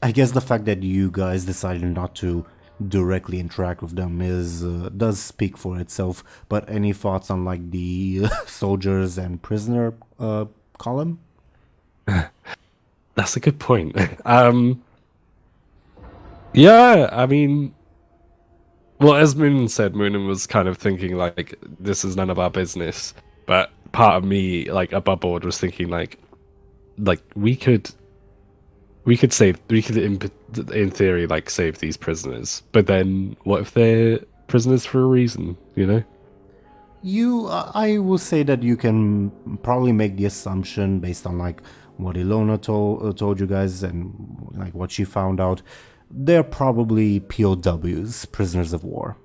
I guess the fact that you guys decided not to directly interact with them does speak for itself. But any thoughts on, like, the soldiers and prisoner column? That's a good point. Yeah, I mean, well, as Muninn said, Muninn was kind of thinking, like, this is none of our business. But part of me, like, above board, was thinking, like we could in theory, like, save these prisoners. But then, what if they're prisoners for a reason, you know? I will say that you can probably make the assumption based on, like, what Illona told you guys and, like, what she found out. They're probably POWs, prisoners of war.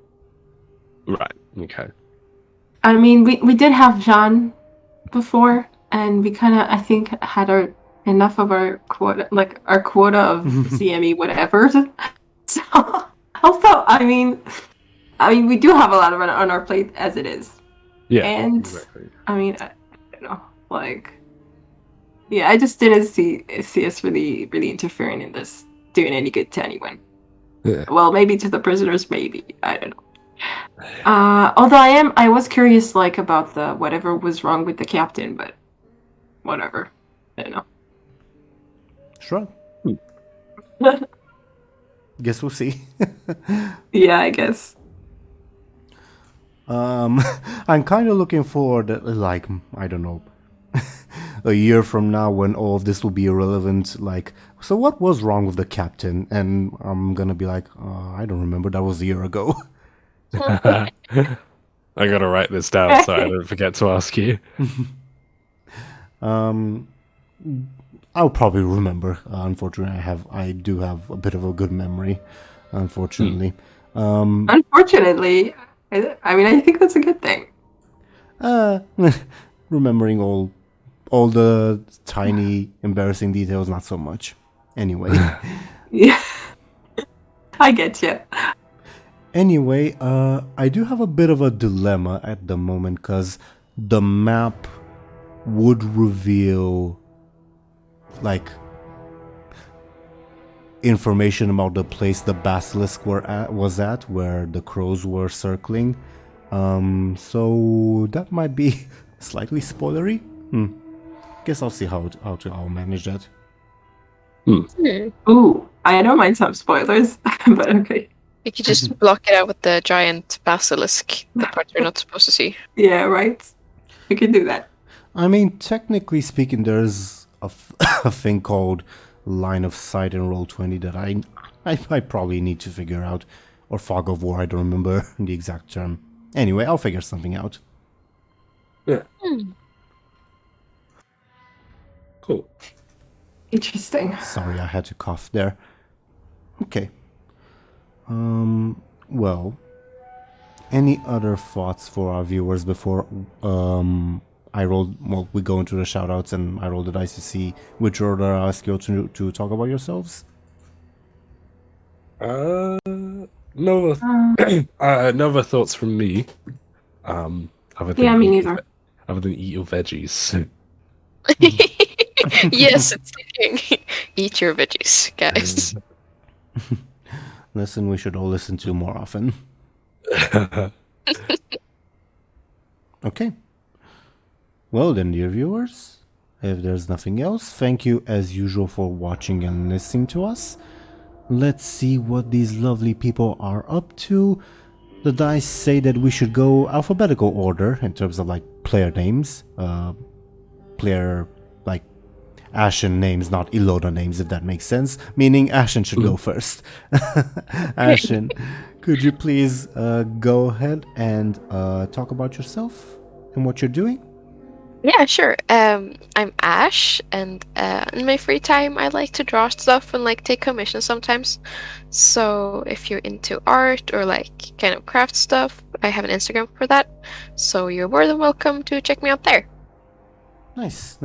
Right. Okay. I mean, we did have Jean before, and we kind of, I think, had enough of our quota of CME whatever. So, also, I mean, we do have a lot on our plate as it is. Yeah. And exactly. I mean, I don't know, like, yeah, I just didn't see us really interfering in this, doing any good to anyone. Yeah. Well, maybe to the prisoners, maybe, I don't know. Although I was curious, like, about the whatever was wrong with the captain, but whatever, I don't know. Sure. Guess we'll see. Yeah, I guess. I'm kind of looking forward, like, I don't know, a year from now when all of this will be irrelevant. Like, so what was wrong with the captain? And I'm gonna be like, I don't remember. That was a year ago. I gotta write this down so I don't forget to ask you. I'll probably remember. Unfortunately, I do have a bit of a good memory. Unfortunately, Unfortunately, I mean, I think that's a good thing. remembering all the tiny embarrassing details, not so much. Anyway. Yeah, I get you. Anyway, I do have a bit of a dilemma at the moment because the map would reveal, like, information about the place the basilisk was at, where the crows were circling. So that might be slightly spoilery. Guess I'll see how I'll manage that. Ooh, I don't mind some spoilers, but okay. You could just block it out with the giant basilisk, the part you're not supposed to see. Yeah, right. We can do that. I mean, technically speaking, there's a thing called line of sight in Roll20 that I probably need to figure out, or fog of war. I don't remember the exact term. Anyway, I'll figure something out. Yeah. Cool. Interesting. Sorry, I had to cough there. Okay. Well, any other thoughts for our viewers before we go into the shoutouts and I roll the dice to see which order I ask you to talk about yourselves? No other thoughts from me. Other than Me neither. Other than eat your veggies. Yes, it's thinking. Eat your veggies, guys. Listen, we should all listen to more often. Okay. Well then, dear viewers, if there's nothing else, thank you as usual for watching and listening to us. Let's see what these lovely people are up to. The dice say that we should go alphabetical order in terms of, like, player names. Player, like, Ashen names, not Illona names, if that makes sense. Meaning Ashen should go first. Ashen, could you please go ahead and talk about yourself and what you're doing? Yeah, sure. I'm Ash, and in my free time, I like to draw stuff and like take commissions sometimes. So if you're into art or like kind of craft stuff, I have an Instagram for that. So you're more than welcome to check me out there. Nice.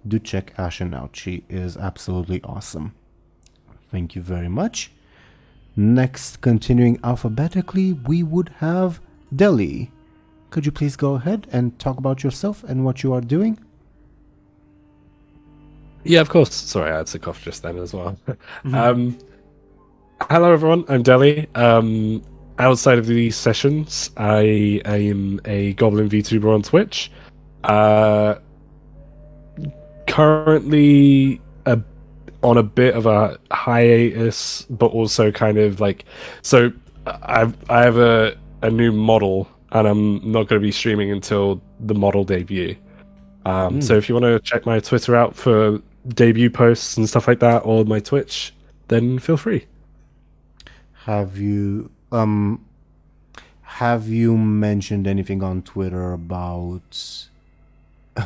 Do check Ashen out. She is absolutely awesome. Thank you very much. Next, continuing alphabetically, we would have Dely. Could you please go ahead and talk about yourself and what you are doing? Yeah, of course. Sorry, I had to cough just then as well. Hello, everyone. I'm Dely. Outside of these sessions, I am a Goblin VTuber on Twitch. Currently on a bit of a hiatus, but also kind of like... So, I have a new model, and I'm not going to be streaming until the model debut. So if you want to check my Twitter out for debut posts and stuff like that, or my Twitch, then feel free. Have you mentioned anything on Twitter about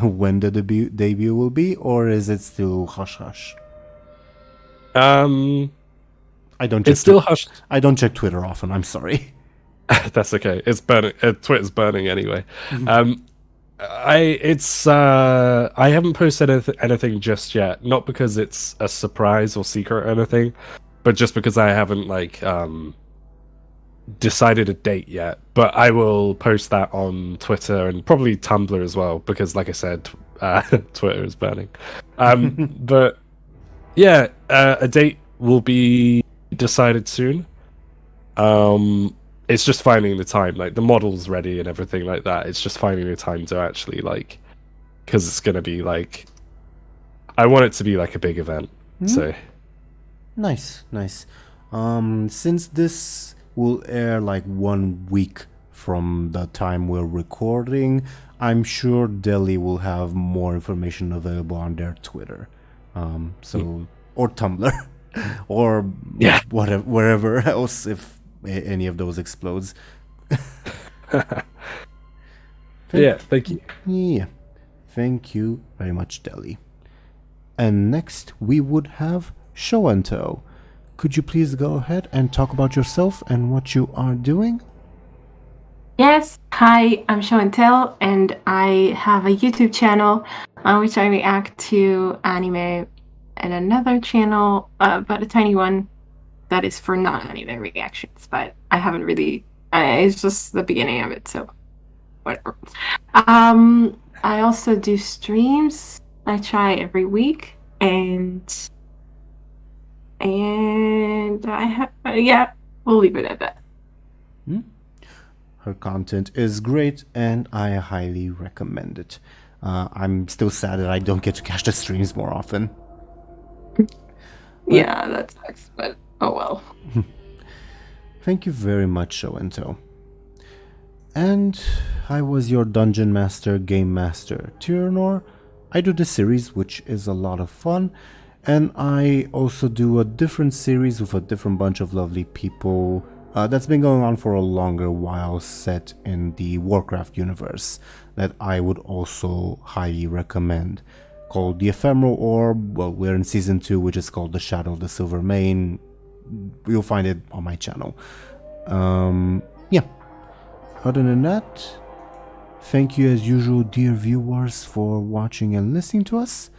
when the debut will be, or is it still hush hush? It's still hush. I don't check Twitter often. I'm sorry. That's okay. It's burning. Twitter's burning anyway. I haven't posted anything just yet. Not because it's a surprise or secret or anything, but just because I haven't decided a date yet. But I will post that on Twitter and probably Tumblr as well, because like I said, Twitter is burning. But yeah, a date will be decided soon. It's just finding the time. Like, the model's ready and everything like that. It's just finding the time to actually, like, because it's gonna be like, I want it to be like a big event. So Nice. Since this will air like 1 week from the time we're recording, I'm sure Dely will have more information available on their Twitter, or Tumblr, or whatever, wherever else, if any of those explodes. Thank you. Yeah, thank you very much, Dely. And next we would have Show&Tell. Could you please go ahead and talk about yourself and what you are doing? Yes, hi, I'm Show&Tell, and I have a YouTube channel on which I react to anime, and another channel, but a tiny one that is for non-anime reactions. But I haven't really. It's just the beginning of it, so whatever. I also do streams. I try every week, and I have we'll leave it at that. Her content is great, and I highly recommend it. I'm still sad that I don't get to catch the streams more often. Yeah, that sucks, but oh well. Thank you very much, Show&Tell. And I was your Dungeon Master, Game Master, Teeironor. I do this series, which is a lot of fun, and I also do a different series with a different bunch of lovely people that's been going on for a longer while, set in the Warcraft universe, that I would also highly recommend, called The Ephemeral Orb. Well, we're in Season 2, which is called The Shadow of the Silver Mane. You'll find it on my channel. Other than that, thank you as usual, dear viewers, for watching and listening to us.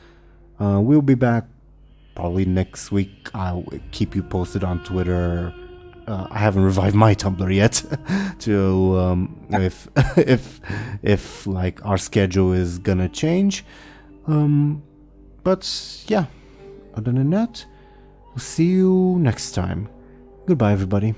We'll be back probably next week. I'll keep you posted on Twitter. I haven't revived my Tumblr yet to if like our schedule is gonna change. But yeah, other than that, we'll see you next time. Goodbye, everybody.